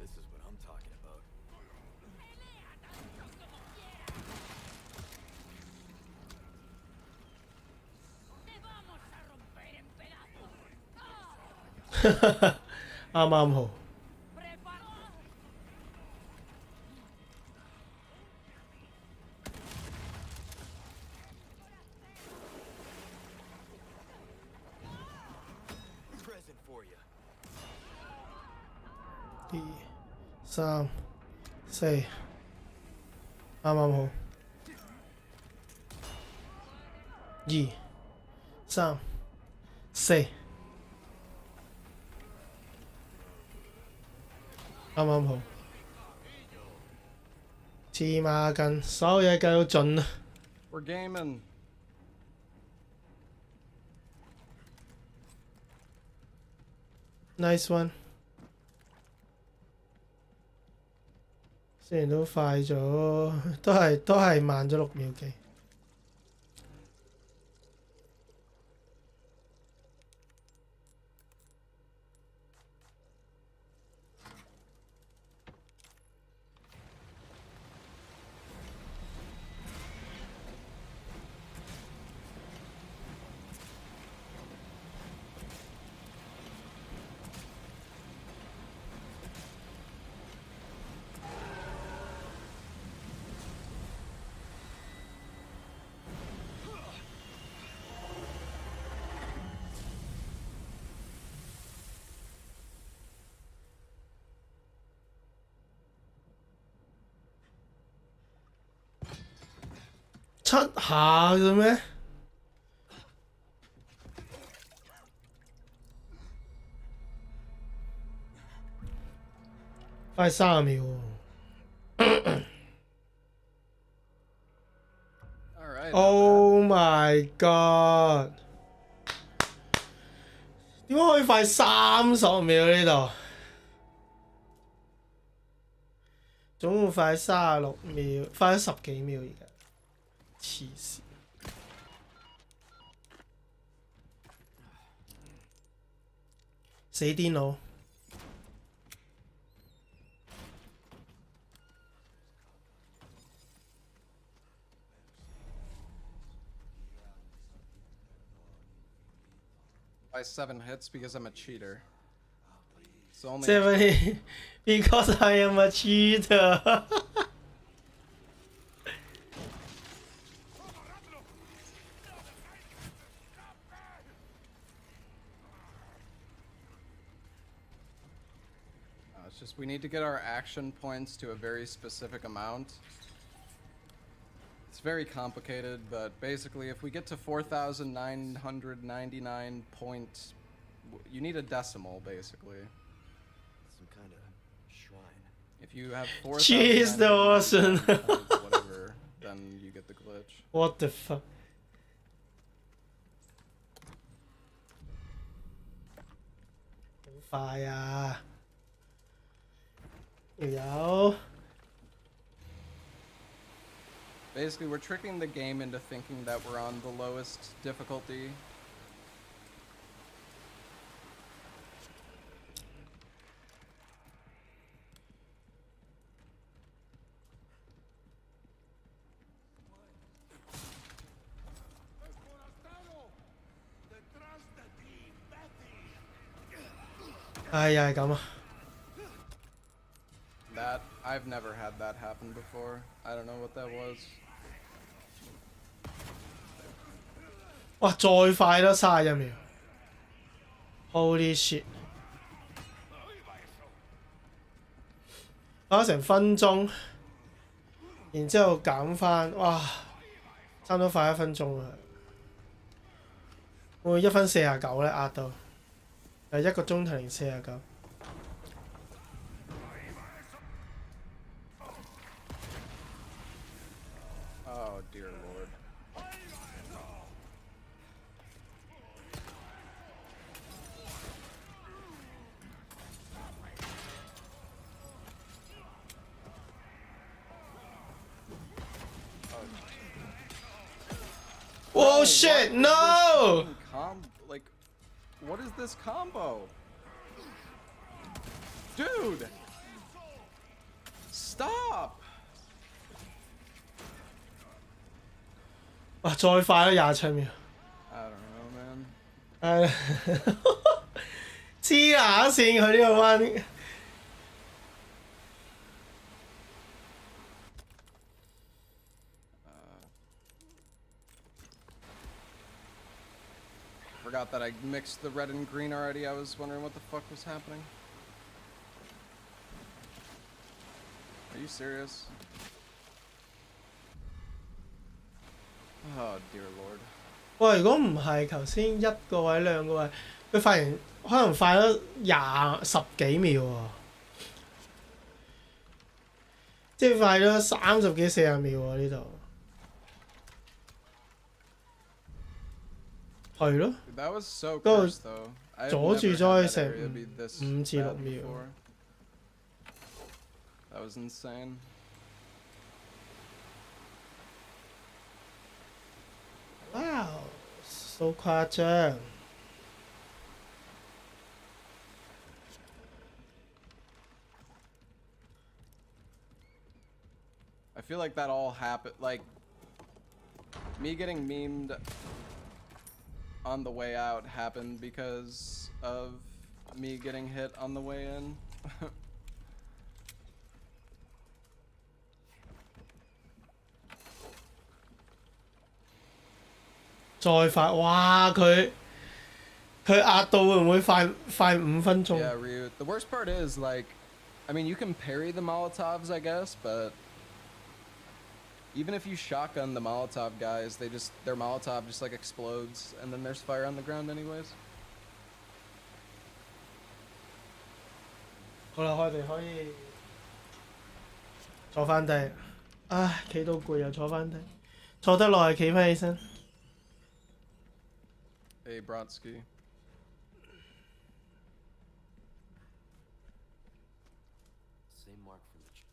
This is what I'm talking about.啱啱好。Present for you. 2、3、4，啱啱好。2、3、4，啱啱好。黐孖筋，所有嘢計到盡啊！ We're gaming. Nice one。雖然都快咗，都係慢咗6秒幾。下嘅咩？快30秒喎 ！Oh my god！ 點解可以快30秒呢度？總共快36秒，快咗10幾秒而家，黐線！死癲佬！By 7 hits because I'm a cheater. It's only 7 because I am a cheater 。It's just we need to get our action points to a very specific amount. It's very complicated, but basically if we get to 4,999 points, you need a decimal basically. Some kind of shrine. If you have Jeez, that wasn't. whatever, then you get the glitch. What the fuck? Hả快啊！有。 Basically, we're tricking the game into thinking that we're on the lowest difficulty. Ay, come on. That I've never had that happen before. I don't know what that was. 哇！再快都31秒 ，Holy shit！ 花咗成分鐘，然之後減翻，哇！差唔多快1分鐘啦。會1分49咧壓到，係1個鐘頭零49。 Oh dear lord. Oh shit! No! Like, what is this combo? Dude! Stop! 哇！再快都27秒。I don't know, man. 黐牙線佢呢個彎。Forgot that I mixed the red and green already. I was wondering what the fuck was happening. Are you serious? Oh dear lord. 喂，如果唔係頭先1個位2個位，佢發現可能快咗10幾秒喎，即係快咗30幾40秒喎呢度。係咯。That was so 嗰度 cursed though. 阻住咗佢成5至6秒。 That was insane. Wow, so 誇張。I feel like that all happened, like, me getting memed on the way out happened because of me getting hit on the way in. 再快，哇！佢壓到會唔會快5分鐘？ Yeah, Ryu. The worst part is, like, I mean, you can parry the Molotovs, I guess, but Even if you shotgun the Molotov guys, their Molotov just like explodes, and then there's fire on the ground anyways. 好啦，我哋可以坐翻低。唉，企到攰又坐翻低，坐得耐企翻起身。Hey, Brodsky. Same mark from the church.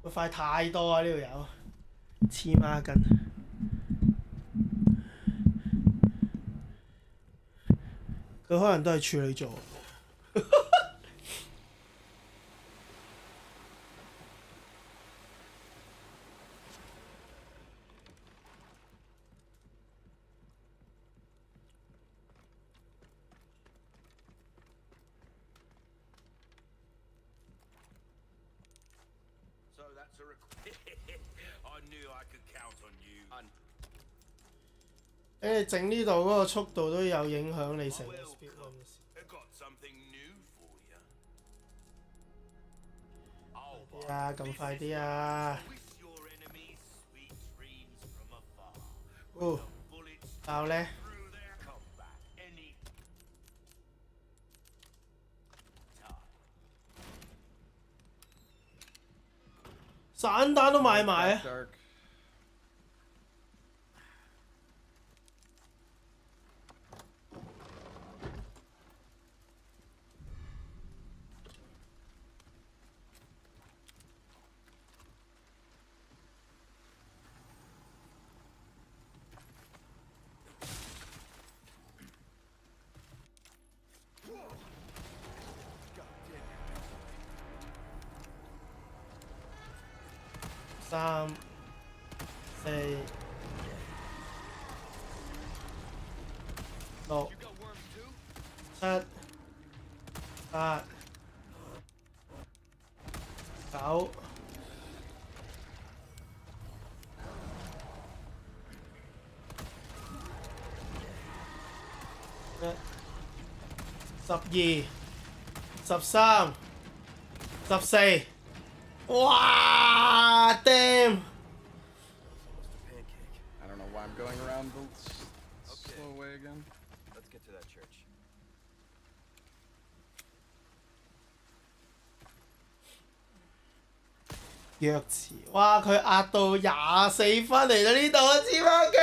佢快太多啊！呢條友黐孖筋。佢可能都係處女座。So that's a I knew I could count on you. 你整呢度嗰個速度都有影響你成個 speed run 嘅時。I got something new for you. 快啲啊！咁快啲啊！哦，爆咧！散彈都買埋啊！ 3、4、6、7、8、9、12、13、14。 哇 damn! I don't know why I'm going around the slow way again. Let's get to that church. 弱詞，哇！佢壓到24分嚟到呢度啊，黐孖筋！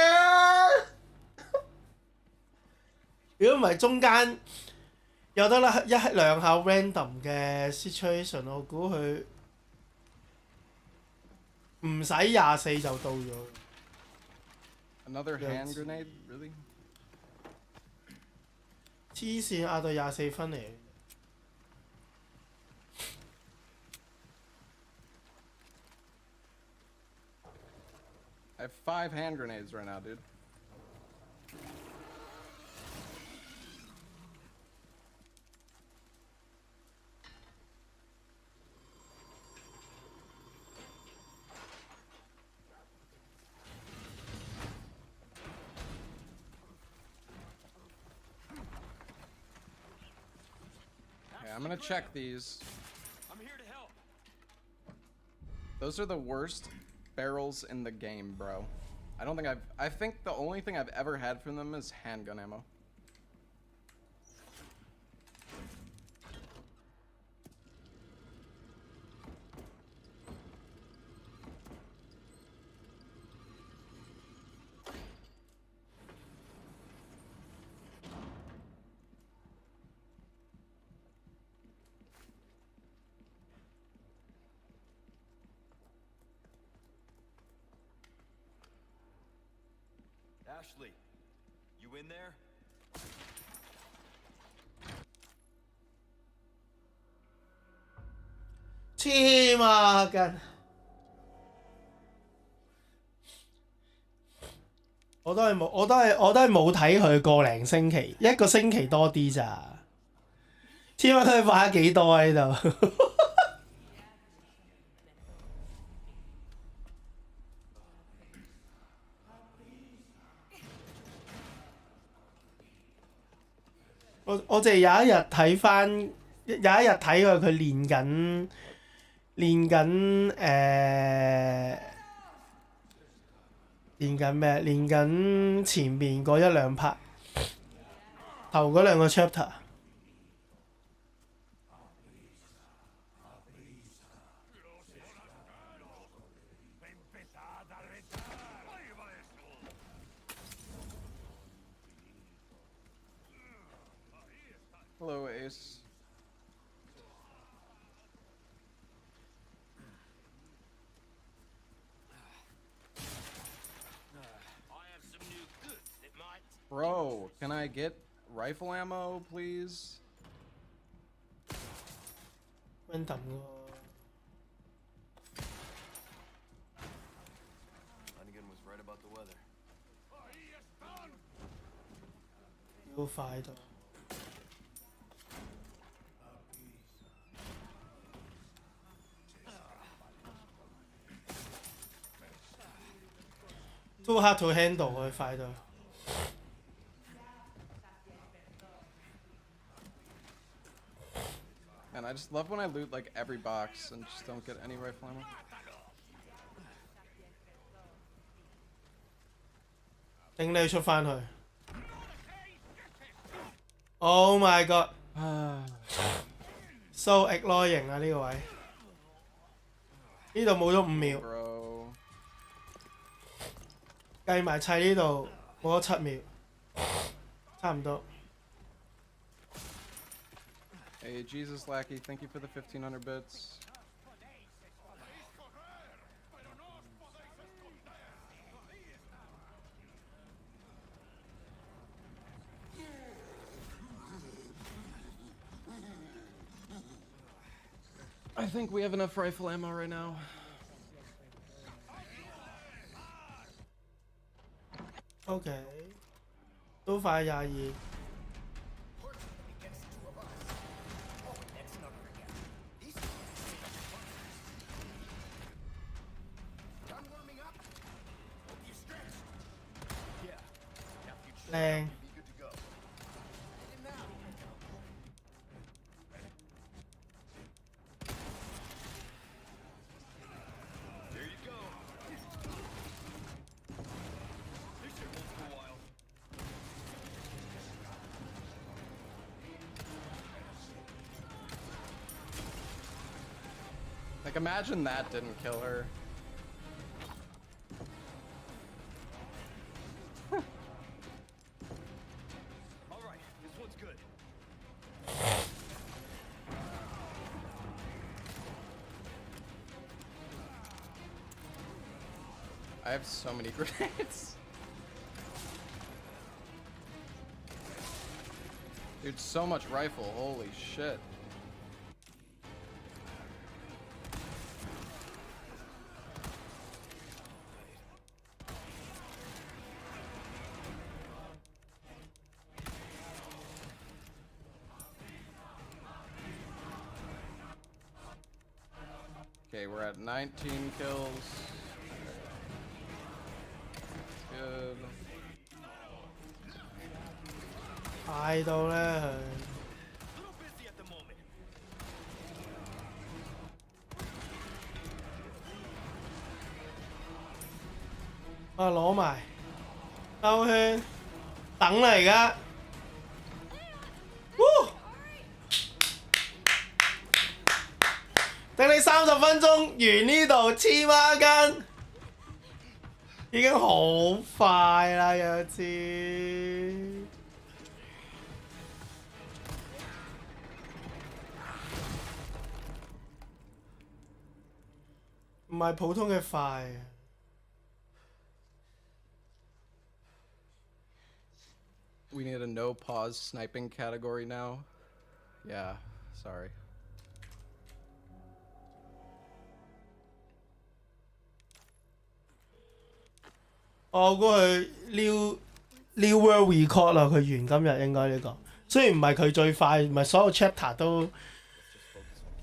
如果唔係中間有得啦1兩下 random 嘅 situation， 我估佢。 唔使24就到咗。Another hand grenade, really? 黐線壓到24分嚟。I have 5 hand grenades right now, dude. I'm gonna check these. I'm here to help. Those are the worst barrels in the game, bro. I think the only thing I've ever had from them is handgun ammo. Ashley, you in there? 黐孖筋！我都係冇睇佢個零星期，1個星期多啲咋？黐孖佢買咗幾多啊？呢度？我就有一日睇翻，有一日睇佢練緊咩？練緊前面嗰一兩拍，頭嗰兩個 chapter。Hello, Ace. Bro, can I get rifle ammo, please? Random Lanigan was right about the weather. 好快到。Too hard to handle 佢快到。And I just love when I loot like every box and just don't get any rifle ammo. 頂你出翻去。Oh my god！ So annoying 啊呢個位。呢度冇咗5秒。計埋砌呢度冇咗7秒，差唔多。Hey, Jesus Lackey, thank you for the 1,500 bits. I think we have enough rifle ammo right now. OK， 都快22。靚。Like, imagine that didn't kill her. Alright, this one's good. I have so many grenades. Dude, so much rifle, holy shit. Okay, we're at 19 kills. Good. 快到咧佢。啊攞埋，兜圈，等啦而家。等你30分鐘完呢度黐孖筋，已經好快啦，有次。唔係普通嘅快。We need a no pause sniping category now. Yeah, sorry.我估佢 new world record 啦，佢完今日應該呢個。雖然唔係佢最快，唔係所有 chapter 都，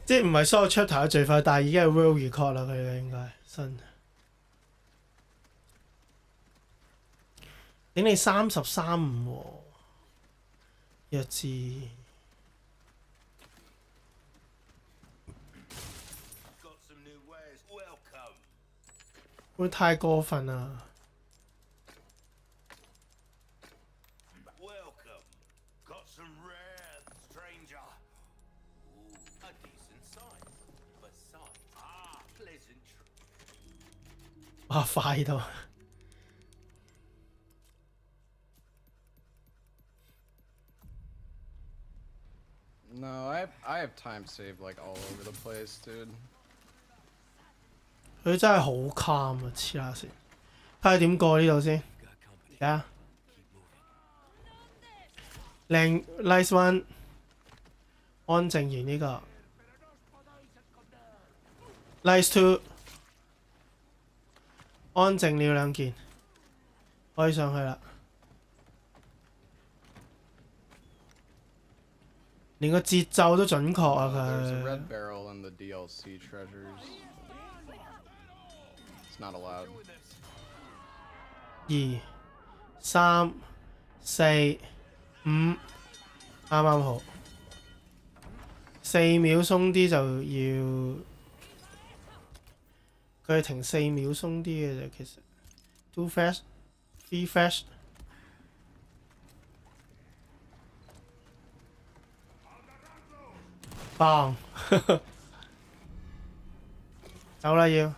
即係唔係所有 chapter 都最快，但係已經係 world record 啦，佢哋應該新。頂你33.5喎，弱智。會太過分啦！ 哇，快到！ No, I have time saved like all over the place, dude. 佢真係好 calm 啊！黐下線，睇下點過呢度先。睇下，靚 nice one， 安靜完呢個 ，nice two， 安靜了兩件，可以上去啦。連個節奏都準確啊！There's a 佢。 red barrel in the DLC treasures. It's not allowed. 2、3、4、5，啱啱好。4秒鬆啲就要，佢係停4秒鬆啲嘅啫，其實。Too fast, too fast。棒，走啦要。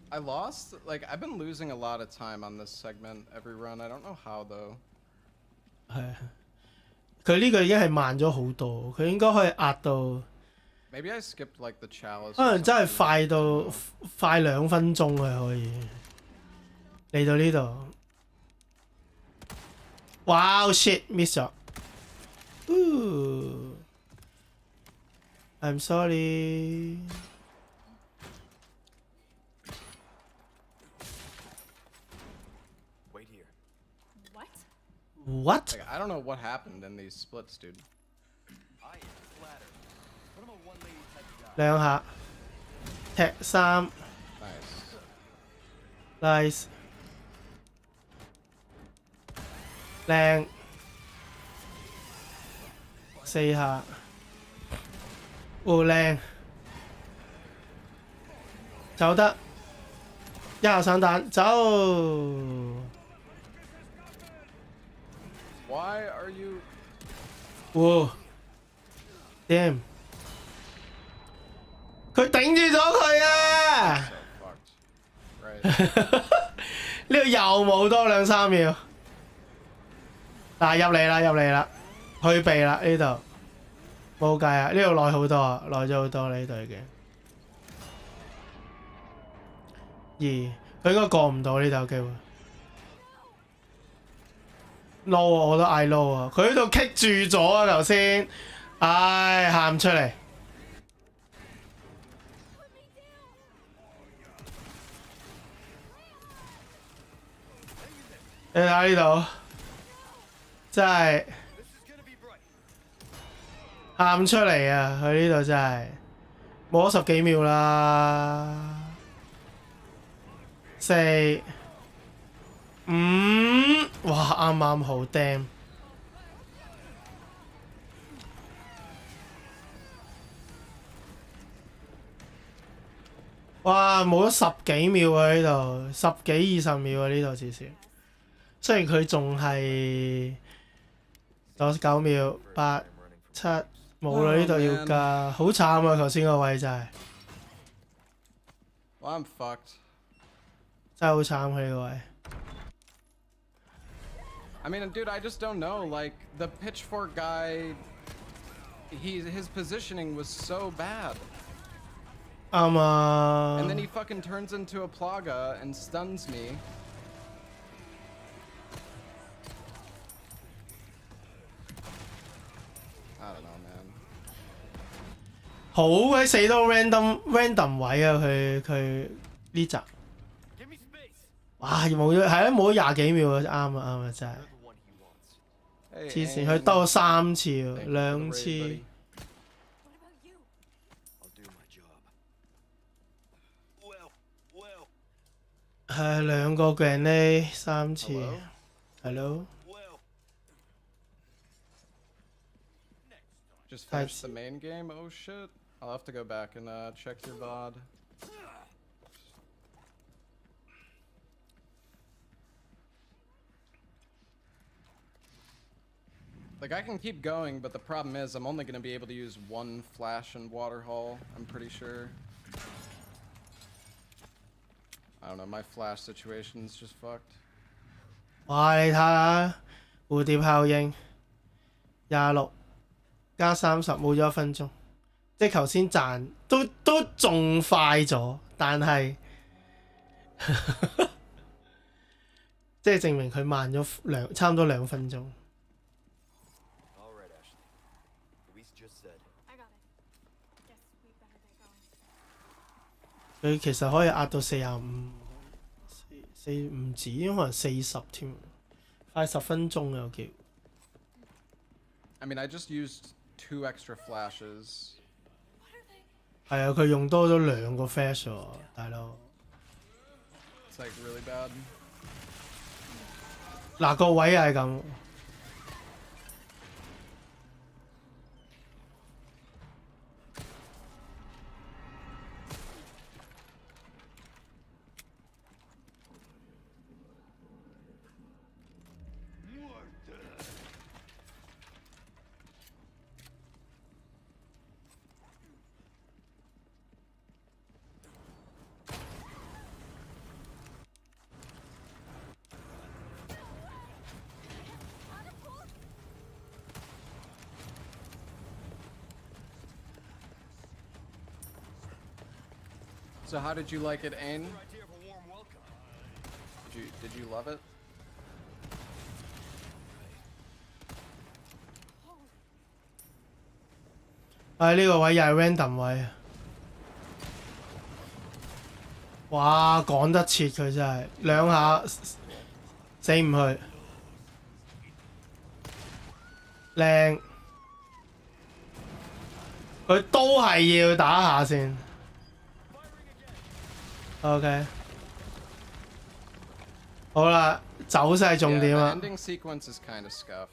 I lost, like, I've been losing a lot of time on this segment every run. I don't know how though. 係，佢呢個已經係慢咗好多，佢應該可以壓到。 Maybe I skipped like the chalice. 可能真係快到快2分鐘啊！可以嚟到呢度。哇 shit miss 咗。I'm sorry。 What? Like, I don't know what happened in these splits, dude. 兩下，踢3 ，nice， 靚，4下，靚，走得，一下散彈，走。 Why are you? 哇 ！Damn！ 佢頂住咗佢啊！呢度又冇多2、3秒。嗱，入嚟啦，入嚟啦，去避啦呢度。冇計啊！呢度耐好多啊，耐咗好多啦呢度已經。佢應該過唔到呢度有機會。 low 啊！我都嗌 low 啊！佢喺度棘住咗啊！頭先，唉，喊出嚟。你睇下呢度，真係喊出嚟啊！佢呢度真係冇咗10幾秒啦，4、5，哇，啱啱好 damn！ 哇，冇咗10幾秒啊！呢度10幾20秒啊！呢度至少，雖然佢仲係99秒8、7，冇啦！呢度要加，好慘啊！頭先個位真係， Well, I'm fucked. 真係好慘佢呢個位。 I mean, dude, I just don't know. Like the pitchfork guy, his positioning was so bad. And then he fucking turns into a plaga and stuns me. I don't know, man. 好鬼死多 random 位啊！佢呢集，哇冇咗係啊冇咗20幾秒啊！啱啊啱啊真係。 黐線，佢兜咗3次喎，2次。係2個 grenade 3次，係咯。 Just finished the main game. Oh shit! I'll have to go back and check your VOD. Like I can keep going, but the problem is I'm only gonna be able to use 1 flash and water haul. I'm pretty sure. I don't know. My flash situation's just fucked. 哇！你睇下蝴蝶效應26加30冇咗1分鐘，即係頭先賺都仲快咗，但係即係證明佢慢咗差唔多2分鐘。佢其實可以壓到45，唔止，可能40添，快10分鐘有機會。I mean, I just used 2 extra flashes. 係啊，佢用多咗2個 flash 喎，大佬。It's like really bad. 嗱個位係咁。So how did you like it, Ain? Did you love it?呢個位又係 random 位啊！哇，趕得切佢真係2下死唔去，靚！佢都係要打下先。OK， 好啦，走勢重點啊！ The ending sequence is kind of scuffed.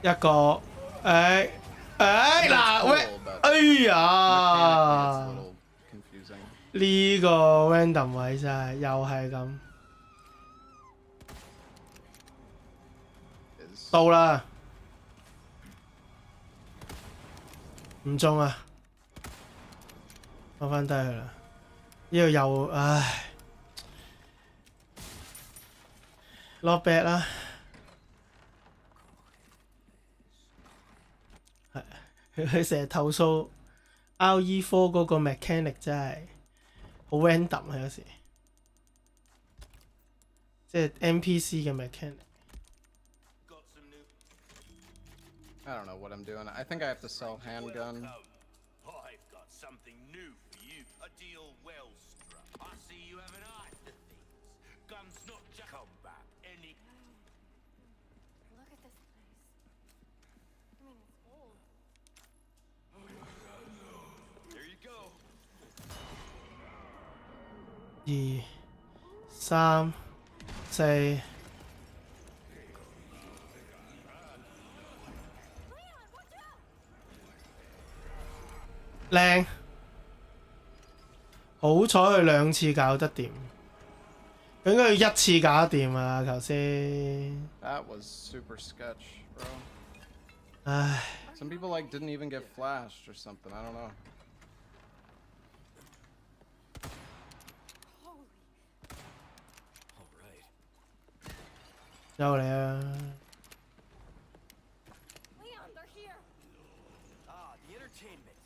一個，嗱喂，呀！呢個 random 位真係又係咁，到啦，唔中啊，放翻低佢啦，呢度又唉 ，not bad 啦。佢成日投訴 RE4 嗰個 mechanic 真係好 random 啊，有時即係 NPC 嘅 mechanic。 I don't know what I'm doing. I think I have to sell handgun. I've got something new for you. A deal well struck. I see you have an eye for things. Guns not just come back any. Look at this place. I mean, it's old. There you go. 2、3、4。靚，好彩佢2次搞得掂，佢應該要1次搞得掂啊！頭先。That was super sketch, bro. 唉。Some people like didn't even get flashed or something. I don't know. 又嚟啊！ Ah, the entertainment.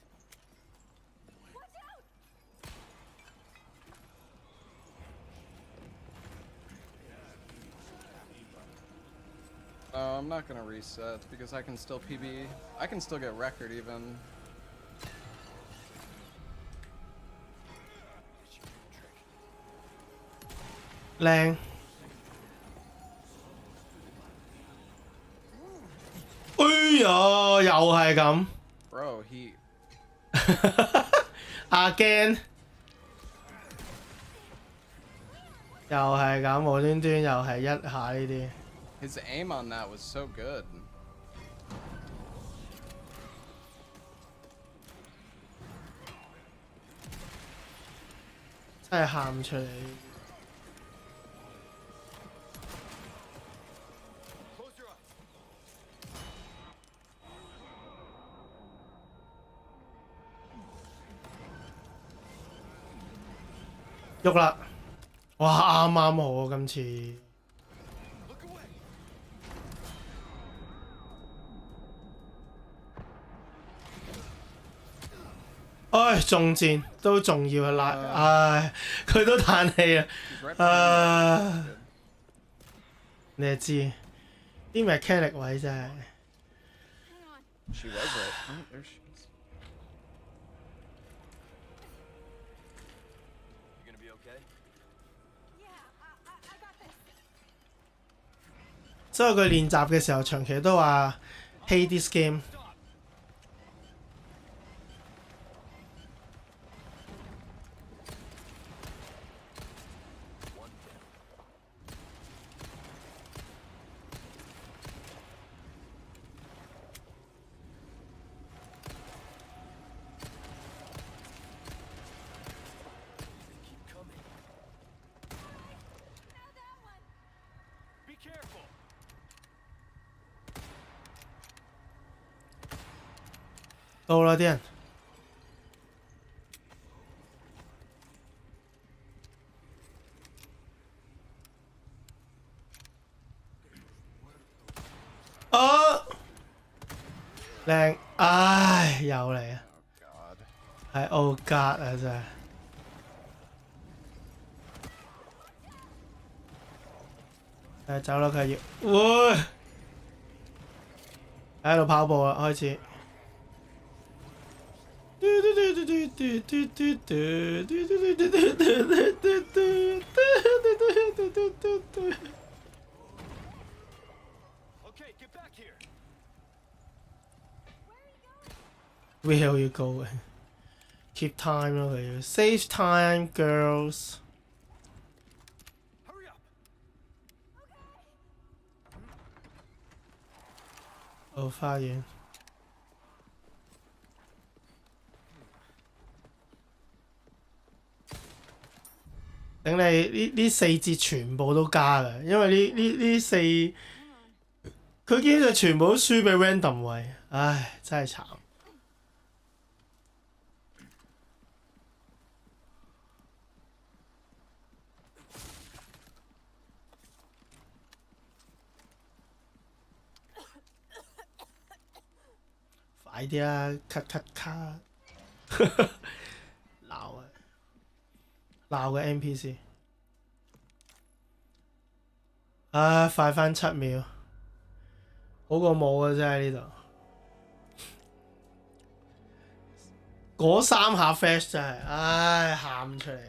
Oh, I'm not gonna reset because I can still PB. I can still get record even. Lang. 哎呀，又係咁。Bro, he. again， 又係咁無端端又係一下呢啲。His aim on that was so good. 真係喊出嚟。喐啦！哇，啱啱好啊，今次。唉，中箭都仲要拉，唉，佢都嘆氣啊！你就知啲 mechanic 位真係。She was right. Oh, there she is. You gonna be okay? 所以佢練習嘅時候，長期都話 hate this game。到啦啲人，哦，靚，唉，又嚟啊，係 Oh God 啊真係，走啦佢要，會喺度跑步啦開始。Where you going? Keep time 咯，佢要 save time, girls。哦，花園。等你呢4節全部都加嘅，因為呢4佢基本上全部都輸俾 random 位，唉，真係慘。快啲啊！cut 鬧啊！鬧嘅 NPC， 唉，快返7秒，好過冇啊！真係呢度，嗰3下 flash 真係，唉，喊出嚟。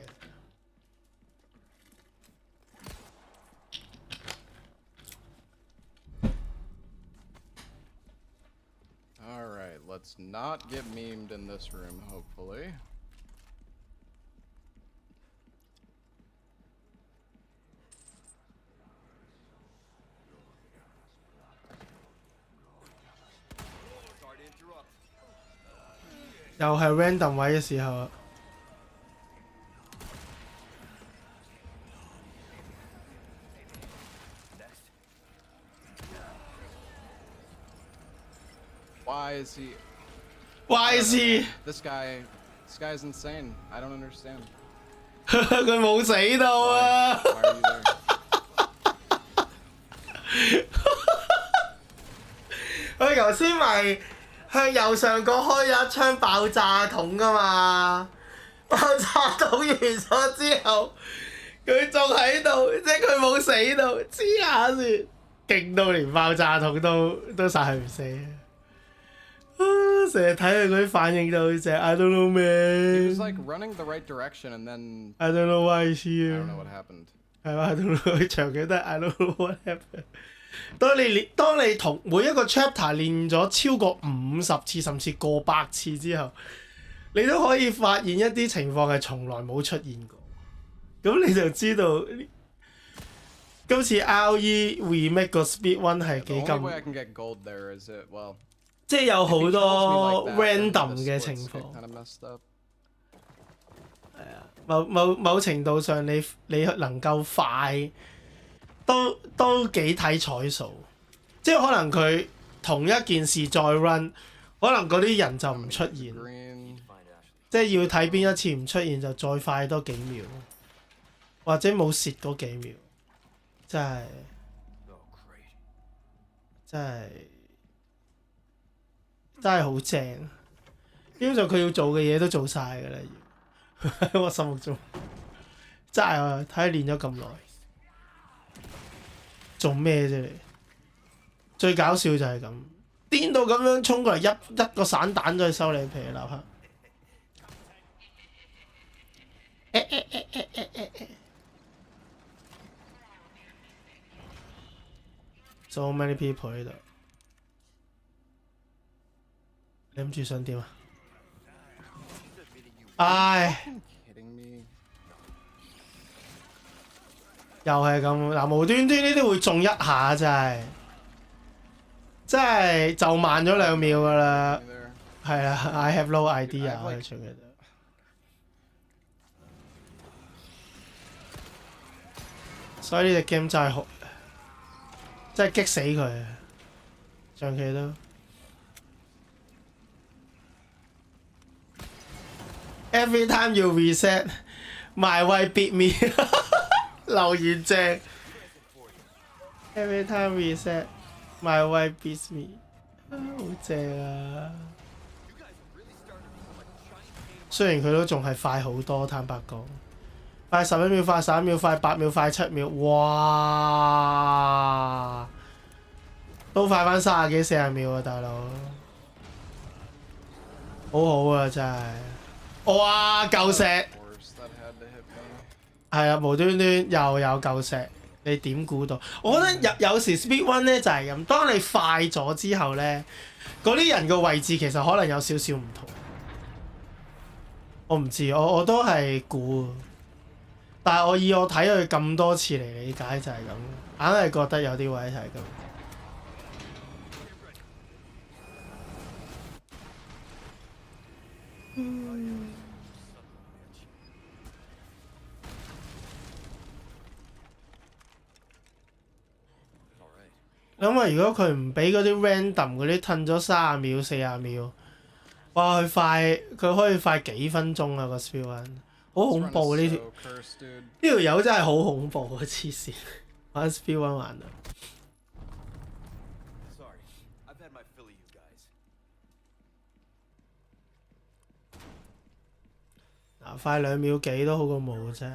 Alright, let's not get memed in this room, hopefully. Sorry to interrupt. 又係 random 位嘅時候啊！Why is he? Why is he? This guy's insane. I don't understand. 佢冇死到啊！ Why are you there? 佢頭先咪向右上角開咗一槍爆炸筒㗎嘛，爆炸筒完咗之後，佢仲喺度，即係佢冇死到，黐下線，勁到連爆炸筒都殺佢唔死啊！成日睇佢嗰啲反應就好似 I don't know He was man。 like running the right direction and then I don't know why he's here. I don't know what happened. 係嘛？I don't know， 佢長期都係 I don't know what happened。當你同每一個 chapter 練咗超過50次甚至過百次之後，你都可以發現一啲情況係從來冇出現過。咁你就知道今次 RE remake 個 speed one 係幾咁，即係有好多 random 嘅情況。係啊，某程度上你能夠快都幾睇彩數，即係可能佢同一件事再 run， 可能嗰啲人就唔出現，即係要睇邊一次唔出現就再快多幾秒。或者冇蝕嗰幾秒，真係好正。基本上佢要做嘅嘢都做晒㗎啦，喺我心目中真係啊！睇佢練咗咁耐，做咩啫你？最搞笑就係咁，癲到咁樣衝過嚟一個散彈都去收你皮立刻。So many people 喺度，你諗住想點啊？唉，又係咁嗱，無端端呢啲會中一下真係就慢咗2秒㗎啦。係啦 ，I have no idea 佢出嘅。所以呢隻 game 真係好。真係激死佢，上期都。Every time you reset, my wife beat me 留言正。Every time reset, my wife beats me 好正啊！雖然佢都仲係快好多，坦白講。快11秒，快11秒，快8秒，快7秒，哇！都快返30幾40秒啊，大佬！好好啊，真係！哇，舊石！係啊，無端端又有舊石，你點估到？我覺得有時 speed one 咧就係咁，當你快咗之後咧，嗰啲人個位置其實可能有少少唔同。我唔知，我都係估。但係我以我睇佢咁多次嚟理解就係咁，硬係覺得有啲位係咁。因為如果佢唔俾嗰啲 random 嗰啲褪咗30秒、40秒，哇！佢可以快幾分鐘啊個 speed one。好恐怖呢條友真係好恐怖啊！黐線，玩 speed one 玩到。嗱，快2秒幾都好過冇啫。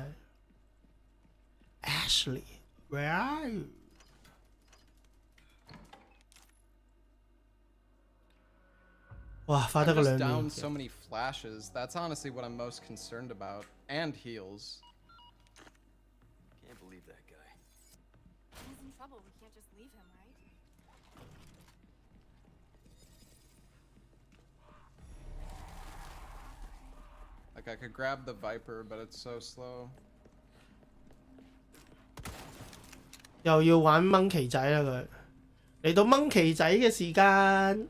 Ashley，where are you？哇，快得個2秒。down so many flashes. That's honestly what I'm most concerned about. And heals. Can't believe that guy. He's in trouble. We can't just leave him, right? Like I could grab the Viper, but it's so slow. 又要玩掹旗仔啦佢，嚟到掹旗仔嘅時間。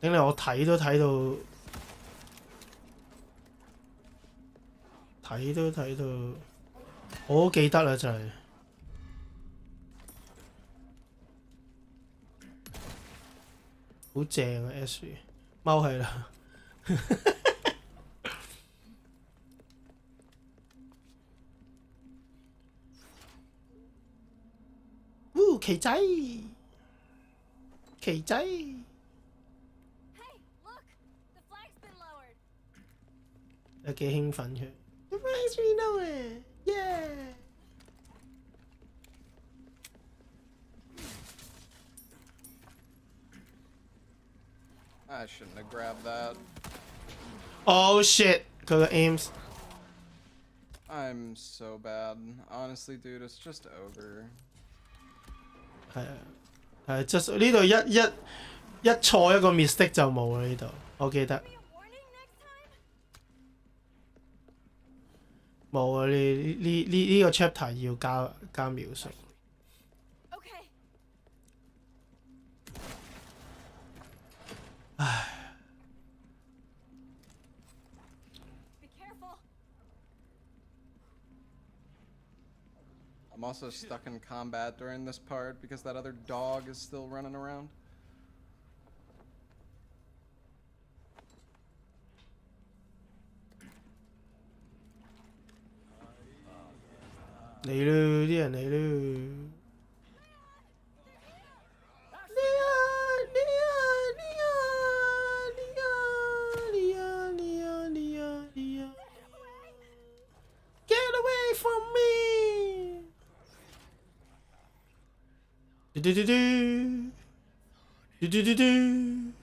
頂你我睇都睇到，我都記得啦，就係好正啊 ！S 踎係啦，旗仔，旗仔。有幾興奮佢 The flags we know it yeah I shouldn't have grabbed that. Oh shit 佢個 aims I'm so bad. Honestly, dude, it's just over. 係啊，係 just 呢度一錯一個 mistake 就冇啦呢度，我記得。冇啊！呢個 chapter 要加描述。唉。I'm also stuck in combat during this part because that other dog is still running around. 嚟咯，啲人嚟咯。Get away from me! Do do do do. Do do do do.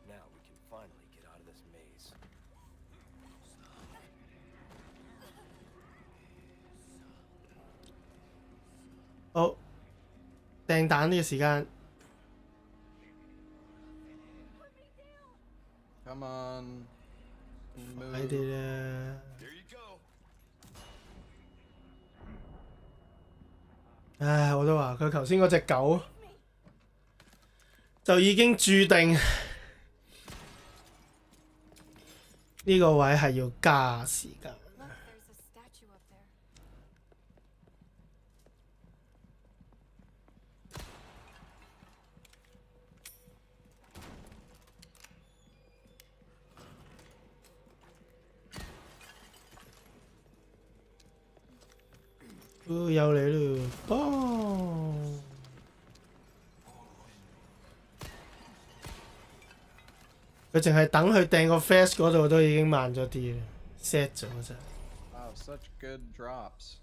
Now we can finally get out of this maze. 好，掟蛋嘅時間。Come on. 快啲啦！唉，我都話佢頭先嗰隻狗就已經注定呢個位係要加時間。又嚟啦！哦，佢淨係等佢掟個 flash 嗰度都已經慢咗啲啦 ，set 咗真。Wow, such good drops.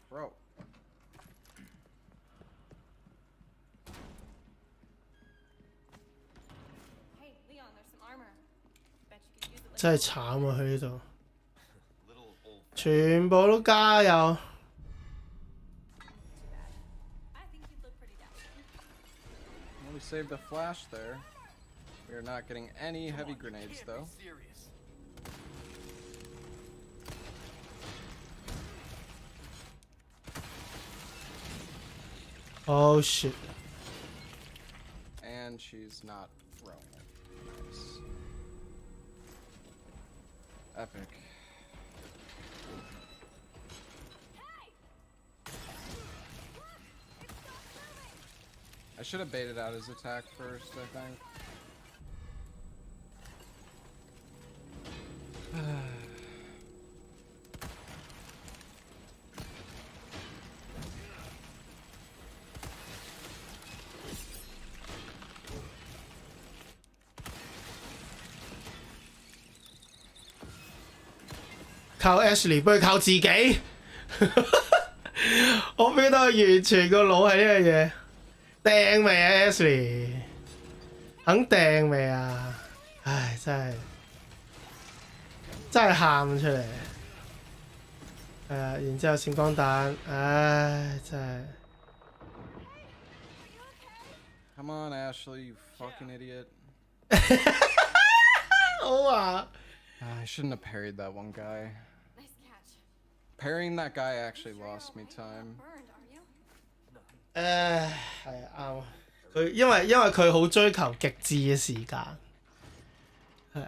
Bro. 真係慘啊！佢呢度，全部都加油。We saved a flash there. We are not getting any heavy grenades though. Oh shit. And she's not throwing it. Nice. Epic. I should have baited out his attack first, I think.靠 Ashley 不如靠自己，我 feel 到完全個腦係呢樣嘢。掟未啊 Ashley？肯掟未啊？唉，真係喊出嚟。係啊，然之後閃光彈，唉，真係。Come on, Ashley, you fucking idiot. 我話 I shouldn't have parried that one guy. Parrying that guy actually lost me time. 係啊，啱啊。佢因為佢好追求極致嘅時間，係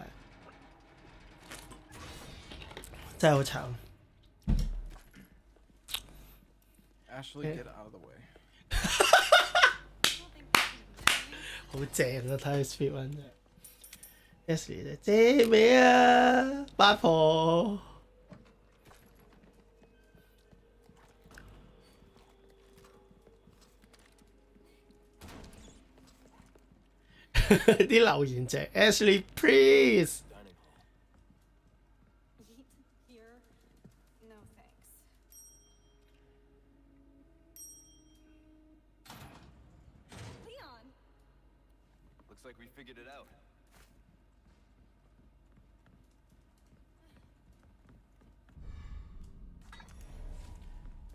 真係好慘。Ashley, get out of the way. 好正啊！睇佢 speed run 真係。Ashley 借尾啊，八婆。啲留言正 ，Ashley please。Looks like we figured it out.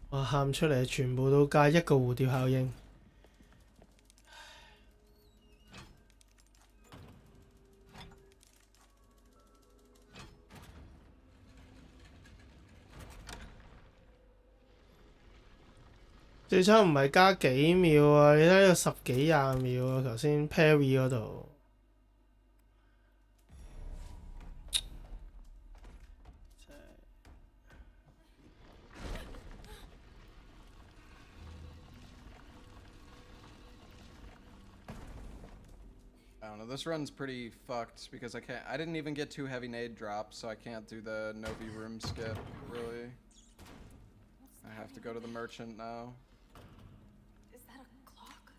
哇！喊出嚟全部都加一個蝴蝶效應。最差唔係加幾秒啊！你睇呢個10幾20秒啊！頭先 Perry 嗰度。I don't know, this run's pretty fucked because I didn't even get 2 heavy nade drops, so I can't do the Novi room skip, really. I have to go to the merchant now. Is that a clock?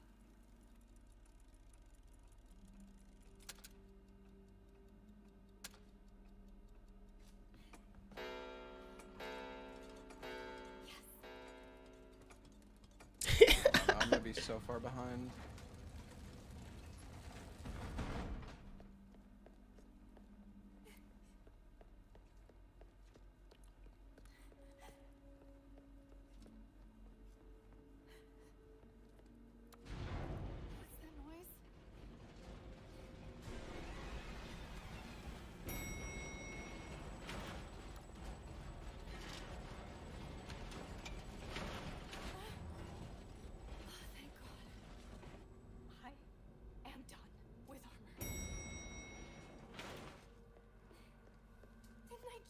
I'm gonna be so far behind.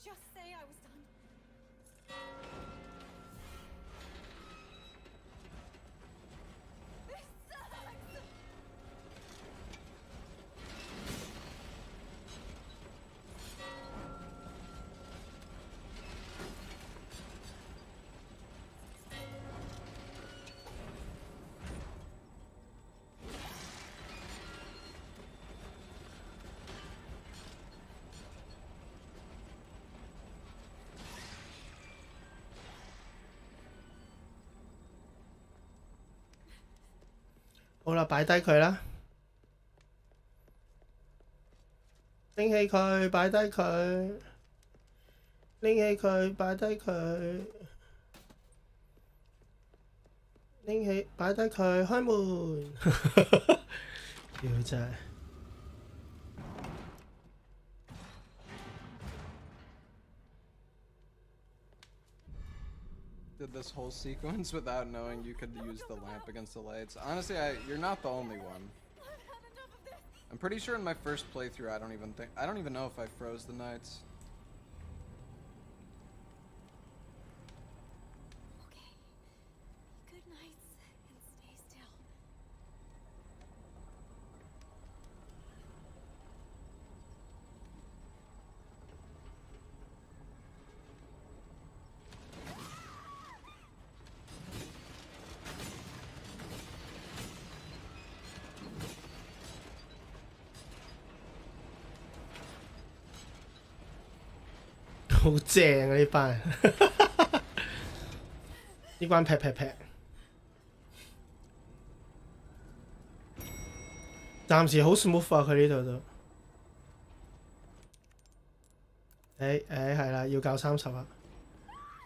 Just say I was done. This sucks.好啦，擺低佢啦，拎起佢，擺低佢，拎起佢，擺低佢，拎起，擺低佢，開門。屌真係。Did this whole sequence without knowing you could use the lamp against the lights. Honestly, you're not the only one. I'm pretty sure in my first playthrough, I don't even know if I froze the knights. Okay. Good nights and stay still.「好正啊！呢班人，呢班劈劈劈，暫時好 smooth 啊！佢呢度都，係啦，要教30啊！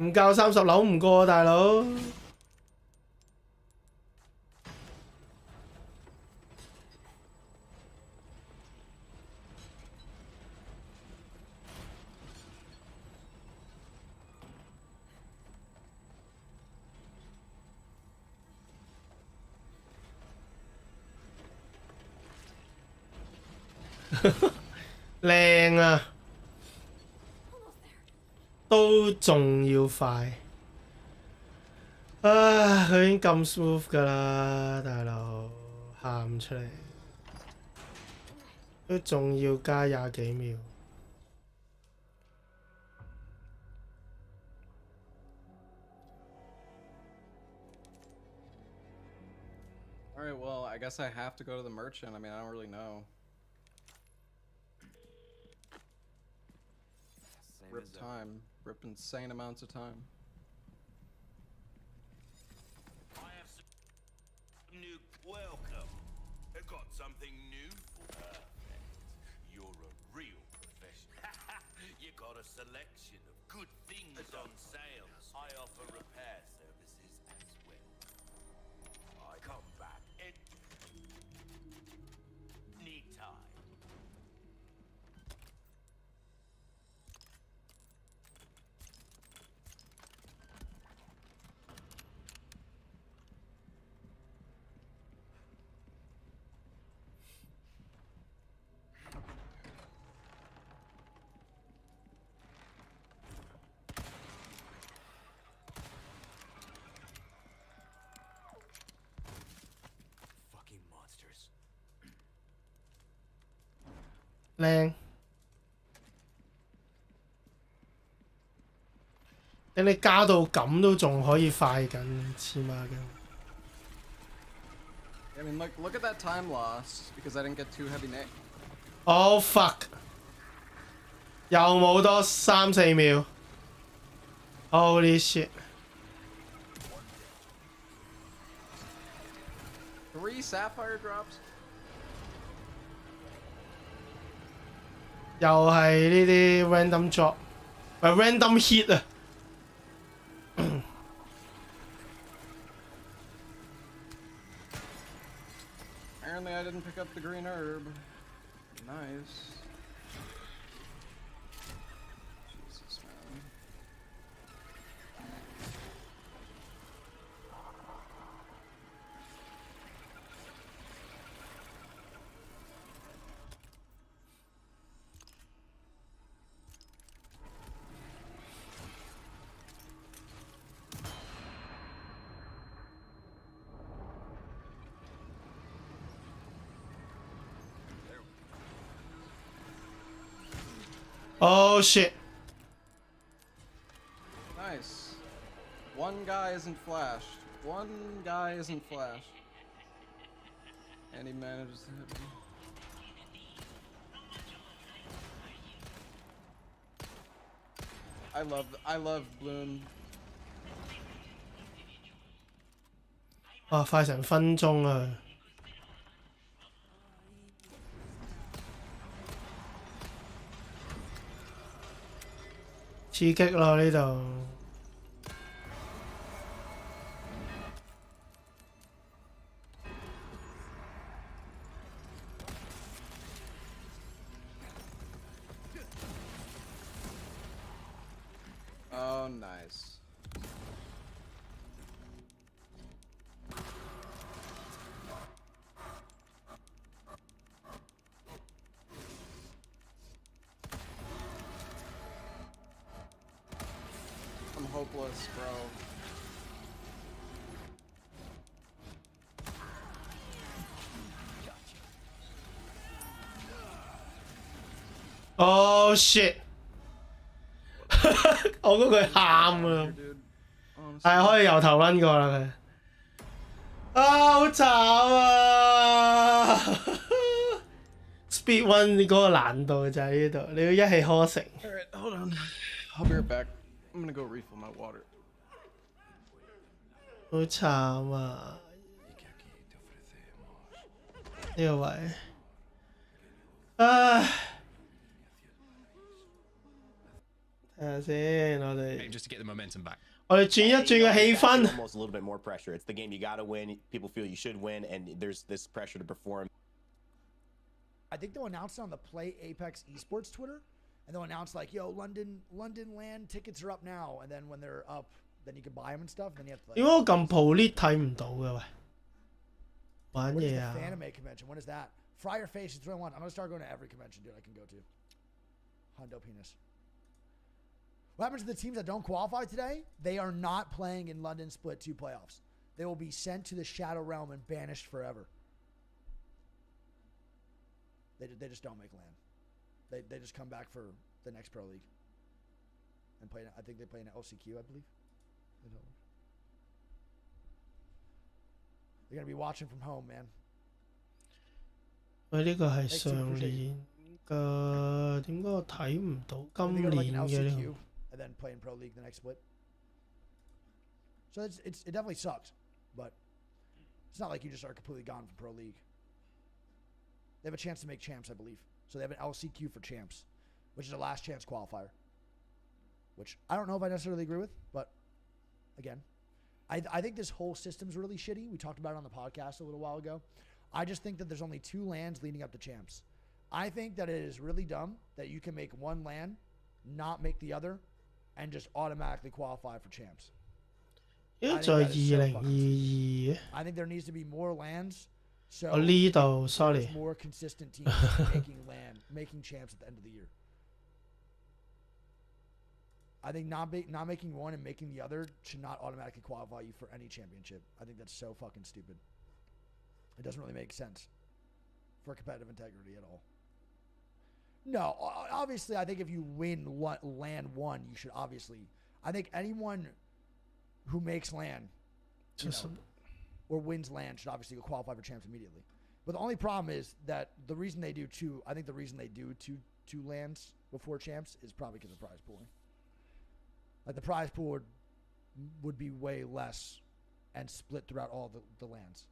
唔教30扭唔過啊，大佬！靚啊，都仲要快，啊！佢已經咁 smooth 㗎啦，大佬，喊出嚟，都仲要加20幾秒。Alright, well, I guess I have to go to the merchant. I mean, I don't really know. Rip time. Rip insane amounts of time. I have some new welcome. I've got something new for perfect. You're a real professional. You got a selection of good things on sale. I offer repair services as well. I come back and need time. Fucking monsters. 靚。等你加到咁都仲可以快緊，黐孖筋。I mean, look at that time loss because I didn't get too heavy nade. Oh fuck！又冇多3-4秒。Holy shit！ 3 sapphire drops. 又係呢啲 random drop， 唔係 random hit 啊！ Apparently I didn't pick up the green herb. Nice. Jesus, man. Oh shit! Nice. One guy isn't flashed. One guy isn't flashed. And he manages to hit me. I love Bloom. 哇，快成分鐘啊！刺激咯呢度。Oh, nice. I'm hopeless, bro. Oh shit！ 我估佢喊啊！係可以由頭 run 過啦佢。啊，好慘啊！Speed run 嗰個難度就喺呢度，你要一氣呵成。Alright, hold on. I'll be right back. I'm gonna go refill my water. 好慘啊！呢個位，唉。 睇下先，我哋 just to get the momentum back. 我哋轉一轉個氣氛。 Almost a little bit more pressure. It's the game you gotta win. People feel you should win, and there's this pressure to perform. I think they'll announce it on the Play Apex Esports Twitter, and they'll announce like, "Yo, London LAN tickets are up now," and then when they're up, then you can buy them and stuff. And then you have to. 點解我撳 Polit 睇唔到嘅喂？玩嘢啊 ！Anime convention. When is that? Friar Face is 21. I'm gonna start going to every convention, dude. I can go to. Hondo penis. What happens to the teams that don't qualify today? They are not playing in London Split 2 playoffs. They will be sent to the Shadow Realm and banished forever. They just don't make land. They just come back for the next Pro League. And play. I think they play in LCQ, I believe. You're gonna be watching from home, man. 喂，呢個係上年㗎，點解我睇唔到今年嘅呢個？ And then play in Pro League the next split. So it definitely sucks, but it's not like you just are completely gone from Pro League. They have a chance to make champs, I believe. So they have an LCQ for champs, which is a last chance qualifier. Which I don't know if I necessarily agree with, but again, I think this whole system's really shitty. We talked about it on the podcast a little while ago. I just think that there's only 2 LANs leading up to champs. I think that it is really dumb that you can make one LAN, not make the other, and just automatically qualify for champs. I think there needs to be more LANs, so there's more consistent teams making champs at the end of the year. I think not making one and making the other should not automatically qualify you for any championship. I think that's so fucking stupid. It doesn't really make sense for competitive integrity at all. No, obviously, I think if you win LAN 1, you should obviously. I think anyone who makes LAN, or wins LAN should obviously go qualify for champs immediately. But the only problem is that the reason they do two LANs before champs is probably because of prize pooling. Like the prize pool would be way less and split throughout all the LANs.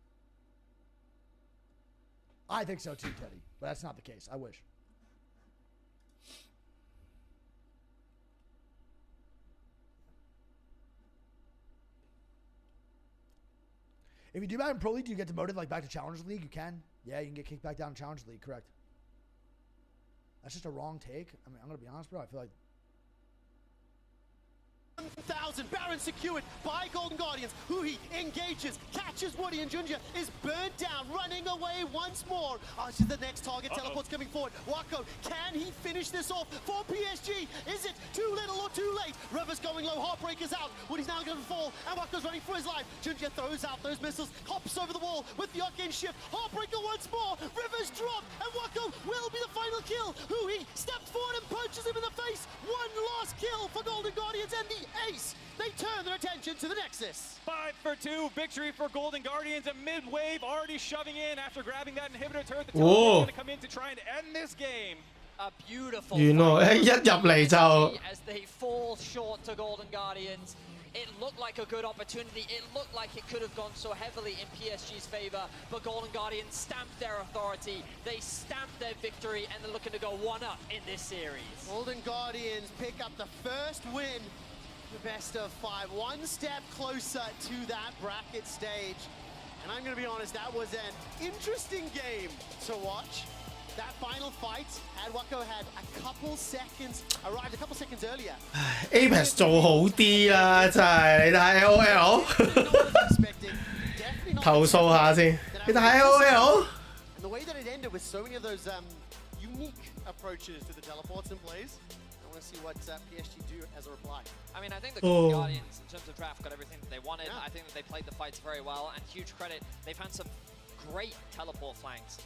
I think so too, Teddy, but that's not the case. I wish. If you do bad in Pro League, do you get demoted like back to Challenge League? You can. Yeah, you can get kicked back down to Challenge League, correct. That's just a wrong take. I mean, I'm going to be honest, bro. I feel like 1,000. Baron secured by Golden Guardians. Huhi engages, catches Woody, and Junja is burnt down, running away once more. This is the next target. Teleport's coming forward. Wako, can he finish this off for PSG? Is it too little or too late? Rivers going low, Heartbreaker's out. Woody's now going to fall, and Wako's running for his life. Junja throws out those missiles, hops over the wall with the arcane shift. Heartbreaker once more. Rivers drop, and Wako will be the final kill. Huhi steps forward and punches him in the face. One last kill for Golden Guardians, and the ace. They turn their attention to the Nexus. 5 for 2 victory for Golden Guardians. A mid-wave already shoving in after grabbing that inhibitor turret. The teleport's going to come in to try and end this game. A beautiful as they fall short to Golden Guardians. It looked like a good opportunity. It looked like it could have gone so heavily in PSG's favor, but Golden Guardians stamped their authority. They stamped their victory, and they're looking to go 1-up in this series. Golden Guardians pick up the first win. The best of 5, one step closer to that bracket stage. And I'm going to be honest, that was an interesting game to watch. That final fight, Wako had a couple seconds, arrived a couple seconds earlier. Apex 做好啲啦，真係你睇 LOL 投訴下先，你睇 LOL。 And the way that it ended with so many of those unique approaches to the teleports and plays. I want to see what PSG do as a reply. I mean, I think the Golden Guardians, in terms of draft, got everything that they wanted. I think that they played the fights very well, and huge credit. They've had some great teleport flanks.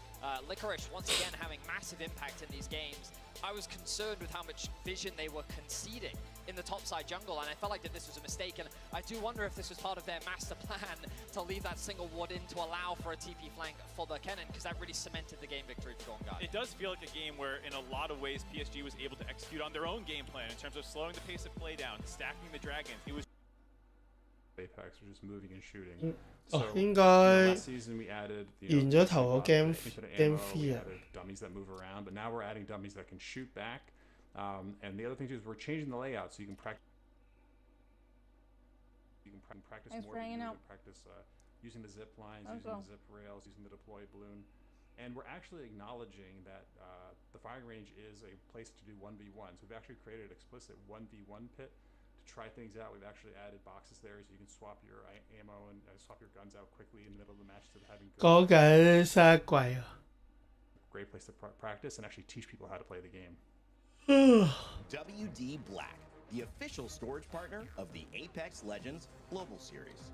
Licorice, once again, having massive impact in these games. I was concerned with how much vision they were conceding in the topside jungle, and I felt like that this was a mistake, and I do wonder if this was part of their master plan to leave that single ward in to allow for a TP flank for the Kennen, because that really cemented the game victory for Golden Guardians. It does feel like a game where, in a lot of ways, PSG was able to execute on their own game plan in terms of slowing the pace of play down, stacking the dragons. It was Apex are just moving and shooting. 應該 last season we added 完咗頭個 game 3 啊 dummies that move around, but now we're adding dummies that can shoot back. And the other thing too is we're changing the layout so you can practice. More. You can practice using the zip lines, using the zip rails, using the deploy balloon, and we're actually acknowledging that the firing range is a place to do 1v1. So we've actually created an explicit 1v1 pit. To try things out, we've actually added boxes there so you can swap your ammo and swap your guns out quickly in the middle of the match instead of having. 講緊沙季啊 Great place to practice and actually teach people how to play the game. WD Black, the official storage partner of the Apex Legends Global Series.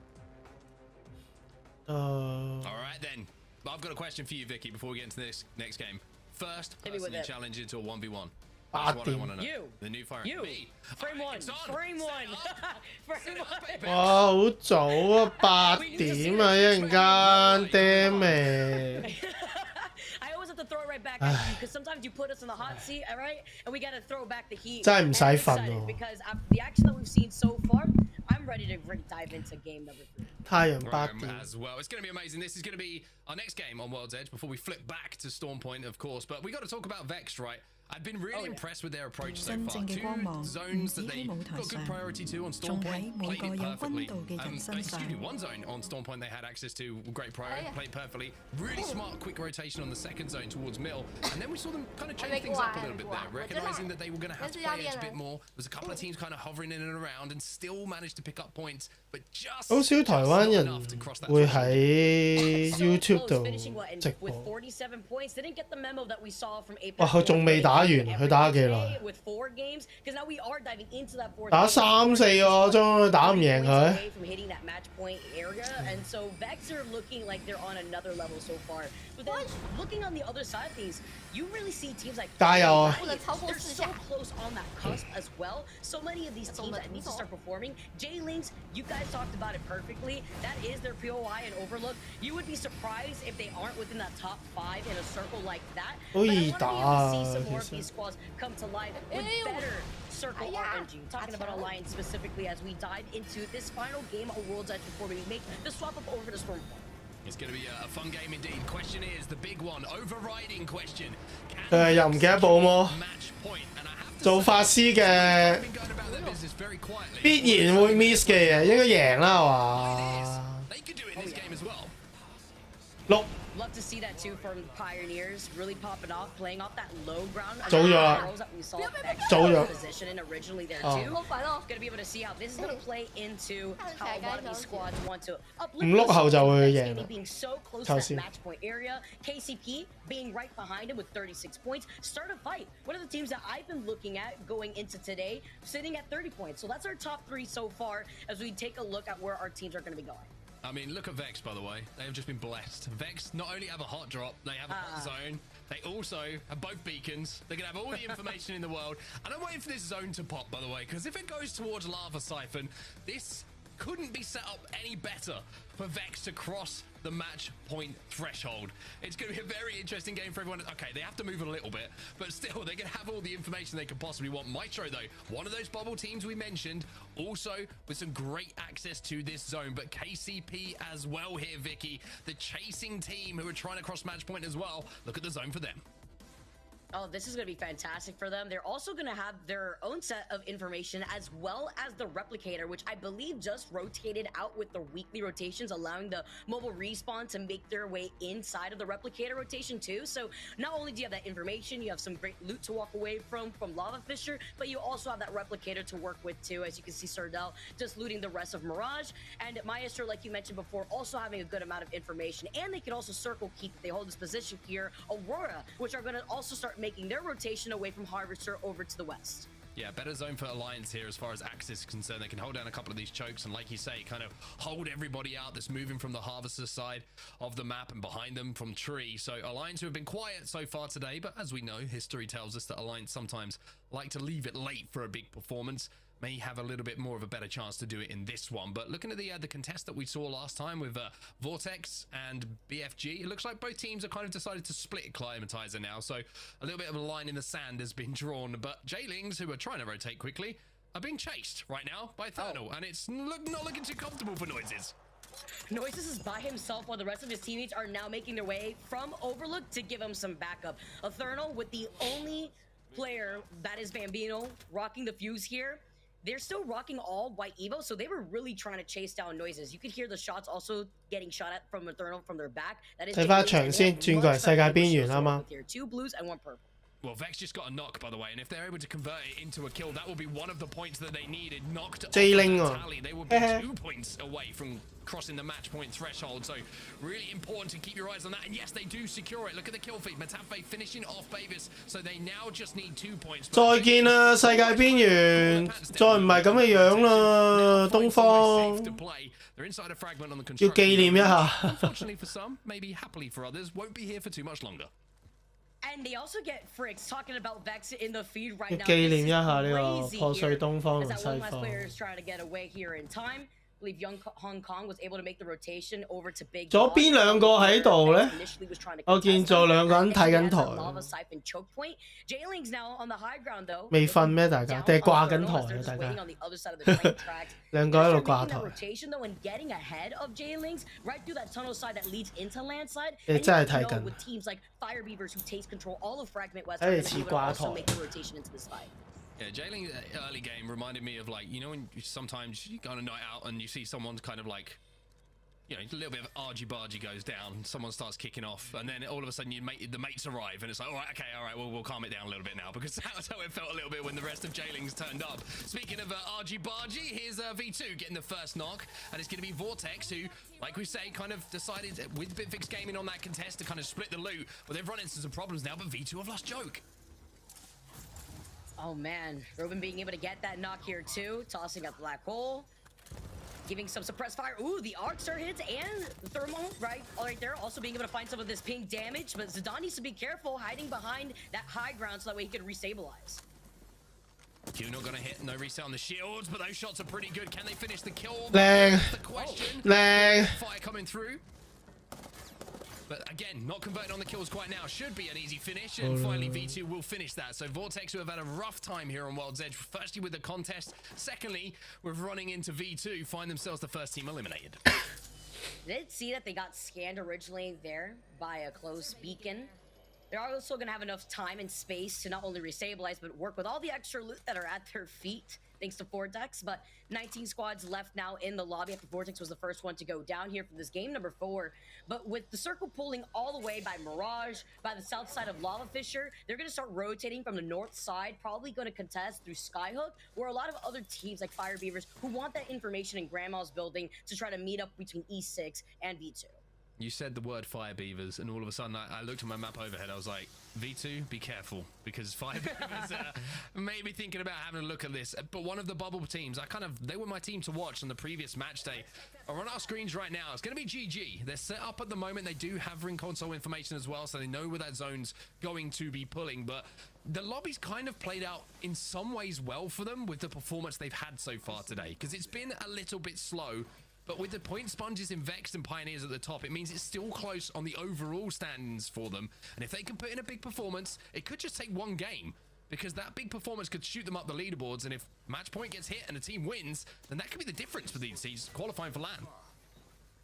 All right then, I've got a question for you, Vicky, before we get into this next game. First person you challenge into a 1v1. 8點。Frame one. Frame one. Frame one. 哇，好早啊，8點啊，一陣間damn I always have to throw it right back at you because sometimes you put us in the hot seat, all right? And we got to throw back the heat. 真係唔使 And I'm 瞓 excited 喎。 because the action that we've seen so far, I'm ready to dive into game number 3. 太陽8點。 As well. It's going to be amazing. This is going to be our next game on World's Edge before we flip back to Stormpoint, of course. But we got to talk about Vexed, right? I've been really impressed with their approach so far. 2 zones that they got good priority to on Stormpoint, played it perfectly. Excuse me, 1 zone on Stormpoint they had access to, great priority, played perfectly. Really smart, quick rotation on the 2nd zone towards middle. And then we saw them kind of change things up a little bit there, recognizing that they were going to have to play edge a bit more. There's a couple of teams kind of hovering in and around and still managed to pick up points, but just 好少台灣人會喺 YouTube 度直播。哇！佢仲未打完，佢打咗幾耐？打3、4個鐘，打唔贏佢。加油啊！ They're so close on that cusp as well. So many of these teams that need to start performing. J-Links, you guys talked about it perfectly. That is their POI and Overlook. You would be surprised if they aren't within that top 5 in a circle like that. But I want to see some more of these squads come to life with better circle RNG. Talking about Alliance specifically as we dive into this final game of World's Edge before we make the swap up over to Stormpoint. It's going to be a fun game indeed. Question is the big one, overriding question. 又唔記得報魔。做法師嘅必然會 miss 嘅嘢，應該贏啦係嘛？6。 Love to see that too from Pioneers, really popping off, playing off that low ground arrows that we saw position in originally there too. Gonna be able to see how this is gonna play into how a lot of these squads want to uplift. 5-6後就會贏。 Being so close to that match point area, KCP being right behind him with 36 points. Start a fight. One of the teams that I've been looking at going into today, sitting at 30 points. So that's our top 3 so far as we take a look at where our teams are going to be going. I mean, look at Vex, by the way. They have just been blessed. Vex not only have a hot drop, they have a hot zone. They also have both beacons. They're going to have all the information in the world. And I'm waiting for this zone to pop, by the way, because if it goes towards Lava Siphon, this couldn't be set up any better for Vex to cross the match point threshold. It's going to be a very interesting game for everyone. Okay, they have to move a little bit, but still, they're going to have all the information they could possibly want. Maestro, though, one of those bubble teams we mentioned, also with some great access to this zone, but KCP as well here, Vicky, the chasing team who are trying to cross match point as well. Look at the zone for them. Oh, this is going to be fantastic for them. They're also going to have their own set of information as well as the replicator, which I believe just rotated out with the weekly rotations, allowing the mobile respawn to make their way inside of the replicator rotation too. So not only do you have that information, you have some great loot to walk away from Lava Fisher, but you also have that replicator to work with too. As you can see, Sardell just looting the rest of Mirage, and Maestro, like you mentioned before, also having a good amount of information. And they can also circle keep if they hold this position here, Aurora, which are going to also start making their rotation away from Harvester over to the west. Yeah, better zone for Alliance here as far as access is concerned. They can hold down a couple of these chokes and, like you say, kind of hold everybody out that's moving from the Harvester side of the map and behind them from Tree. So Alliance, who have been quiet so far today, but as we know, history tells us that Alliance sometimes like to leave it late for a big performance. May have a little bit more of a better chance to do it in this one. But looking at the contest that we saw last time with Vortex and BFG, it looks like both teams have kind of decided to split Climatizer now. So a little bit of a line in the sand has been drawn. But J-Lings, who are trying to rotate quickly, are being chased right now by Thermal. And it's not looking too comfortable for Noises. Noises is by himself while the rest of his teammates are now making their way from Overlook to give him some backup. Eternal with the only player that is Bambino rocking the fuse here. They're still rocking all white Evo, so they were really trying to chase down Noises. You could hear the shots also getting shot at from Eternal from their back. That is 睇翻場先，轉過嚟世界邊緣啊嘛。 2 blues and 1 purple. Well, Vex just got a knock, by the way, and if they're able to convert it into a kill, that will be one of the points that they needed. Knocked off the tally. They will be 2 points away from crossing the match point threshold, so really important to keep your eyes on that. And yes, they do secure it. Look at the kill feed. Metafe finishing off Bavis, so they now just need 2 points. 再見啦，世界邊緣，再唔係咁嘅樣啦，東方。 They're inside a fragment on the 要紀念一下。 Unfortunately for some, maybe happily for others, won't be here for too much longer. And they also get Fricks talking about Vex in the feed right now. 紀念一下呢個 Crazy 破碎 here 東方 as 同 that 西 one last 方。 player is trying to get away here in time. I believe young Hong Kong was able to make the rotation over to Big 左邊兩個喺度咧，我見做兩個人睇緊台。 Jailing's now on the high ground though. 未瞓咩？大家定係掛緊台啊？大家兩個喺度掛台。 rotation though and getting ahead of Jailings right through that tunnel side that leads into Landside. 你真係睇緊。 With teams like Fire Beavers who takes control all of Fragment West, 睇嚟似掛 also 台。 make the rotation into this fight. Yeah, Jailing's early game reminded me of like, you know, when sometimes you go on a night out and you see someone's kind of like, you know, a little bit of argy-bargy goes down, someone starts kicking off, and then all of a sudden the mates arrive, and it's like, all right, we'll calm it down a little bit now, because that's how it felt a little bit when the rest of Jailing's turned up. Speaking of argy-bargy, here's V2 getting the first knock, and it's going to be Vortex, who, like we say, kind of decided with Bitfix Gaming on that contest to kind of split the loot, but they've run into some problems now, but V2 have lost Joke. Oh man, Ruben being able to get that knock here too, tossing up Black Hole, giving some suppressed fire. Ooh, the arc star hits and the thermal, right there, also being able to find some of this ping damage, but Zidane needs to be careful, hiding behind that high ground so that way he can restabilize. Q not gonna hit, no reset on the shields, but those shots are pretty good. Can they finish the kill? Lang. That's the question. Lang. Fire coming through. But again, not converting on the kills quite now. Should be an easy finish, and finally V2 will finish that. So Vortex, who have had a rough time here on World's Edge, firstly with the contest, secondly with running into V2, find themselves the first team eliminated. Did see that they got scanned originally there by a close beacon. They're also going to have enough time and space to not only restabilize, but work with all the extra loot that are at their feet, thanks to Vortex. But 19 squads left now in the lobby after Vortex was the first one to go down here for this game number 4. But with the circle pulling all the way by Mirage, by the south side of Lava Fisher, they're going to start rotating from the north side, probably going to contest through Skyhook, where a lot of other teams like Fire Beavers who want that information in Grandma's building to try to meet up between E6 and V2. You said the word Fire Beavers, and all of a sudden I looked at my map overhead. I was like, V2, be careful, because Fire Beavers made me thinking about having a look at this. But one of the bubble teams, they were my team to watch on the previous match day, are on our screens right now. It's going to be GG. They're set up at the moment. They do have ring console information as well, so they know where that zone's going to be pulling. But the lobby's kind of played out in some ways well for them with the performance they've had so far today, because it's been a little bit slow. But with the point sponges in Vex and Pioneers at the top, it means it's still close on the overall standings for them. And if they can put in a big performance, it could just take one game, because that big performance could shoot them up the leaderboards. And if match point gets hit and a team wins, then that could be the difference for these teams qualifying for LAN.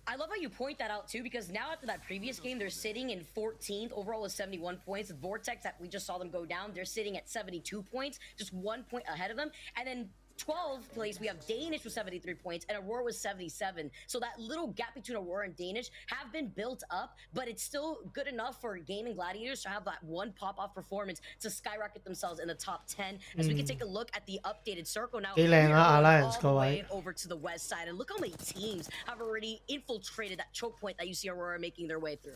I love how you point that out too, because now after that previous game, they're sitting in 14th overall with 71 points. With Vortex, that we just saw them go down, they're sitting at 72 points, just 1 point ahead of them. And then 12th place, we have Danish with 73 points and Aurora with 77. So that little gap between Aurora and Danish have been built up, but it's still good enough for Gaming Gladiators to have that one pop-off performance to skyrocket themselves in the top 10. As we can take a look at the updated circle now, we are all the way over to the west side, and look how many teams have already infiltrated that choke point that you see Aurora making their way through.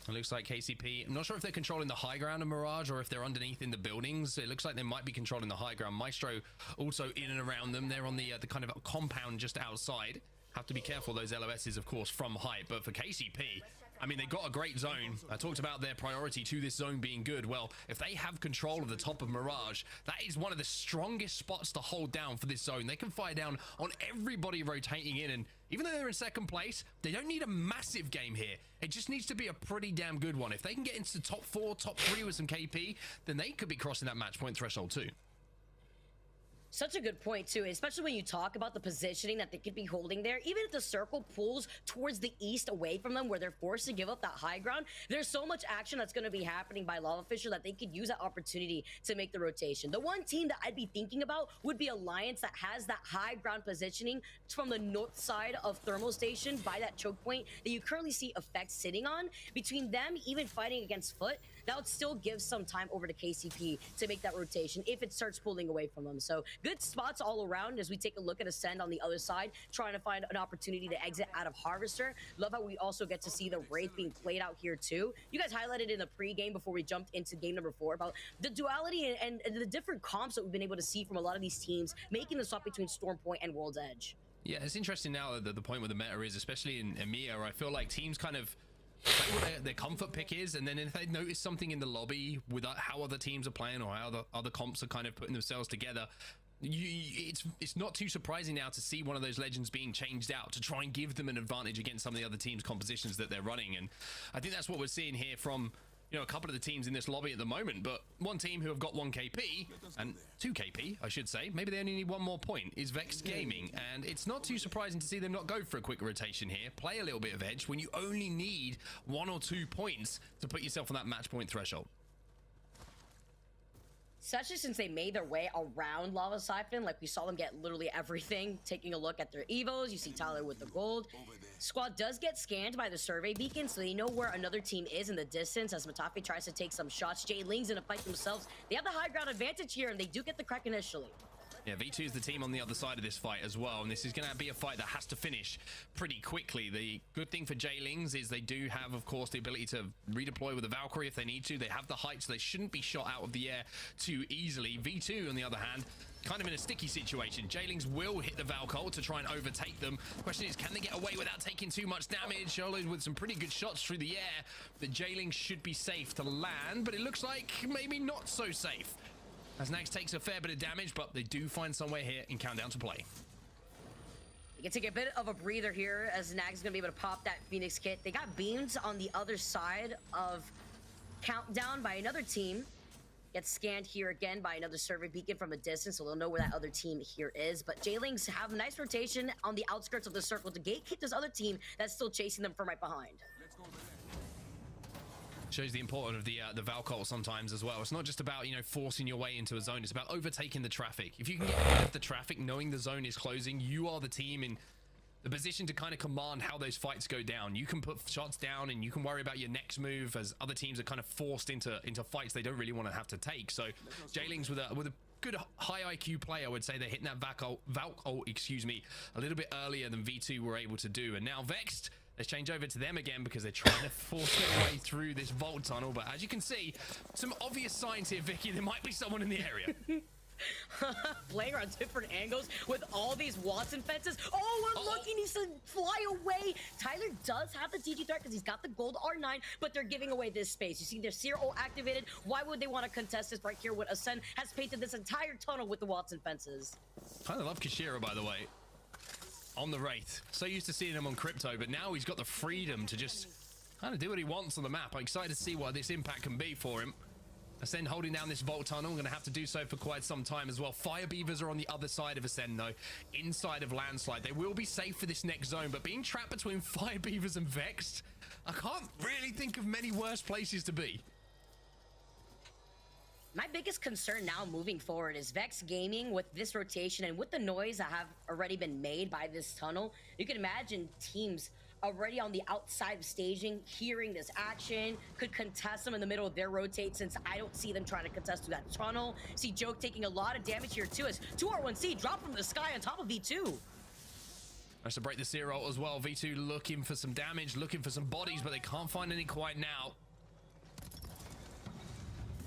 It looks like KCP, I'm not sure if they're controlling the high ground of Mirage or if they're underneath in the buildings. It looks like they might be controlling the high ground. Maestro also in and around them. They're on the kind of compound just outside. Have to be careful, those LOSs, of course, from height. But for KCP, I mean, they got a great zone. I talked about their priority to this zone being good. Well, if they have control of the top of Mirage, that is one of the strongest spots to hold down for this zone. They can fire down on everybody rotating in, and even though they're in second place, they don't need a massive game here. It just needs to be a pretty damn good one. If they can get into the top 4, top 3 with some KP, then they could be crossing that match point threshold too. Such a good point too, especially when you talk about the positioning that they could be holding there. Even if the circle pulls towards the east away from them, where they're forced to give up that high ground, there's so much action that's going to be happening by Lava Fisher that they could use that opportunity to make the rotation. The one team that I'd be thinking about would be Alliance, that has that high ground positioning from the north side of Thermal Station by that choke point that you currently see Effects sitting on. Between them even fighting against Foot, that would still give some time over to KCP to make that rotation if it starts pulling away from them. So good spots all around as we take a look at Ascend on the other side, trying to find an opportunity to exit out of Harvester. Love how we also get to see the Wraith being played out here too. You guys highlighted in the pre-game before we jumped into game number 4 about the duality and the different comps that we've been able to see from a lot of these teams making the swap between Stormpoint and World's Edge. Yeah, it's interesting now that the point where the meta is, especially in EMEA, I feel like teams kind of say what their comfort pick is, and then if they notice something in the lobby with how other teams are playing or how the other comps are kind of putting themselves together, it's not too surprising now to see one of those legends being changed out to try and give them an advantage against some of the other teams' compositions that they're running. And I think that's what we're seeing here from, you know, a couple of the teams in this lobby at the moment. But one team who have got 1 KP, and 2 KP, I should say, maybe they only need 1 more point, is Vex Gaming. And it's not too surprising to see them not go for a quick rotation here, play a little bit of edge when you only need 1 or 2 points to put yourself on that match point threshold. Especially since they made their way around Lava Siphon, like we saw them get literally everything. Taking a look at their evos, you see Tyler with the gold. Squad does get scanned by the survey beacon, so they know where another team is in the distance as Matafe tries to take some shots. Jay Ling's in a fight themselves. They have the high ground advantage here, and they do get the crack initially. Yeah, V2 is the team on the other side of this fight as well, and this is going to be a fight that has to finish pretty quickly. The good thing for J-Lings is they do have, of course, the ability to redeploy with a Valkyrie if they need to. They have the height, so they shouldn't be shot out of the air too easily. V2, on the other hand, kind of in a sticky situation. J-Lings will hit the Valkyrie to try and overtake them. Question is, can they get away without taking too much damage? Soloed with some pretty good shots through the air. The J-Lings should be safe to land, but it looks like maybe not so safe, as Nags takes a fair bit of damage, but they do find somewhere here in Countdown to play. You can take a bit of a breather here as Nags is going to be able to pop that Phoenix kit. They got beams on the other side of Countdown by another team. Gets scanned here again by another survey beacon from a distance, so they'll know where that other team here is. But J-Lings have a nice rotation on the outskirts of the circle to gatekeep this other team that's still chasing them from right behind. Shows the importance of the Valkyrie sometimes as well. It's not just about, you know, forcing your way into a zone. It's about overtaking the traffic. If you can get ahead of the traffic, knowing the zone is closing, you are the team in the position to kind of command how those fights go down. You can put shots down and you can worry about your next move, as other teams are kind of forced into fights they don't really want to have to take. So J-Lings with a good high IQ play, I would say they're hitting that Valkyrie, excuse me, a little bit earlier than V2 were able to do. And now Vexed, let's change over to them again because they're trying to force their way through this vault tunnel. But as you can see, some obvious signs here, Vicky, there might be someone in the area. Playing around different angles with all these Watson fences. Oh, we're lucky he needs to fly away. Tyler does have the DG threat because he's got the gold R9, but they're giving away this space. You see their Seer ult activated. Why would they want to contest this right here when Ascend has painted this entire tunnel with the Watson fences? Kind of love Kashira, by the way, on the Wraith. So used to seeing him on Crypto, but now he's got the freedom to just kind of do what he wants on the map. I'm excited to see what this impact can be for him. Ascend holding down this vault tunnel. I'm going to have to do so for quite some time as well. Fire Beavers are on the other side of Ascend, though, inside of Landslide. They will be safe for this next zone, but being trapped between Fire Beavers and Vexed, I can't really think of many worse places to be. My biggest concern now moving forward is Vex Gaming with this rotation and with the noise that have already been made by this tunnel. You can imagine teams already on the outside of staging, hearing this action, could contest them in the middle of their rotate, since I don't see them trying to contest through that tunnel. See Joke taking a lot of damage here too, as 2R1C drop from the sky on top of V2. Nice to break the Seer ult as well. V2 looking for some damage, looking for some bodies, but they can't find any quite now.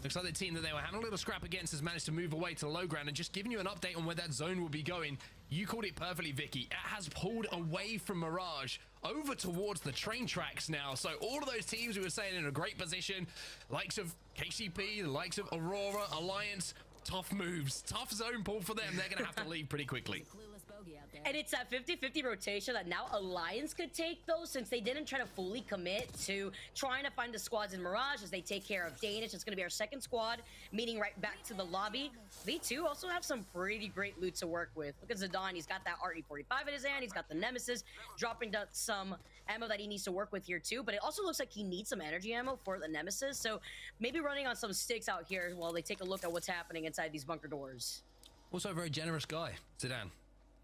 Looks like the team that they were having a little scrap against has managed to move away to low ground, and just giving you an update on where that zone will be going. You called it perfectly, Vicky. It has pulled away from Mirage over towards the train tracks now. So all of those teams we were saying in a great position, likes of KCP, the likes of Aurora, Alliance, tough moves, tough zone pull for them. They're going to have to leave pretty quickly. And it's that 50-50 rotation that now Alliance could take, though, since they didn't try to fully commit to trying to find the squads in Mirage as they take care of Danish. It's going to be our second squad, meeting right back to the lobby. V2 also have some pretty great loot to work with. Look at Zidane. He's got that RE45 in his hand. He's got the Nemesis, dropping down some ammo that he needs to work with here, too. But it also looks like he needs some energy ammo for the Nemesis. So maybe running on some sticks out here while they take a look at what's happening inside these bunker doors. Also a very generous guy, Zidane.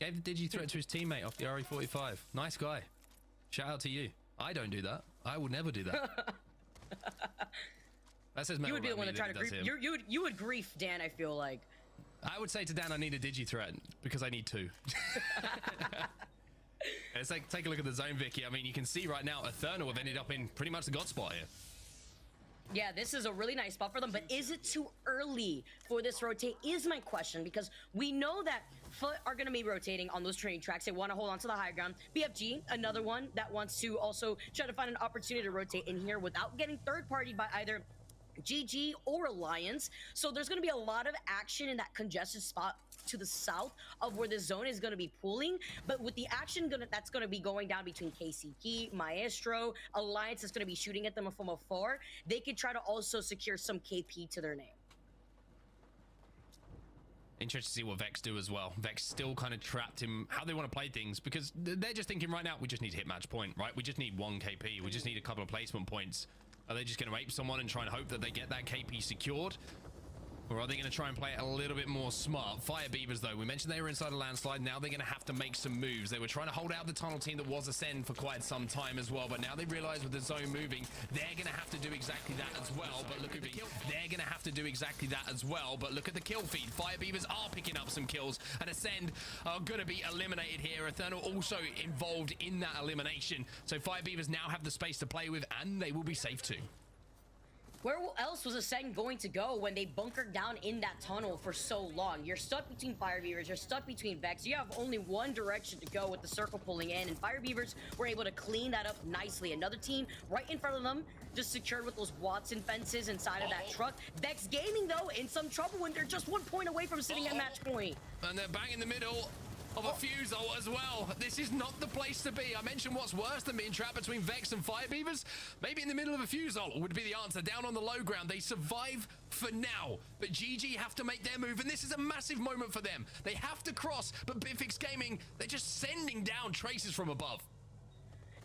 Gave the digi-threat to his teammate off the RE45. Nice guy. Shout out to you. I don't do that. I would never do that. That says you would be the one to try to grief. You would grief Dan, I feel like. I would say to Dan, I need a digi-threat because I need two. Let's take a look at the zone, Vicky. I mean, you can see right now Eternal have ended up in pretty much the god spot here. Yeah, this is a really nice spot for them, but is it too early for this rotate is my question, because we know that Foot are going to be rotating on those train tracks. They want to hold on to the high ground. BFG, another one that wants to also try to find an opportunity to rotate in here without getting third-partied by either GG or Alliance. So there's going to be a lot of action in that congested spot to the south of where the zone is going to be pooling, but with the action that's going to be going down between KCP, Maestro, Alliance is going to be shooting at them from afar, they could try to also secure some KP to their name. Interested to see what Vex do as well. Vex still kind of trapped in how they want to play things, because they're just thinking right now, we just need to hit match point, right? We just need 1 KP. We just need a couple of placement points. Are they just going to ape someone and try and hope that they get that KP secured? Or are they going to try and play it a little bit more smart? Fire Beavers, though, we mentioned they were inside a landslide. Now they're going to have to make some moves. They were trying to hold out the tunnel team that was Ascend for quite some time as well, but now they realize with the zone moving, they're going to have to do exactly that as well. But look at the kill. They're going to have to do exactly that as well. But look at the kill feed. Fire Beavers are picking up some kills, and Ascend are going to be eliminated here. Eternal also involved in that elimination. So Fire Beavers now have the space to play with, and they will be safe too. Where else was Ascend going to go when they bunkered down in that tunnel for so long? You're stuck between Fire Beavers, you're stuck between Vex. You have only one direction to go with the circle pulling in, and Fire Beavers were able to clean that up nicely. Another team right in front of them, just secured with those Watson fences inside of that truck. Vex Gaming, though, in some trouble when they're just 1 point away from sitting at match point. And they're bang in the middle of a fusel as well. This is not the place to be. I mentioned what's worse than being trapped between Vex and Fire Beavers. Maybe in the middle of a fusel would be the answer. Down on the low ground, they survive for now, but GG have to make their move, and this is a massive moment for them. They have to cross, but Bifix Gaming, they're just sending down traces from above.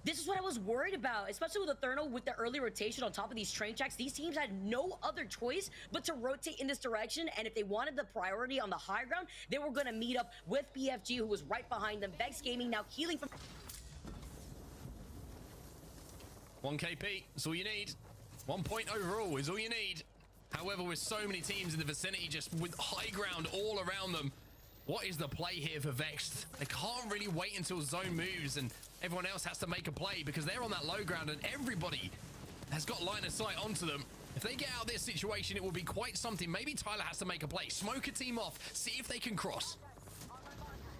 This is what I was worried about, especially with Eternal with the early rotation on top of these train tracks. These teams had no other choice but to rotate in this direction, and if they wanted the priority on the high ground, they were going to meet up with BFG, who was right behind them. Vex Gaming now healing from... 1 KP, that's all you need. 1 point overall is all you need. However, with so many teams in the vicinity, just with high ground all around them, what is the play here for Vex? They can't really wait until zone moves and everyone else has to make a play, because they're on that low ground and everybody has got line of sight onto them. If they get out of this situation, it will be quite something. Maybe Tyler has to make a play, smoke a team off, see if they can cross.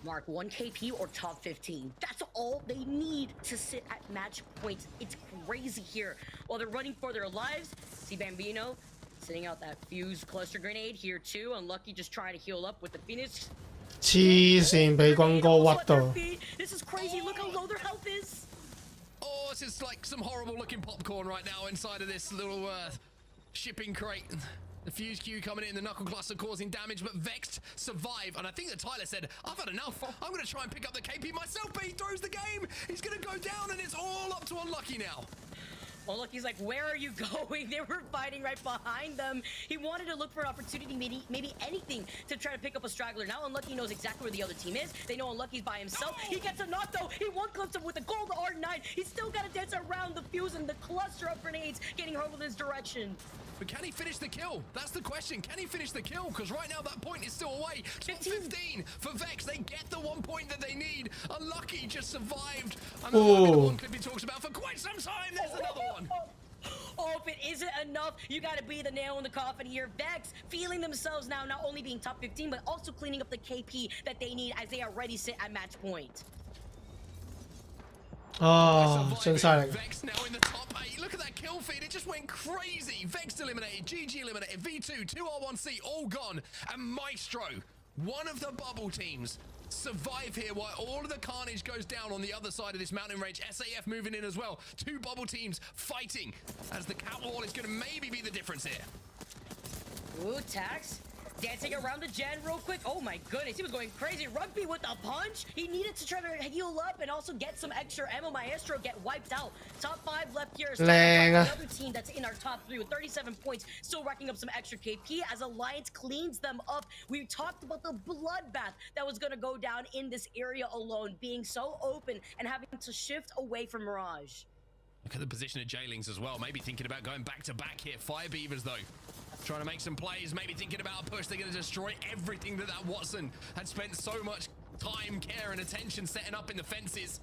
Mark, 1 KP or top 15. That's all they need to sit at match point. It's crazy here. While they're running for their lives, see Bambino sitting out that fuse cluster grenade here too. Unlucky just trying to heal up with the Phoenix. 黐線，被軍哥屈到。 This is crazy. Look how low their health is. Oh, it's just like some horrible looking popcorn right now inside of this little shipping crate. The fuse queue coming in, the knuckle cluster causing damage, but Vexed survive. And I think that Tyler said, I've had enough. I'm going to try and pick up the KP myself, but he throws the game. He's going to go down, and it's all up to Unlucky now. Unlucky's like, where are you going? They were fighting right behind them. He wanted to look for an opportunity, maybe anything to try to pick up a straggler. Now Unlucky knows exactly where the other team is. They know Unlucky's by himself. He gets a knock though. He one-clips him with a gold R9. He's still got to dance around the fuse and the cluster of grenades getting hurled in his direction. But can he finish the kill? That's the question. Can he finish the kill? Because right now that point is still away. 15 for Vex. They get the 1 point that they need. Unlucky just survived. And the one clip he talks about for quite some time. There's another one. Oh, if it isn't enough, you got to be the nail in the coffin here. Vex feeling themselves now, not only being top 15, but also cleaning up the KP that they need as they already sit at match point. Oh,真犀利。 Vex now in the top 8. Look at that kill feed. It just went crazy. Vex eliminated, GG eliminated, V2, 2R1C all gone, and Maestro, one of the bubble teams, survive here while all of the carnage goes down on the other side of this mountain range. SAF moving in as well. 2 bubble teams fighting as the cat wall is going to maybe be the difference here. Ooh, Tax dancing around the gen real quick. Oh my goodness, he was going crazy. Rugby with a punch. He needed to try to heal up and also get some extra ammo. Maestro get wiped out. Top 5 left here. Another team that's in our top 3 with 37 points, still racking up some extra KP as Alliance cleans them up. We talked about the bloodbath that was going to go down in this area alone, being so open and having to shift away from Mirage. Look at the position of Jailings as well. Maybe thinking about going back to back here. Fire Beavers though, trying to make some plays, maybe thinking about a push. They're going to destroy everything that Watson had spent so much time, care, and attention setting up in the fences.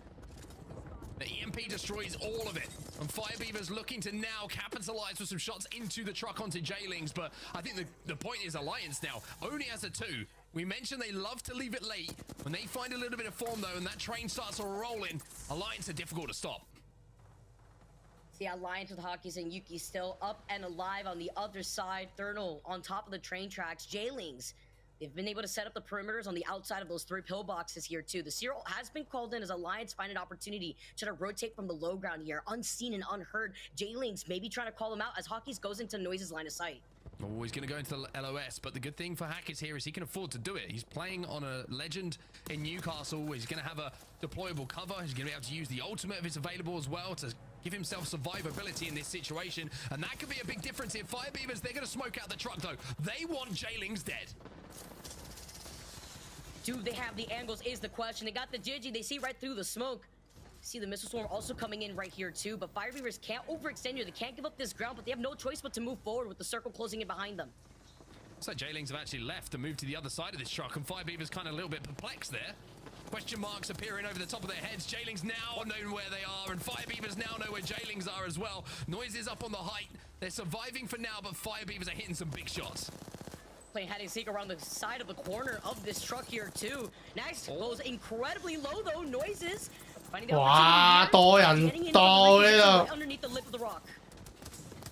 The EMP destroys all of it. And Fire Beaver's looking to now capitalize with some shots into the truck onto J-Lings, but I think the point is Alliance now only has a 2. We mentioned they love to leave it late. When they find a little bit of form though, and that train starts rolling, Alliance are difficult to stop. The Alliance with Hockeys and Yuki still up and alive on the other side. Thurnal on top of the train tracks. J-Lings, they've been able to set up the perimeters on the outside of those 3 pillboxes here too. The Serial has been called in as Alliance find an opportunity to rotate from the low ground here. Unseen and unheard. J-Lings maybe trying to call them out as Hockeys goes into Noise's line of sight. Oh, he's going to go into the LOS, but the good thing for Hackers here is he can afford to do it. He's playing on a legend in Newcastle. He's going to have a deployable cover. He's going to be able to use the ultimate if it's available as well to give himself survivability in this situation. And that could be a big difference here. Fire Beavers, they're going to smoke out the truck though. They want J-Lings dead. Do they have the angles is the question. They got the Gigi. They see right through the smoke. See the missile swarm also coming in right here too, but Fire Beavers can't overextend here. They can't give up this ground, but they have no choice but to move forward with the circle closing in behind them. So J-Lings have actually left to move to the other side of this truck, and Fire Beavers kind of a little bit perplexed there. Question marks appearing over the top of their heads. J-Lings now know where they are, and Fire Beavers now know where J-Lings are as well. Noise is up on the height. They're surviving for now, but Fire Beavers are hitting some big shots. Playing hide and seek around the side of the corner of this truck here too. Nice goes incredibly low though. Noises. Wow, 多人到呢度。 Underneath the lip of the rock.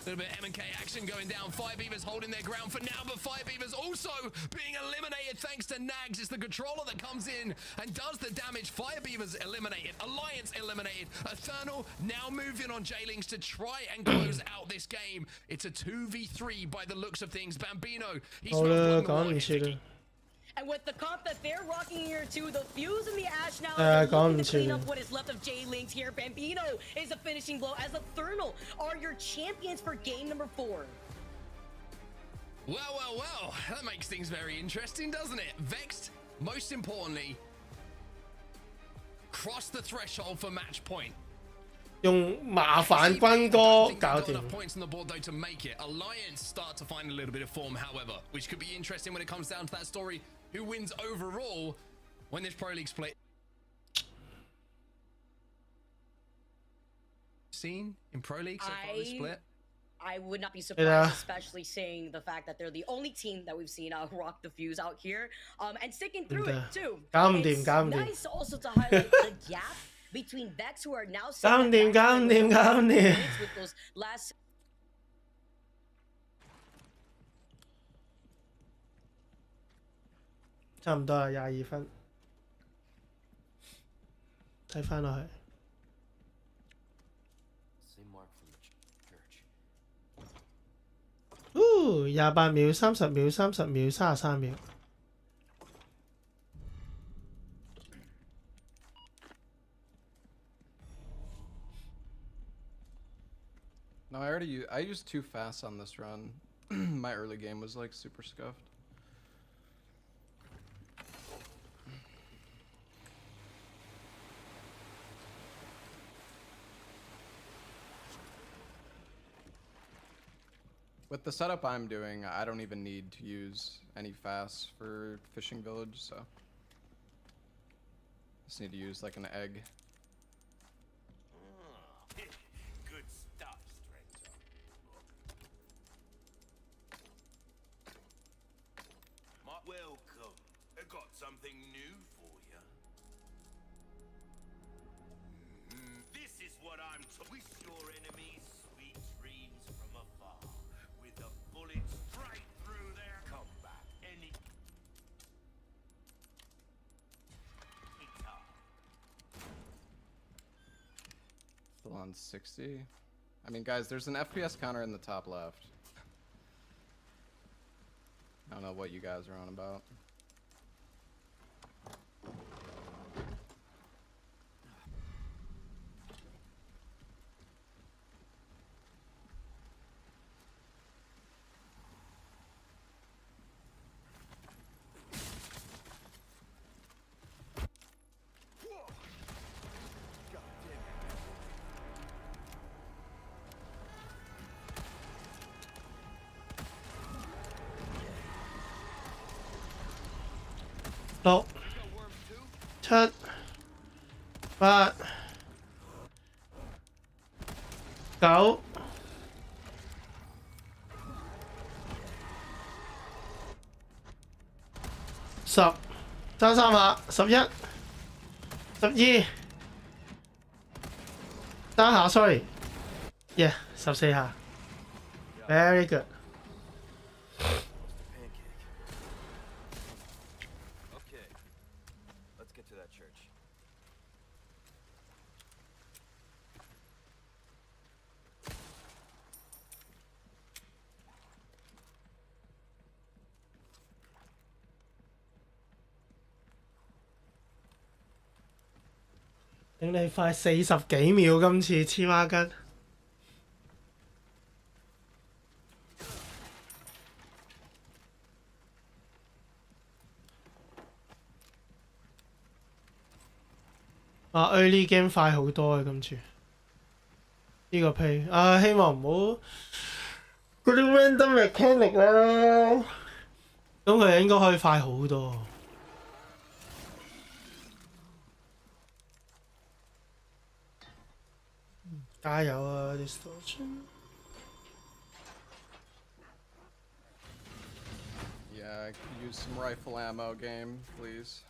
A little bit of M&K action going down. Fire Beavers holding their ground for now, but Fire Beavers also being eliminated thanks to Nags. It's the controller that comes in and does the damage. Fire Beavers eliminated. Alliance eliminated. Eternal now moving on J-Lings to try and close out this game. It's a 2v3 by the looks of things. Bambino, he's And with the comp that they're rocking here too, the fuse and the ash now looking to clean up what is left of J-Lings here. Bambino is a finishing blow as Eternal are your champions for game number 4. Well, that makes things very interesting, doesn't it? Vexed, most importantly, cross the threshold for match point. 用麻煩軍歌搞掂。 Enough points on the board though to make it. Alliance start to find a little bit of form, however, which could be interesting when it comes down to that story. Who wins overall when this Pro League split? Seen in Pro League so far this split? I would not be surprised, especially seeing the fact that they're the only team that we've seen rock the fuse out here, and sticking through it too. It's nice also to highlight the gap between Vex, who are now with those last. 差唔多啦，22分。睇翻落去。28秒、30秒、30秒、33秒。No, I used too fast on this run. My early game was like super scuffed. With the setup I'm doing, I don't even need to use any fast for Fishing Village, so just need to use like an egg. Good stuff, stranger. Welcome. I got something new for you. This is what I'm to wish your enemies sweet dreams from afar. With a bullet straight through their combat. Still on 60. I mean, guys, there's an FPS counter in the top left. I don't know what you guys are on about. 9、10，爭3下，11、12，爭下 sorry，yeah， 14下 ，very good。 Okay, let's get to that church. 頂你快40幾秒，今次黐孖筋。early game 快好多啊！今次呢個 play 希望唔好嗰啲 random mechanic 啦，咁佢應該可以快好多。加油啊 ！Distortion。 Yeah, use some rifle ammo, game, please.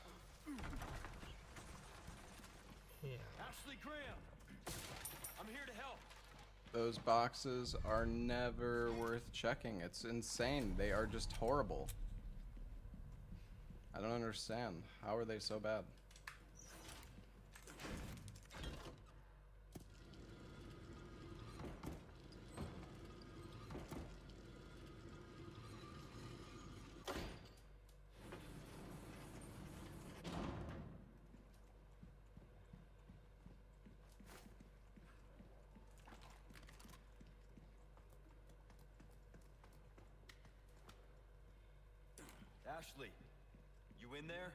Those boxes are never worth checking. It's insane. They are just horrible. I don't understand. How are they so bad? Ashley, you in there?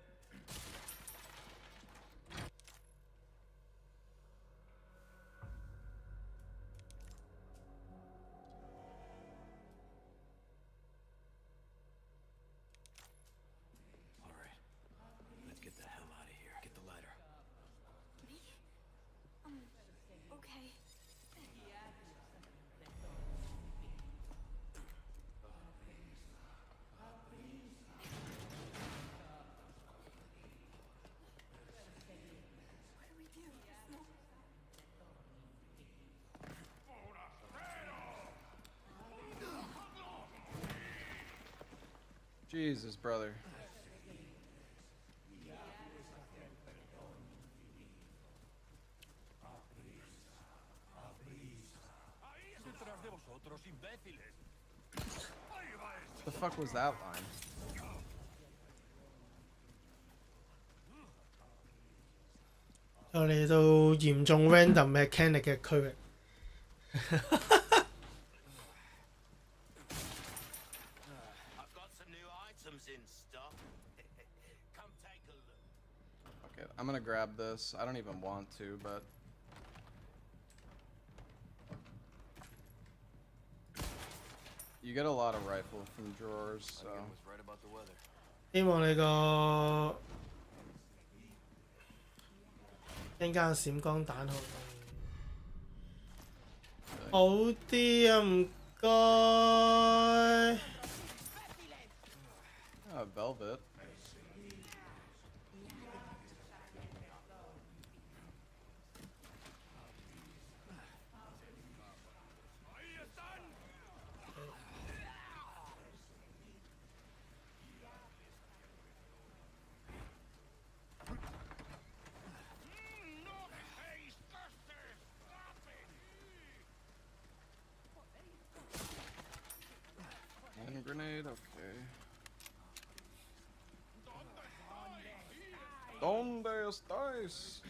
All right, let's get the hell out of here. Get the ladder. Me? Okay. Jesus, brother. The fuck was that line?〜我嚟到嚴重 random mechanic 嘅區域。Okay, I'm gonna grab this. I don't even want to, but you get a lot of rifle from drawers, so. 希望你個陣間閃光彈好啲啊！唔該。Velvet. Hand grenade, okay. ¿Dónde estáis?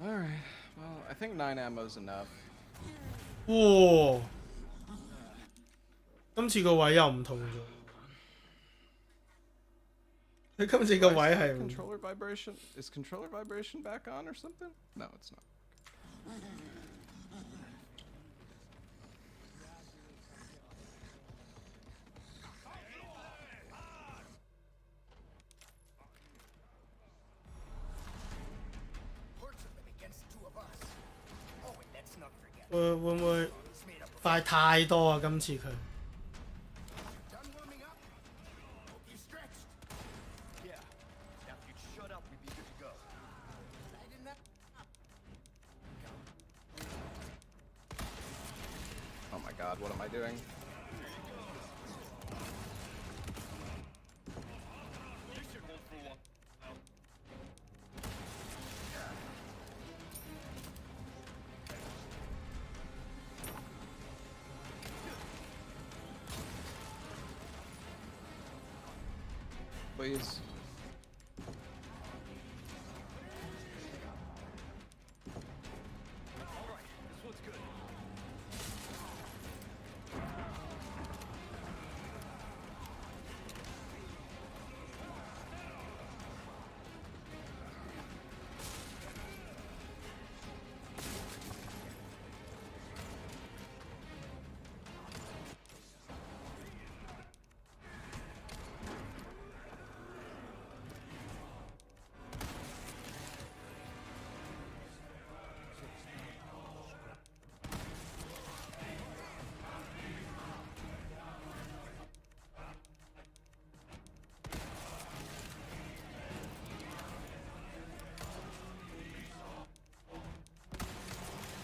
Alright, well, I think 9 ammo is enough. 哇！今次個位又唔同咗。佢今次個位係唔 controller vibration? Is controller vibration back on or something? No, it's not. 會唔會快太多啊？今次佢。Oh my god, what am I doing? Please.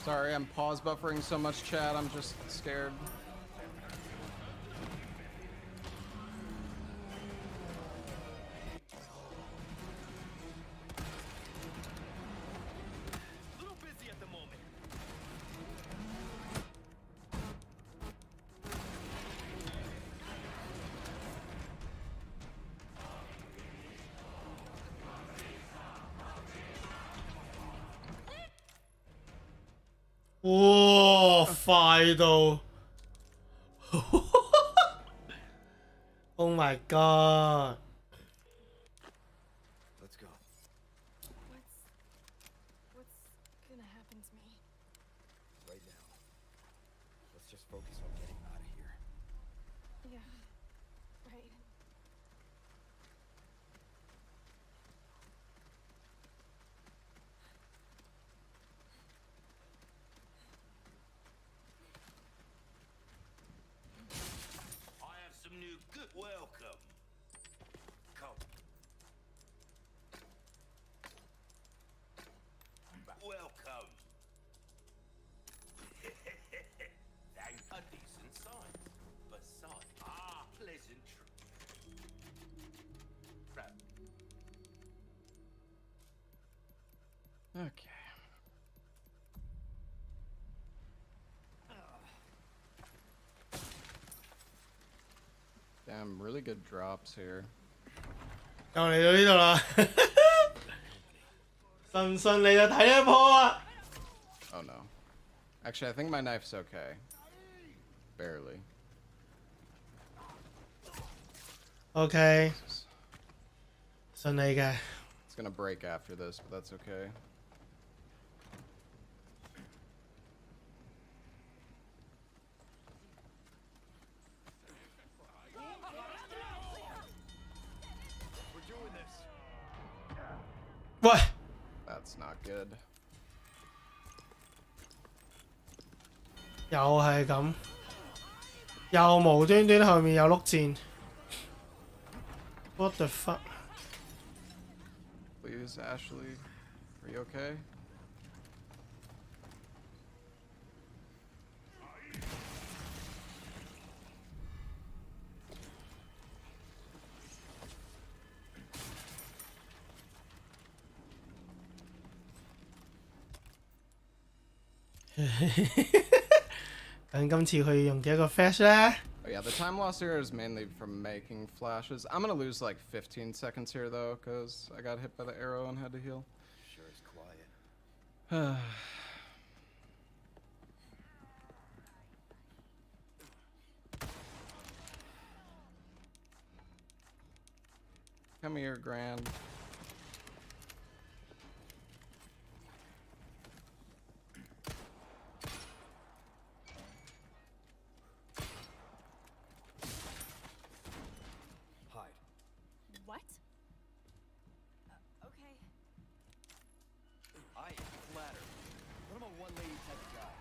Sorry, I'm pause buffering so much, chat. I'm just scared.哇！快到 ！Oh my god！ Let's go. What's gonna happen to me? Right now. Let's just focus on getting out of here. Yeah, right. I have some new good welcome. Come. Welcome. Thank a decent size. Besides, pleasantry. Okay. Damn, really good drops here. 又嚟到呢度啦，順唔順利就睇呢一鋪啊！ Oh no. Actually, I think my knife's okay. Barely. OK， 順利嘅。 It's gonna break after this, but that's okay. What? That's not good. 又係咁，又無端端後面有碌箭。What the fuck? Please, Ashley, are you okay? Oh yeah, the time loss here is mainly from making flashes. I'm gonna lose like 15 seconds here though, because I got hit by the arrow and had to heal. Sure is quiet. Come here, Grand. What? Okay. I am flattered. What am a one-lady type of guy?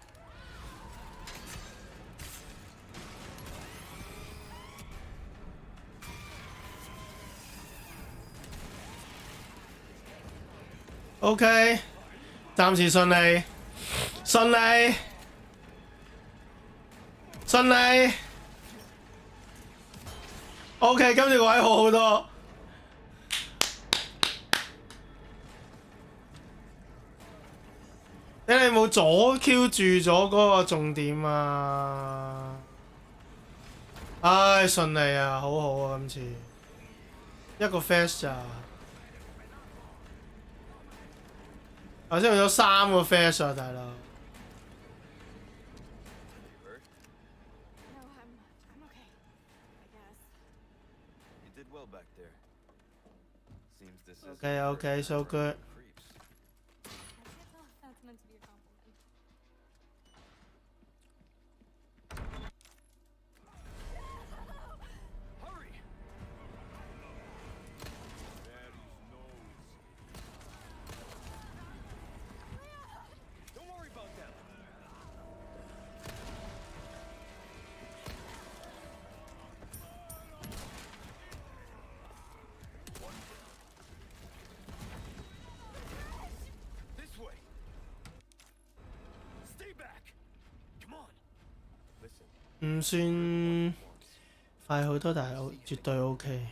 OK， 暫時順利，順利，順利。OK， 今次個位好好多。你冇阻 Q 住咗嗰個重點啊！唉，順利啊，好好啊，今次一個 flash 咋？頭先用咗3個 flash 啊，大佬。Okay, so good. That's meant to be a compliment. Hurry! Don't worry about that. This way. Stay back. Come on. Listen. 唔算快好多，但係絕對 OK。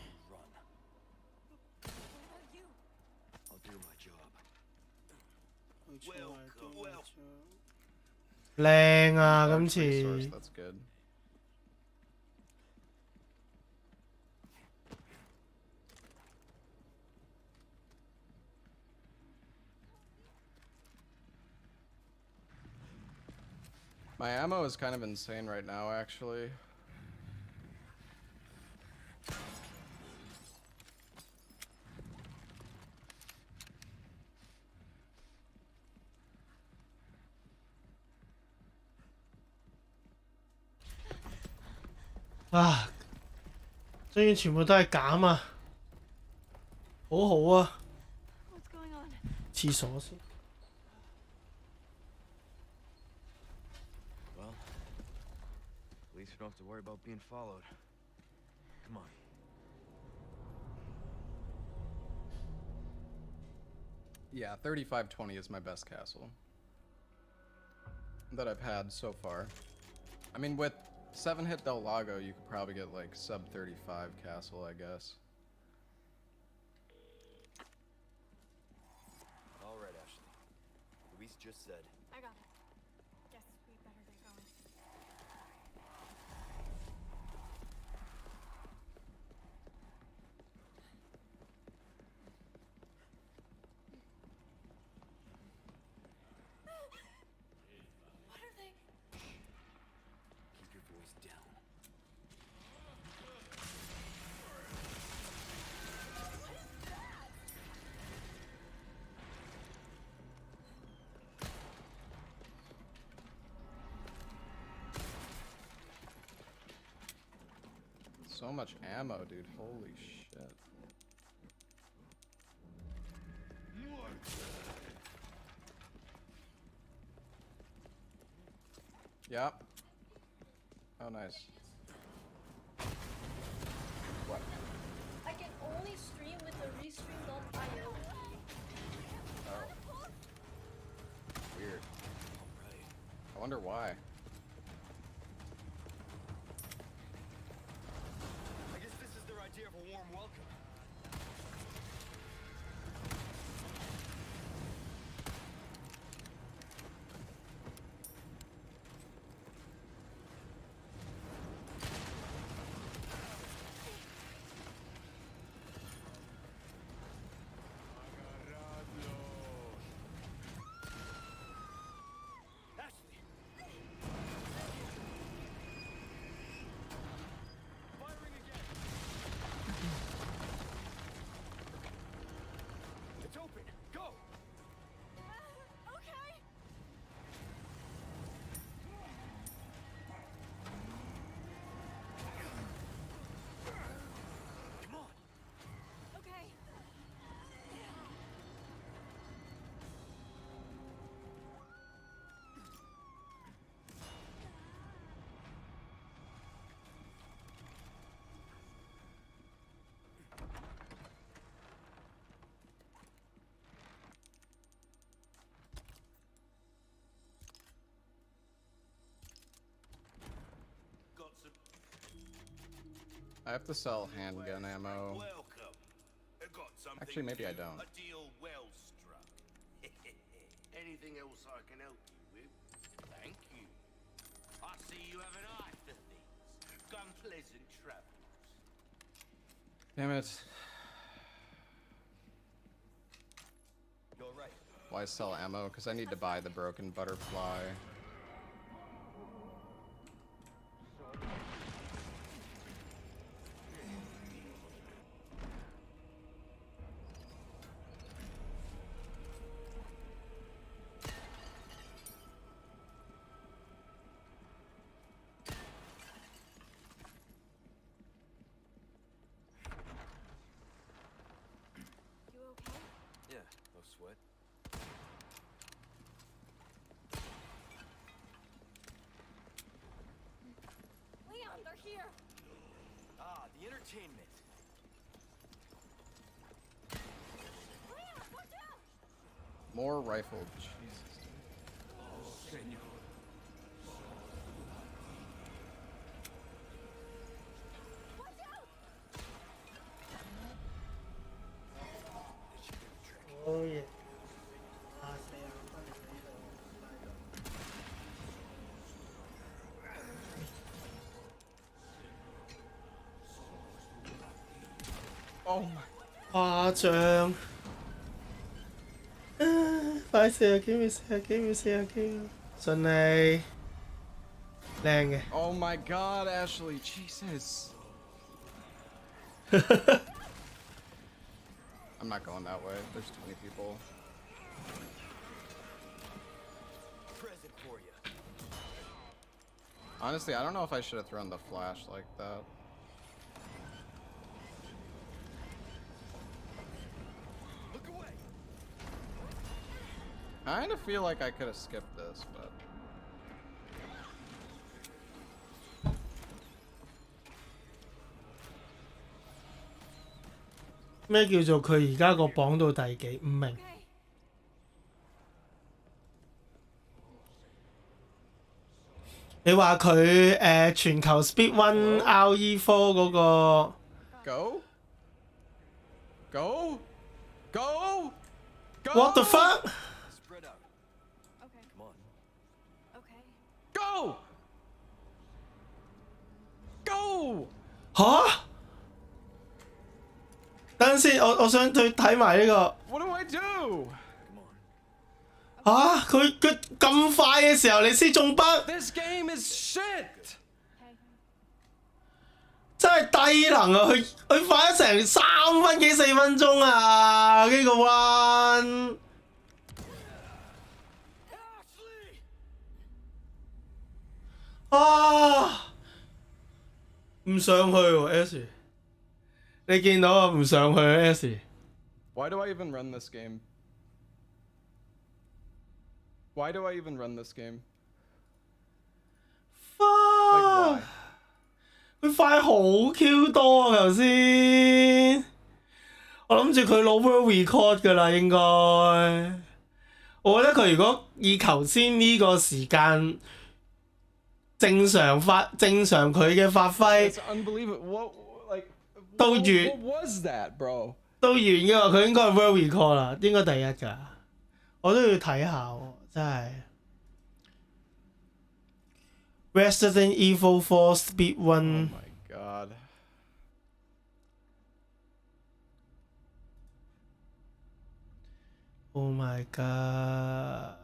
靚啊！今次 That's good. My ammo is kind of insane right now, actually. Ah, 終於全部都係減啊！好好啊！廁所先。Well, at least we don't have to worry about being followed. Come on. Yeah, 3520 is my best castle that I've had so far. I mean, with 7-hit Del Lago, you could probably get like sub 35 castle, I guess. All right, Ashley. Luis just said. I got it. Guess we better get going. What are they? Keep your voice down. So much ammo, dude. Holy shit. Yep. Oh, nice. What? I can only stream with the restream.io. Oh. Weird. I wonder why. I guess this is their idea of a warm welcome. Ashley! Firing again! I have to sell handgun ammo. Actually, maybe I don't. Anything else I can help you with? Thank you. I see you have an eye for things. Gun pleasant travels. Damn it. You're right. Why sell ammo? Because I need to buy the broken butterfly. Yeah, no sweat. Leon, they're here. Ah, the entertainment. Leon, watch out! More rifle. Jesus. Oh yeah. Oh my！誇張。快射幾秒射幾秒射幾秒，順利。靚嘅。Oh my God, Ashley, Jesus. I'm not going that way. There's too many people. Present for you. Honestly, I don't know if I should have thrown the flash like that. Look away. I kind of feel like I could have skipped this, but. 咩叫做佢而家個榜到第幾？唔明。你話佢全球 Speed One RE4 嗰個 Go? Go? Go? Go? What the fuck? Spread out. Okay. Come on. Okay. Go! Go! 吓？等陣先，我想去睇埋呢個。What do I do? 啊！佢咁快嘅時候，你先中筆。This game is shit. 真係低能啊！佢快咗成3分幾4分鐘啊！呢個 run 啊！唔上去喎 S， 你見到啊？唔上去 S。Why do I even run this game? Why do I even run this game? Fuck！佢快好 Q 多啊！頭先，我諗住佢攞 World Record 㗎啦，應該。我覺得佢如果以頭先呢個時間正常佢嘅發揮，都完。What was that, bro? 都完㗎嘛，佢應該係 World Record 啦，應該第一㗎。我都要睇下喎，真係。Resident Evil 4 Speed 1。Oh my god. Oh my god.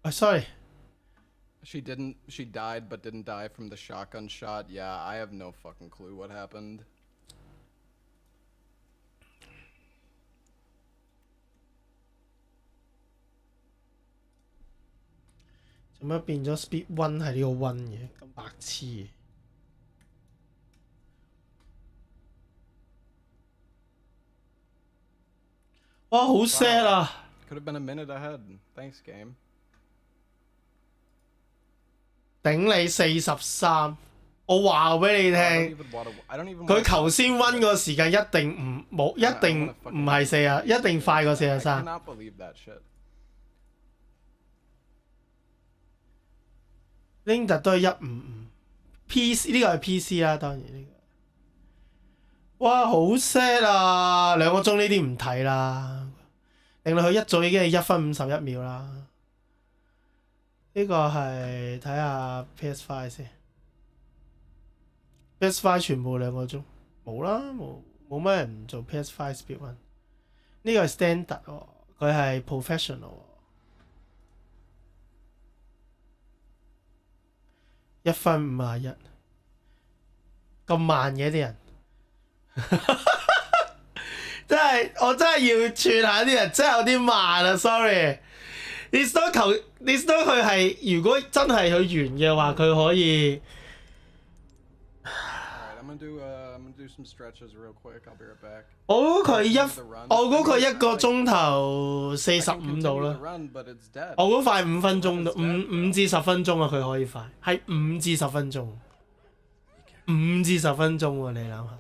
Oh, sorry. She died but didn't die from the shotgun shot. Yeah, I have no fucking clue what happened. What 做乜變咗 Speed One 係呢個 One 嘅？咁白痴嘅。哇，好 sad 啊！ Could have been a minute ahead. Thanks, game. 頂你43，我話俾你聽，佢頭先温個時間一定唔係40，一定快過43。Linda 都係155，PC 呢個係 PC 啦，當然呢個。哇，好 sad 啊！2個鐘呢啲唔睇啦，令到佢一早已經係1分51秒啦。呢個係睇下 PS5 先 ，PS5 全部2個鐘，冇啦，冇乜人做 PS5 speed run。呢個係 standard 喎，佢係 professional 喎，1分51，咁慢嘅啲人，我真係要串下啲人，真係有啲慢啊 ，sorry。你都佢係，如果真係佢完嘅話，佢可以。I'm gonna do some stretches real quick. I'll be right back. 我估佢1個鐘頭45度啦。我估快5分鐘到，5至10分鐘啊！佢可以快，係5至10分鐘，5至10分鐘喎！你諗下。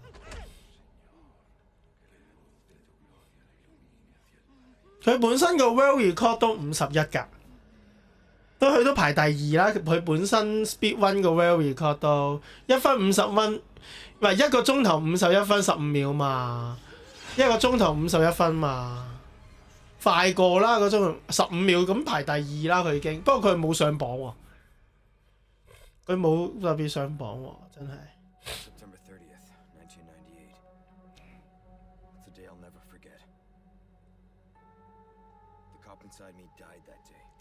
佢本身個 world record 都51㗎，佢都排第2啦。佢本身 speed run 個 world record 都1分50蚊，唔係1個鐘頭51分15秒嘛，1個鐘頭51分嘛，快過啦，個鐘15秒咁排第2啦。佢已經，不過佢冇上榜喎，佢冇特別上榜喎，真係。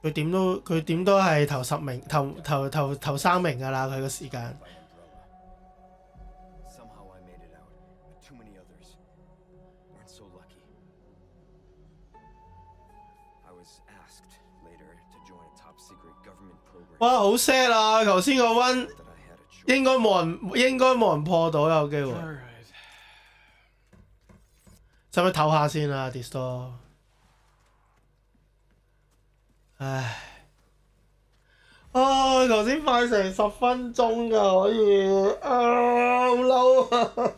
佢點都係頭10名，頭3名㗎啦，佢個時間。哇，好 sad 啊！頭先個 one 應該冇人破到，有機會。使唔使唞下先啊 ，Disto？唉，頭先快成10分鐘㗎，可以好嬲啊！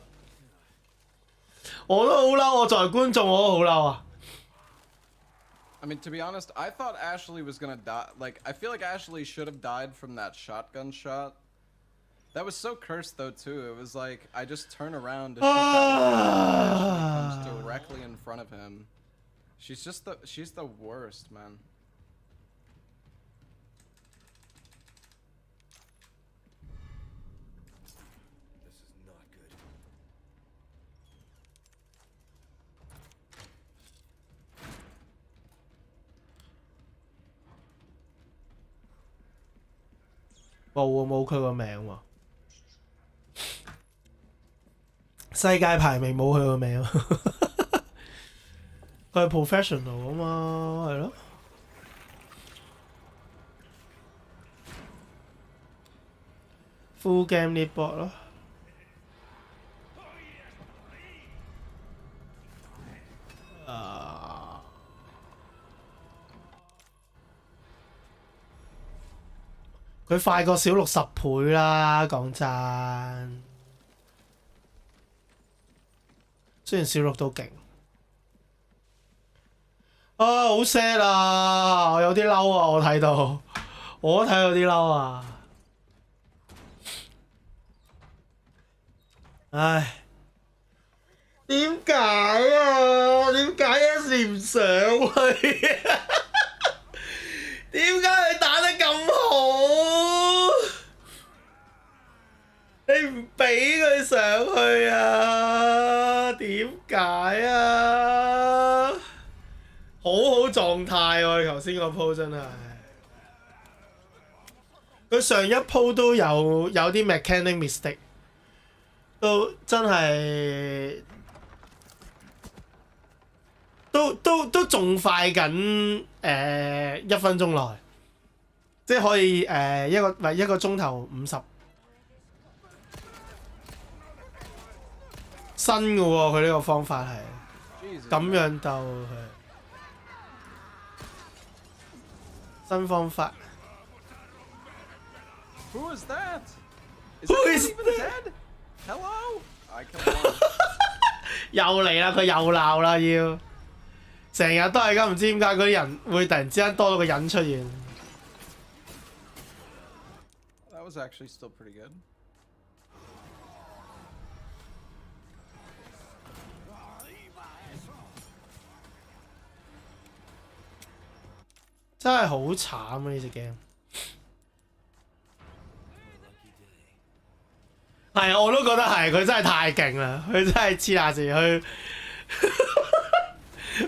我都好嬲，我作為觀眾我都好嬲啊！ I mean, to be honest, I thought Ashley was gonna die. Like, I feel like Ashley should have died from that shotgun shot. That was so cursed, though, too. It was like, I just turn around to shoot that and Ashley comes directly in front of him. She's the worst, man.冇佢個名喎，世界排名冇佢個名，佢係 professional 啊嘛，係咯。Full game lead bot 咯。佢快過小六10倍啦，講真。雖然小六都勁。好 sad 啊！我有啲嬲啊！我睇到有啲嬲啊！唉，點解啊？點解 S 唔上去啊？點解佢打得咁好？你唔俾佢上去啊？點解啊？好狀態喎！頭先個鋪真係，佢上一鋪都有啲 mechanic mistake，都真係都仲快緊1分鐘內，即係可以一個鐘頭50。新嘅喎，佢呢個方法係咁樣鬥佢，新方法。Who is that? Who is that? Hello? I killed one. 又嚟啦！佢又鬧啦，要成日都係咁，唔知點解嗰啲人會突然之間多咗個人出現。was actually still pretty good. 真係好慘啊！呢隻 game 係啊，我都覺得係，佢真係太勁啦！佢真係黐下線，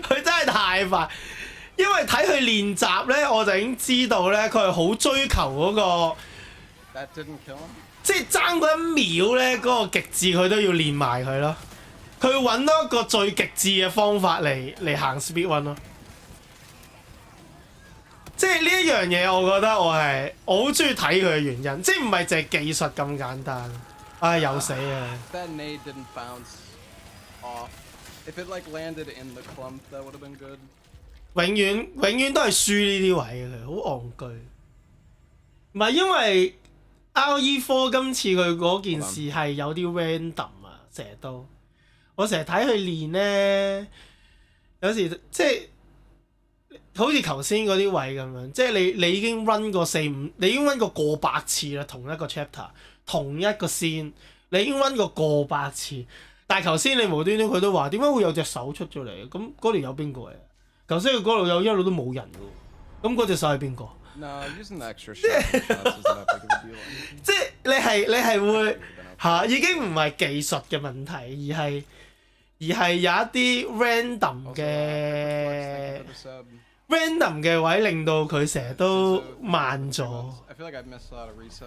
佢真係太快。因為睇佢練習咧，我就已經知道咧，佢係好追求嗰個，即係爭嗰一秒咧，嗰個極致佢都要練埋佢咯。佢要揾到一個最極致嘅方法嚟行 speed run 咯。即係呢一樣嘢，我覺得我好中意睇佢嘅原因，即係唔係淨係技術咁簡單。唉，又死啊 That nade didn't bounce off. If it like landed in the clump, that would have been good. 永遠都係輸呢啲位嘅，佢好戇居。唔係因為 RE4 今次佢嗰件事係有啲 random 啊，成日都我成日睇佢練咧，有時即係好似頭先嗰啲位咁樣，即係你已經 run 過4-5，你已經 run 過百次啦，同一個 chapter， 同一個 scene， 你已經 run 過百次，但係頭先你無端端佢都話點解會有隻手出咗嚟？咁嗰條有邊個嚟？頭先佢嗰度有一路都冇人㗎喎，咁嗰隻手係邊個？ No, using the extra shots isn't that big of a deal. 即係你係會嚇，已經唔係技術嘅問題，而係有一啲 random 嘅位令到佢成日都慢咗。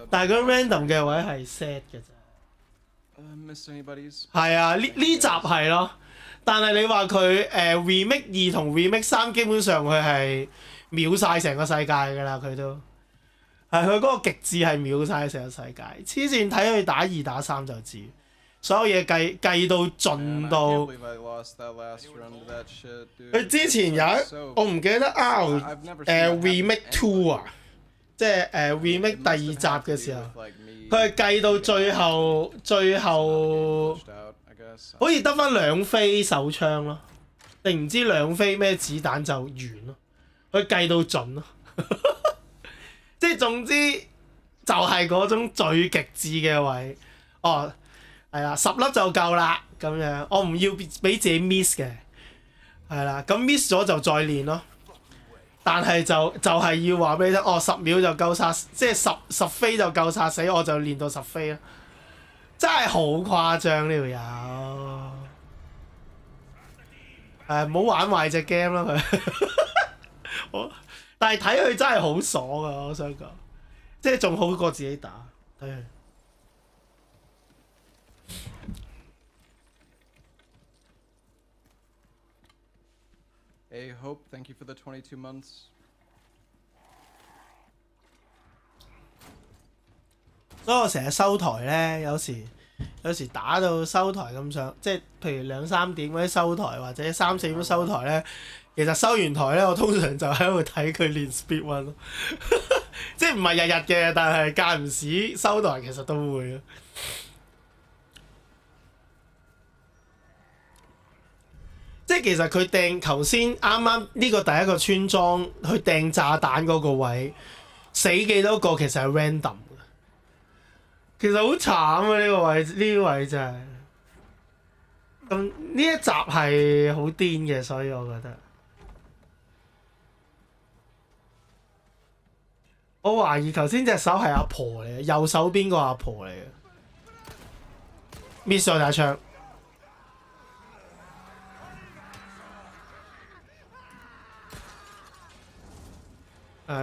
但係嗰 random 嘅位係 sad 嘅啫。係啊，呢集係咯。但係你話佢remake 2同 remake 3基本上佢係秒晒成個世界㗎啦，佢都係佢嗰個極致係秒晒成個世界。黐線，睇佢打2打3就知，所有嘢計到盡到。佢之前有我唔記得 remake 2啊，即係remake 第2集嘅時候，佢係計到最後。好似得翻2飛手槍咯，定唔知2飛咩子彈就完咯，佢計到盡咯，即係總之就係嗰種最極致嘅位。哦，係啦，10粒就夠啦，咁樣我唔要俾自己 miss 嘅，係啦，咁 miss 咗就再練咯。但係就係要話俾你聽，哦10秒就夠殺，即係10飛就夠殺死，我就練到10飛啦。真係好誇張呢條友，唔好玩壞隻 game 啦佢。但係睇佢真係好爽啊！我想講，即係仲好過自己打。睇佢。Hey Hope, thank you for the 22 months. 所以我成日收台咧，有時打到收台咁上，即係譬如2-3點嗰啲收台，或者3-4點收台咧，其實收完台咧，我通常就喺度睇佢練 speed run 咯，即係唔係日日嘅，但係間唔時收台其實都會咯。即係其實佢掟頭先啱啱呢個第一個村莊去掟炸彈嗰個位，死幾多個其實係 random。其實好慘啊！呢個位真係，咁呢一集係好癲嘅，所以我覺得，我懷疑頭先隻手係阿婆嚟嘅，右手邊個阿婆嚟嘅 ，miss 咗打槍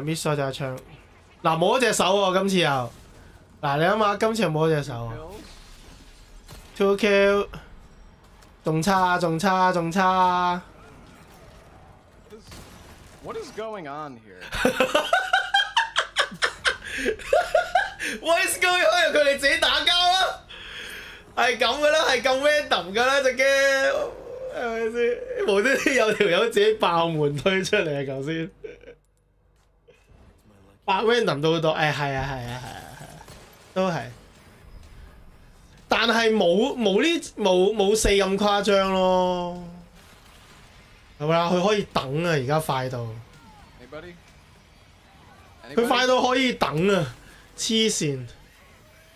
，miss 咗打槍，嗱冇咗隻手喎，今次又。嗱，你諗下，今次有冇隻手啊 ？2 kill， 仲差。What is going on here? What is going on？ 佢哋自己打交啦，係咁噶啦，係咁 random 噶啦隻 game，係咪先？無端端有條友自己爆門推出嚟啊！頭先爆 random 到好多，係啊。都係，但係冇4咁誇張咯，係咪啊？佢可以等啊，而家快到，佢快到可以等啊，黐線！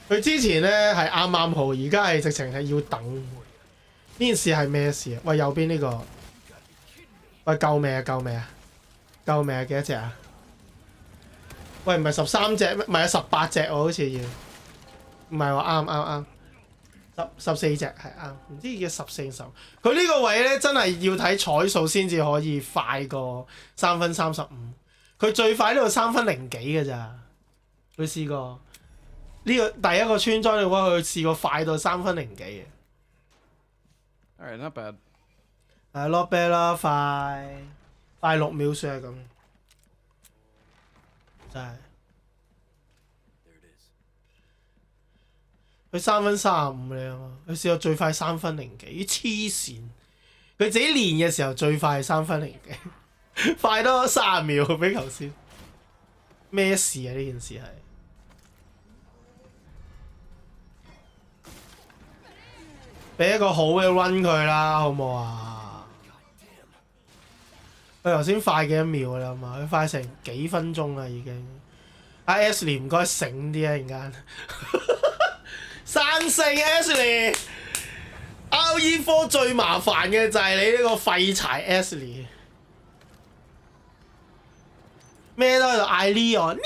佢之前咧係啱啱好，而家係直情係要等。呢件事係咩事啊？喂，右邊呢個，喂，夠未啊？夠未啊？夠未啊？幾多隻啊？喂，唔係13隻咩？唔係啊，18隻喎，好似要。唔係喎，啱。14隻係啱，唔知叫14、10。佢呢個位咧真係要睇彩數先至可以快過3分35。佢最快呢度3分0幾嘅咋。佢試過呢個第一個村莊嘅話，佢試過快到3分0幾嘅。Alright, not bad. not bad 啦，快6秒算係咁，真係。佢3分35你啊嘛，佢試過最快3分0幾，黐線！佢自己練嘅時候最快係3分0幾，快多30秒比頭先。咩事啊？呢件事係俾一個好嘅 run 佢啦，好冇啊？佢頭先快幾多秒啦嘛？佢快成幾分鐘啦已經。阿 Ashley 唔該醒啲啊，陣間。生性 Ashley，RE4 最麻煩嘅就係你呢個廢柴 Ashley， 咩都喺度嗌 Leon，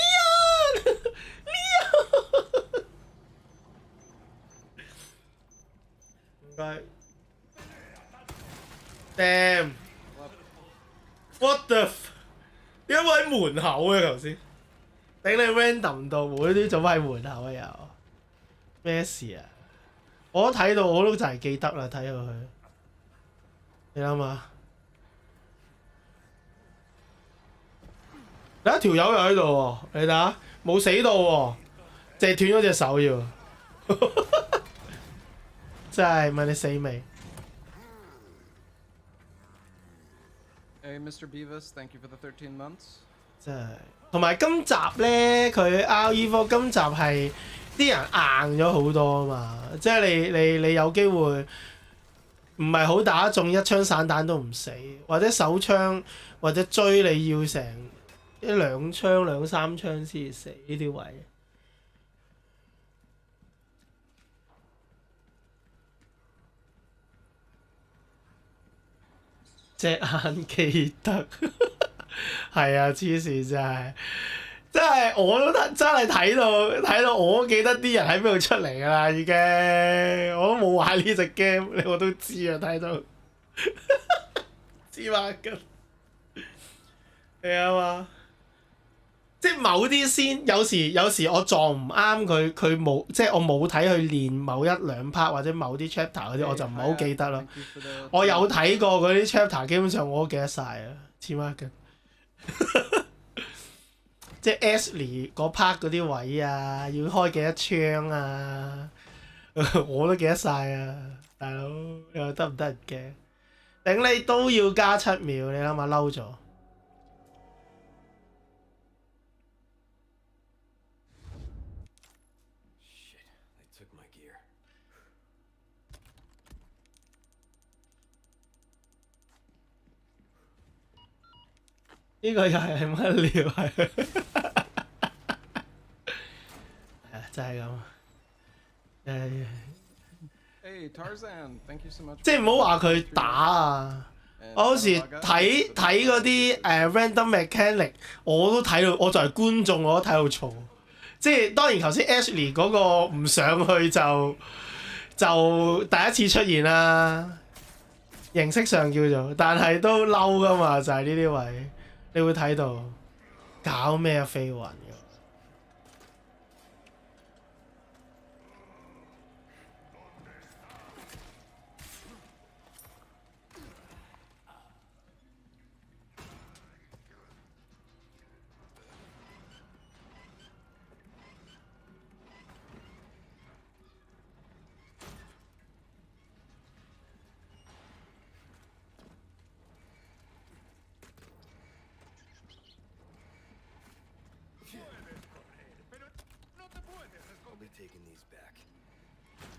唔該 ，Damn，What the？ 點解喺門口嘅頭先？頂你 random 到冇呢啲做乜喺門口啊又？咩事啊？我都睇到，我都就係記得啦，睇到佢。你諗下，有一條友又喺度喎，你睇下，冇死到喎，淨係斷咗隻手要。真係問你死未？ Hey, Mr. Beavis, thank you for the 13 months. 真係，同埋今集咧，佢 RE4 今集係。啲人硬咗好多啊嘛，即係你有機會唔係好打中一槍散彈都唔死，或者手槍或者追你要成1-2槍2-3槍先死呢啲位。隻眼記得，係啊，黐線真係。真係我都真係睇到我都記得啲人喺邊度出嚟㗎啦已經，我都冇玩呢隻 game， 我都知啊睇到，知嘛咁，係啊嘛，即係某啲先有時我撞唔啱佢冇即係我冇睇佢練某1-2 part 或者某啲 chapter 嗰啲我就唔係好記得咯。我有睇過嗰啲 chapter， 基本上我都記得晒啊，黐孖筋。即係 Ashley 嗰 part 嗰啲位啊，要開幾多槍啊，我都記得晒啊，大佬你話得唔得嘅？頂你都要加7秒，你諗下嬲咗。呢個又係乜料係？就係咁。Hey Tarzan, thank you so much. 即係唔好話佢打啊！我有時睇嗰啲random mechanic， 我都睇到，我作為觀眾我都睇到嘈。即係當然頭先 Ashley 嗰個唔上去就第一次出現啦，形式上叫做，但係都嬲㗎嘛，就係呢啲位。你會睇到搞咩啊飛雲嘅？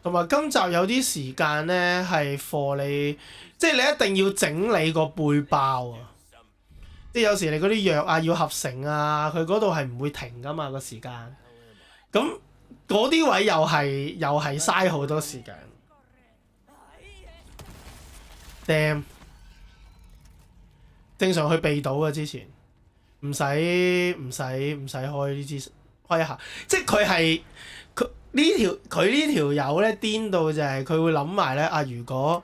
同埋今集有啲時間咧係 for 你，即係你一定要整理個背包啊！即係有時你嗰啲藥啊要合成啊，佢嗰度係唔會停噶嘛個時間。咁嗰啲位又係嘥好多時間。Damn， 正常去避到嘅之前，唔使開呢支開一下，即係佢呢條友咧癲到就係佢會諗埋咧啊！如果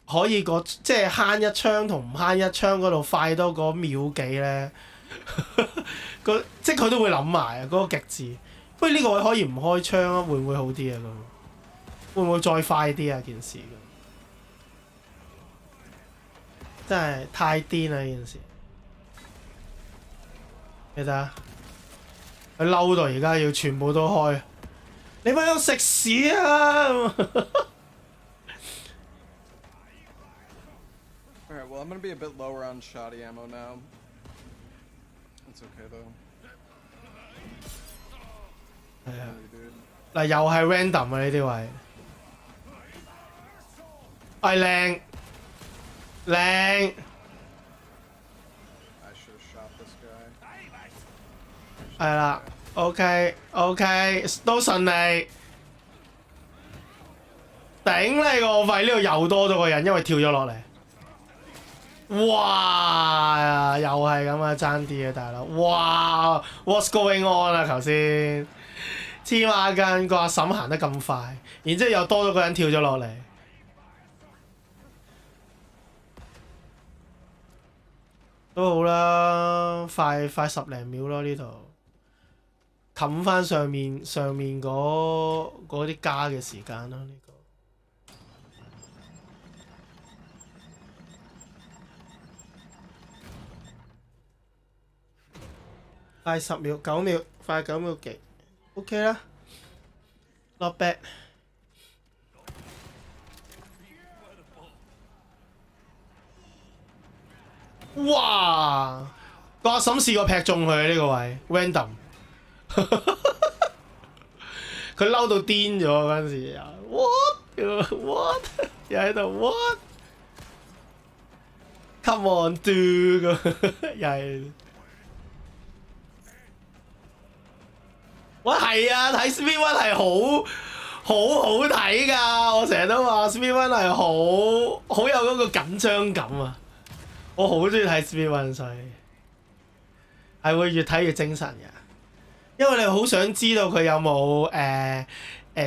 可以即係慳一槍同唔慳一槍嗰度快多個秒幾咧，即係佢都會諗埋啊嗰個極致。不過呢個位可以唔開槍啊，會唔會好啲啊？咁會唔會再快啲啊？件事真係太癲啦！呢件事，你睇下，佢嬲到而家要全部都開，你咪有食屎啊Alright, well, I'm gonna be a bit lower on shoddy ammo now. It's okay though. 係啊，嗱又係 random 啊呢啲位，係靚。I should have shot this guy. 係啦 ，OK， 都順利。頂你個肺！呢度又多咗個人，因為跳咗落嚟。哇！又係咁啊，爭啲啊，大佬！哇 ，What's going on 啊？頭先黐孖筋，個阿嬸行得咁快，然之後又多咗個人跳咗落嚟。都好啦，快10零秒咯呢度，冚翻上面嗰啲加嘅時間啦呢個。快10秒9秒，快9秒幾 ，OK 啦 ，not bad。哇！個阿嬸試過劈中佢呢個位 ，random， 佢嬲到癲咗嗰陣時又 what 又喺度 what，come on do 咁又係，喂係啊，睇 Speed1 係好睇㗎，我成日都話 Speed1 係好有嗰個緊張感啊！我好中意睇 Speed1，所以係會越睇越精神嘅，因為你好想知道佢有冇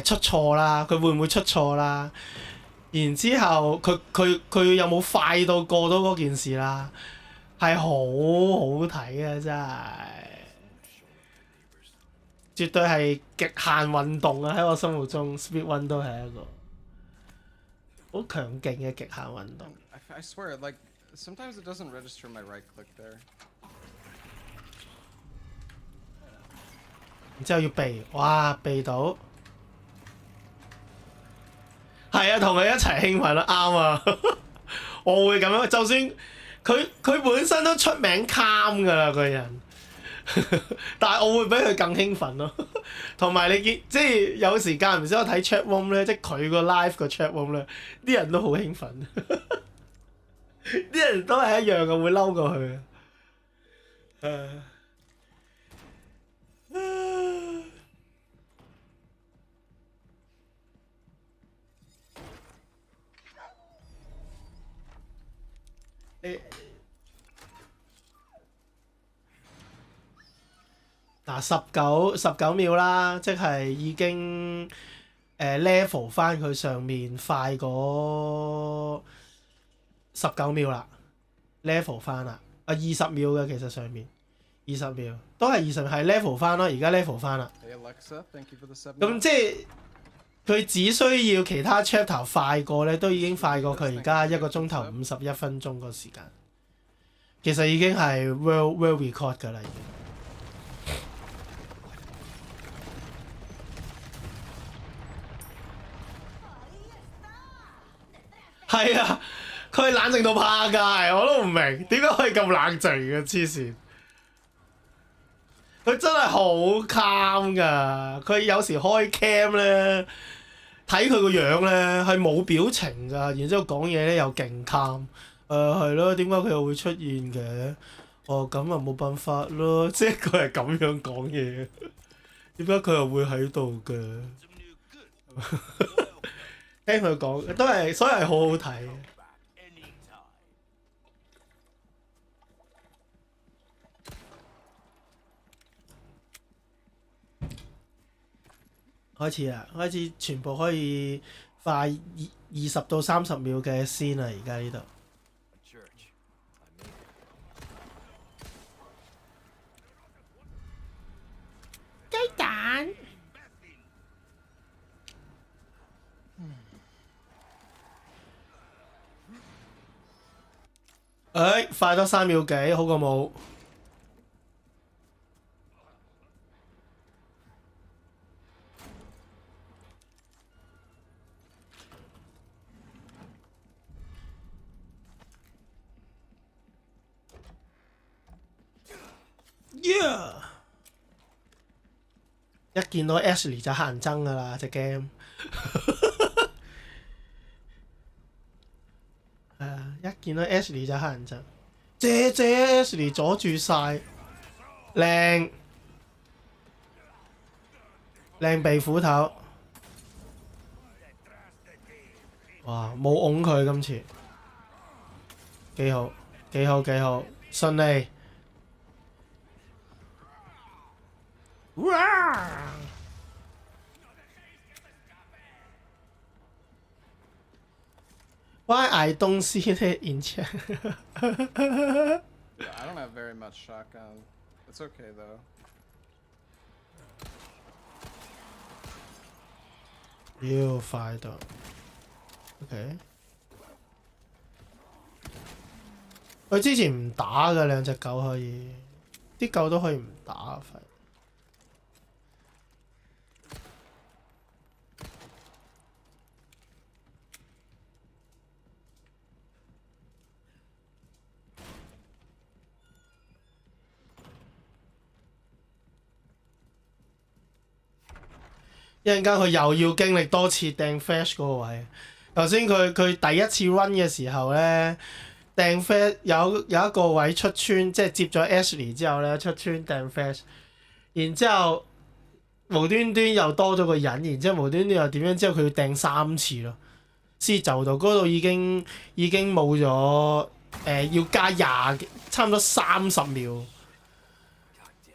出錯啦，佢會唔會出錯啦？然之後佢有冇快到過到嗰件事啦？係好好睇嘅，真係絕對係極限運動啊！喺我心目中 Speed1 都係一個好強勁嘅極限運動。I swear, like. Sometimes it doesn't register my right click there. 然之後要避，哇避到，係啊，同佢一齊興奮啦，啱啊！我會咁樣，就算佢本身都出名 calm 㗎啦個人，但係我會比佢更興奮咯。同埋你見，即係有時間唔時我睇 chat room 咧，即係佢個 live 個 chat room 咧，啲人都好興奮。啲人都係一樣嘅，會嬲過去。嗱19秒啦，即係已經level 翻佢上面快嗰19秒啦 ，level 翻啦，啊20秒嘅其實上面20秒都係20秒，係 level 翻咯，而家 level 翻啦。咁即係佢只需要其他 chapter 快過咧，都已經快過佢而家1個鐘頭51分鐘個時間，其實已經係 world record 㗎啦已經。係啊，佢冷靜到趴街，我都唔明點解可以咁冷靜嘅，黐線！佢真係好 calm 㗎，佢有時開 cam 咧，睇佢個樣咧係冇表情㗎，然之後講嘢咧又勁 calm。係咯，點解佢又會出現嘅？哦，咁啊冇辦法咯，即係佢係咁樣講嘢，點解佢又會喺度嘅？聽佢講都係，所以係好好睇。開始啦，開始全部可以快20到30秒嘅先啦，而家呢度。雞蛋。快多3秒幾，好過冇。Yeah! 一見到 Ashley 就乞人憎噶啦隻 game， 一見到 Ashley 就乞人憎，謝 Ashley 阻住晒，靚鼻斧頭，哇冇擁佢今次，幾好，順利。Why I don't see it in chat? Yeah, I don't have very much shotgun. It's okay though. You fight up. Okay. 佢之前唔打嘅兩隻狗可以，啲狗都可以唔打廢。一陣間佢又要經歷多次掟 flash 嗰個位。頭先佢第一次 run 嘅時候咧，掟 flash 有一個位出穿，即係接咗 Ashley 之後咧出穿掟 flash， 然之後無端端又多咗個人，然之後無端端又點樣？之後佢要掟3次咯，先就到嗰度已經冇咗要加差唔多30秒。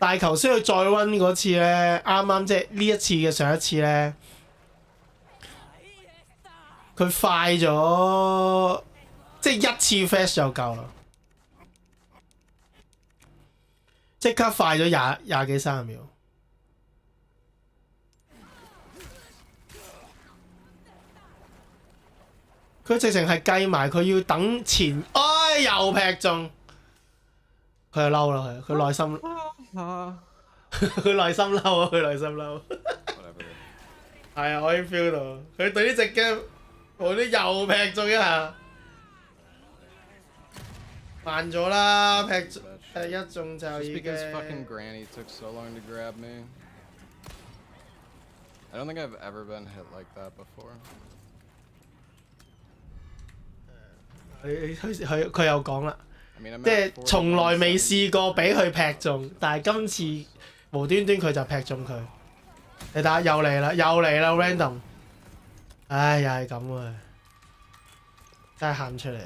但係頭先佢再 run 嗰次咧，啱啱即係呢一次嘅上一次咧，佢快咗，即係一次 flash 就夠啦，即刻快咗廿幾30秒。佢直情係計埋佢要等前，又劈中，佢就嬲啦，佢內心。佢內心嬲啊！佢內心嬲。係啊，我已經 feel 到佢對呢隻 game 無端又劈中一下，慢咗啦，劈一中就已經。Just because fucking Granny took so long to grab me. I don't think I've ever been hit like that before. 佢又講啦。即係從來未試過俾佢劈中，但係今次無端端佢就劈中佢。你睇下又嚟啦 random， 唉又係咁啊，真係喊出嚟。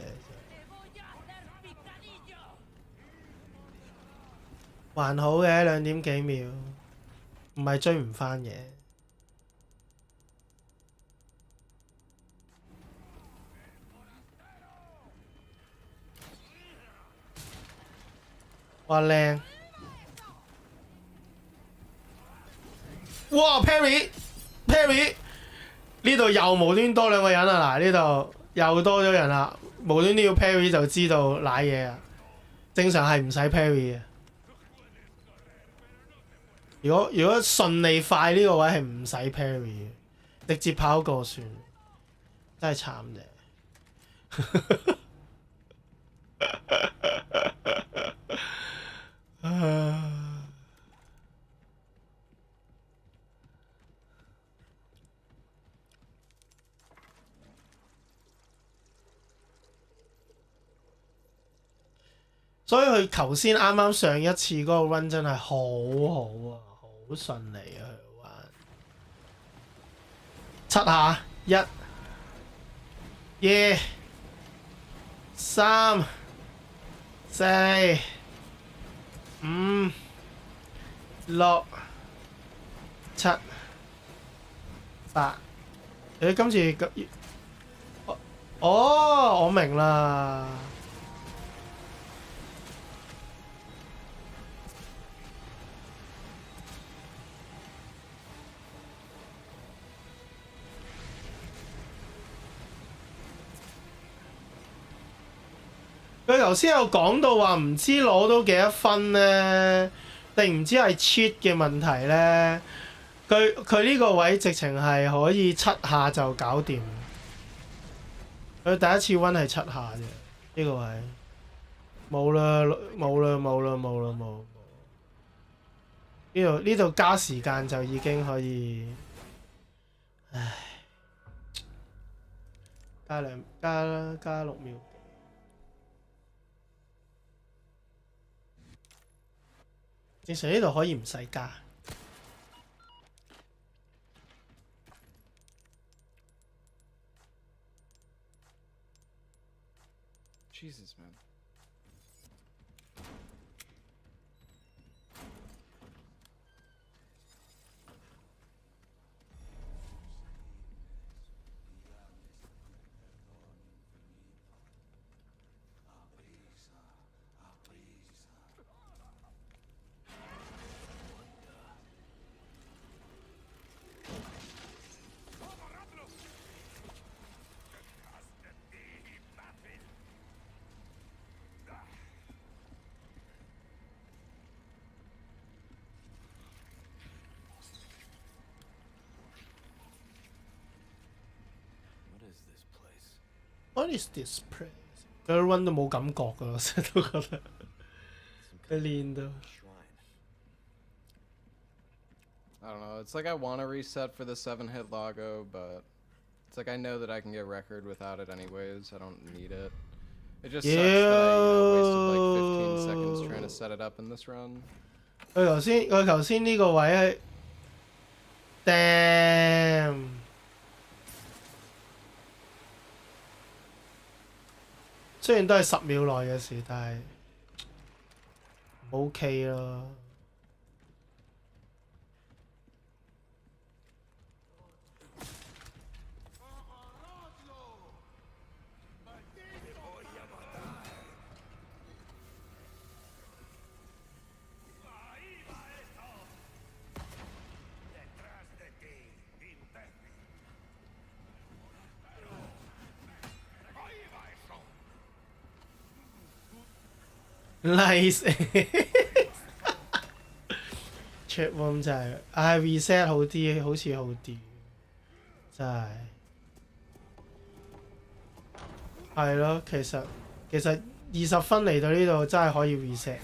還好嘅2點幾秒，唔係追唔返嘅。哇靚！哇 parry 呢度又無端多2個人啊！嗱呢度又多咗人啦，無端端要 parry 就知道賴嘢啊！正常係唔使 parry 嘅。如果順利快呢個位係唔使 parry 嘅，直接跑過算，真係慘啫。所以佢頭先啱啱上一次嗰個 run 真係好好啊，好好順利啊！佢玩7下1、2、3、4、5、6、7、8。誒，今次我明啦。佢頭先有講到話唔知攞到幾多分咧，定唔知係 cheat 嘅問題咧？佢呢個位直情係可以7下就搞掂。佢第一次温係7下啫，呢個位冇啦冇啦冇啦冇啦冇。呢度加時間就已經可以，唉，加6秒。正常呢度可以唔使加。Jesus, man. What is this place？ 佢 run 都冇感覺㗎，我成日都覺得佢練到。I don't know. It's like I want to reset for the 7-hit logo, but it's like I know that I can get record without it anyways. I don't need it. It just sucks that I wasted like 15 seconds trying to set it up in this run. 佢頭先呢個位係 ，damn。雖然都係10秒內嘅事，但係唔 OK 咯。Nice ，chat room 真係，reset 好啲，好似好啲，真係。係咯，其實20分嚟到呢度真係可以 reset。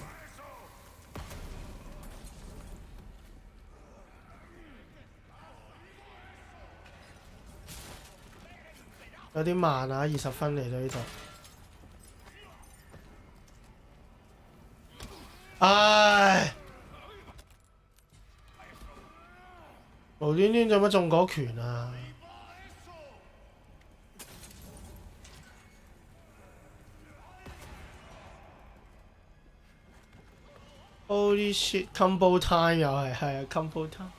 有啲慢啊，20分嚟到呢度。唉，無端端做乜中嗰拳啊！Holy shit！Combo time 又係啊 ，combo time。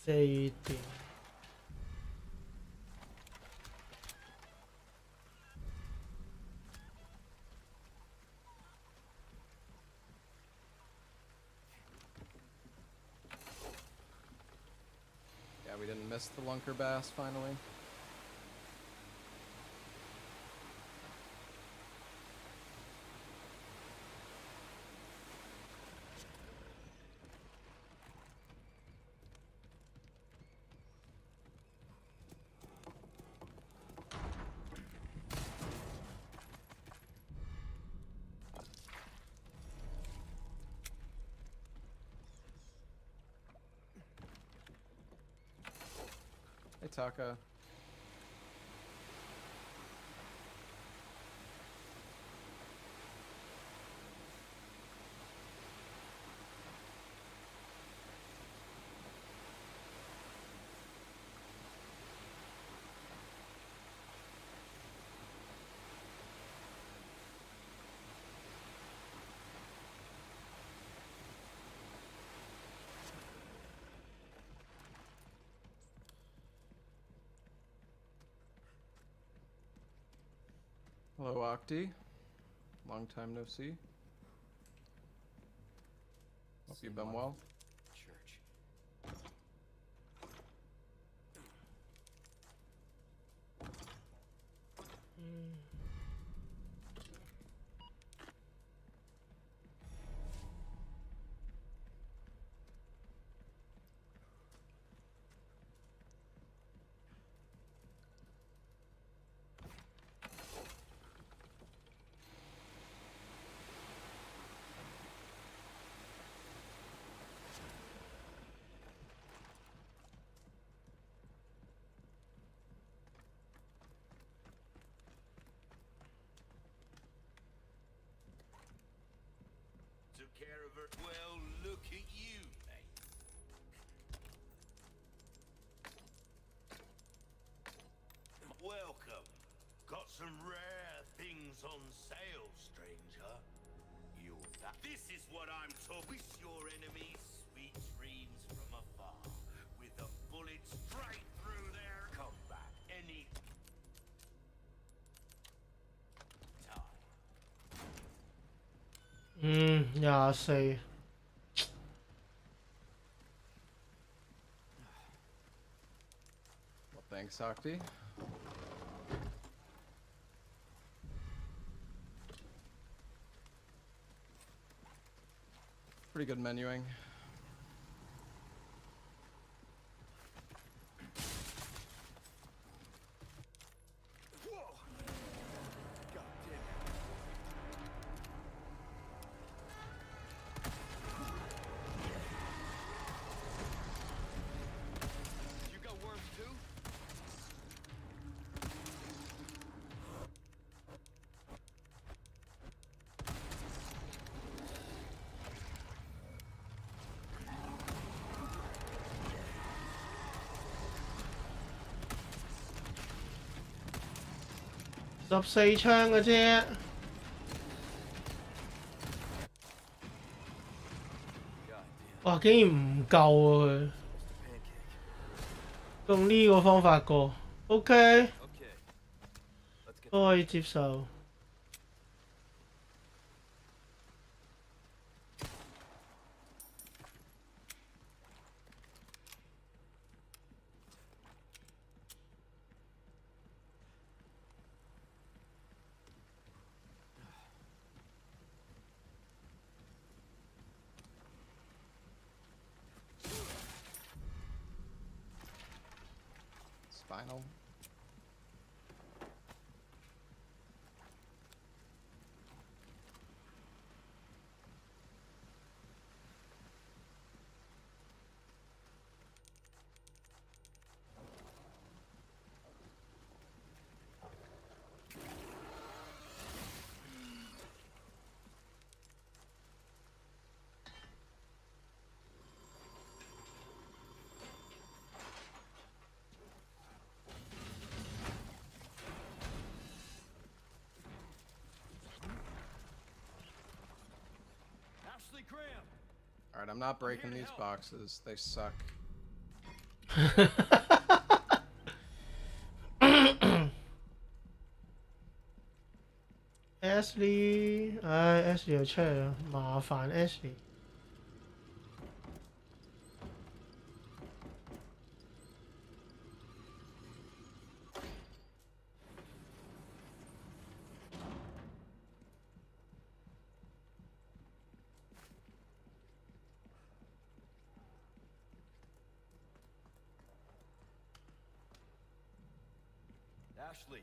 4點。Yeah, we didn't miss the Lunker Bass finally. Taka. Hello, Octi. Long time no see. Hope you've been well. Church. Took care of her. Well, look at you, mate. Welcome. Got some rare things on sale, stranger. This is what I'm talking. Wish your enemies sweet dreams from afar, with a bullet straight through their combat. Any time. 24。Well, thanks, Octi. Pretty good menuing.14槍嘅啫。哇！竟然唔夠啊佢，用呢個方法過 ，OK， 都可以接受。Spinal. Alright, I'm not breaking these boxes. They suck. Ashley， 唉 ，Ashley 又出嚟啦，麻煩 Ashley。Ashley,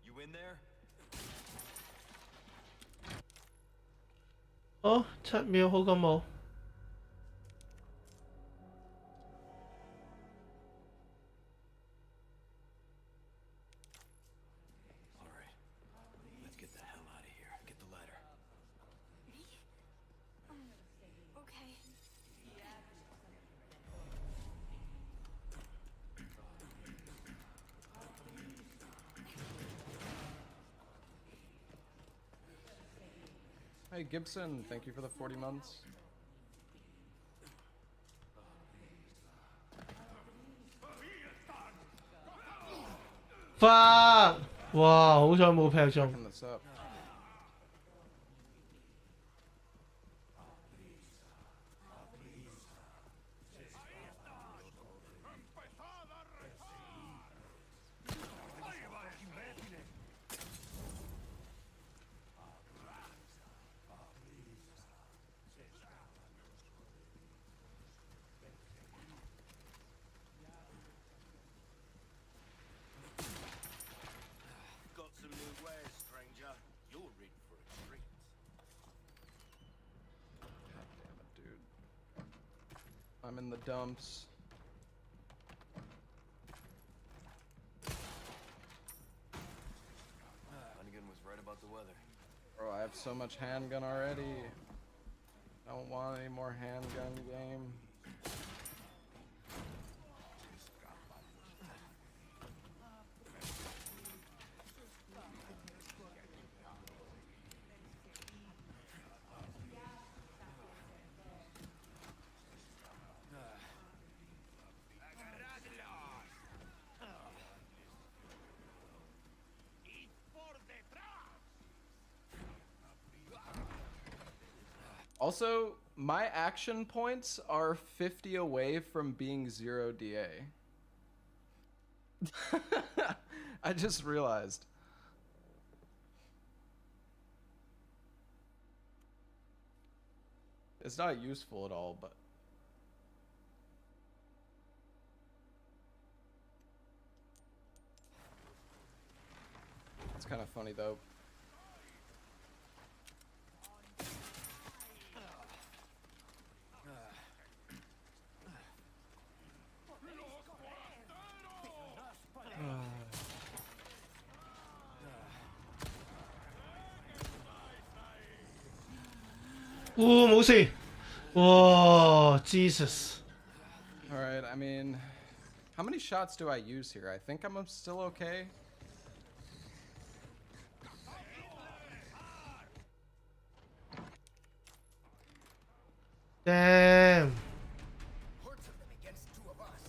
you in there? 哦，7秒好過冇。Hey Gibson, thank you for the 40 months. Fuck！哇，好彩冇劈中。 Picking this up. Got some new wares, stranger. You're in for a treat. God damn it, dude. I'm in the dumps. Hunnigan was right about the weather. Bro, I have so much handgun already. I don't want any more handgun game. Also, my action points are 50 away from being 0 DA. I just realized. It's not useful at all, but it's kind of funny though.冇事。哇 ，Jesus！ All right, I mean, how many shots do I use here? I think I'm still okay. Damn！ Hordes of them against two of us.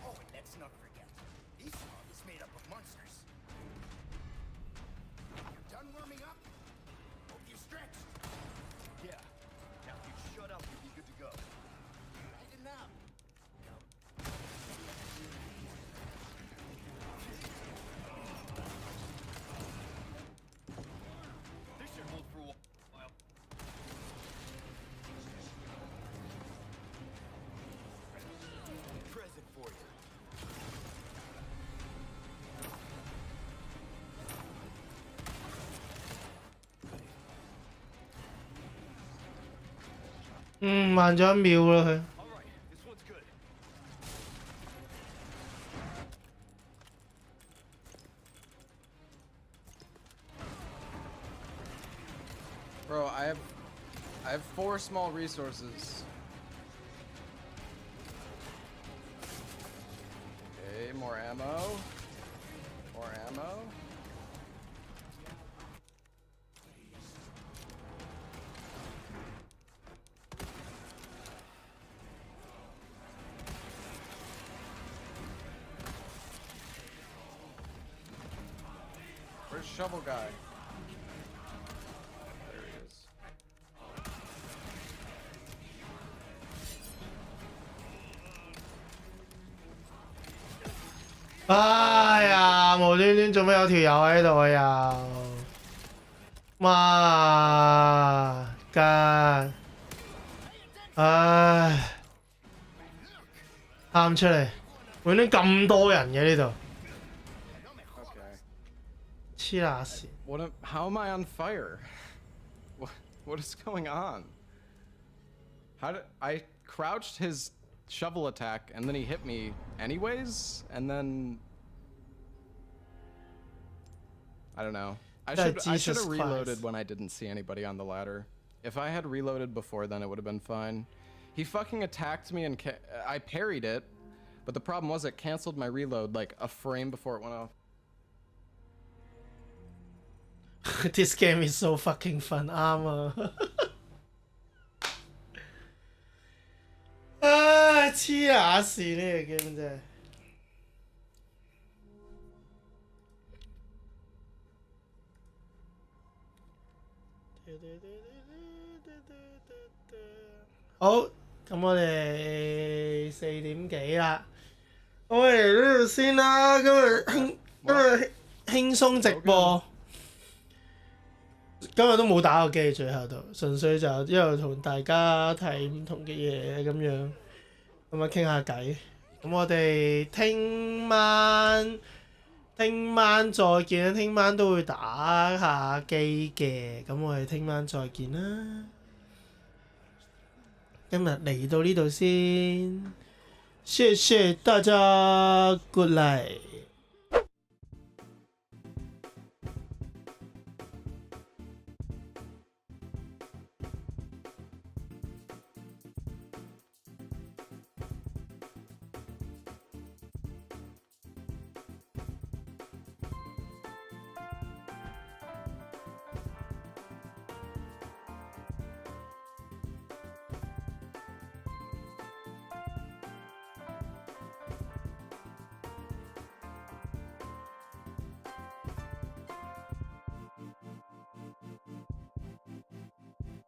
Oh, and let's not forget, this mob is made up of monsters. You're done warming up? Hope you stretched. Yeah. Now if you shut up, you'll be good to go. Right enough. This should hold for a while. Present for you. Ừ, 慢咗一秒啦佢。 This one's good. Bro, I have 4 small resources. Okay, more ammo. More ammo. Where's Shovel Guy? There he is.哎呀，無端端做咩有條友喺度啊又？媽㗎！唉，喊出嚟！無端端咁多人嘅呢度， Okay. 黐乸線！ How am I on fire? What is going on? How did I crouched his shovel attack and then he hit me anyways and then I don't know. I should have reloaded when I didn't see anybody on the ladder. If I had reloaded before then it would have been fine. He fucking attacked me and I parried it, but the problem was it canceled my reload like a frame before it went off. This game is so fucking fun， 啱啊！唉，黐下線呢個 game 真係。好，咁我哋4點幾啦，我哋呢度先啦。今日輕鬆直播，今日都冇打過機，最後度純粹就一路同大家睇唔同嘅嘢咁樣，咁啊傾下偈。咁我哋聽晚再見啦，聽晚都會打下機嘅，咁我哋聽晚再見啦。今日嚟到呢度先，謝謝大家，good night。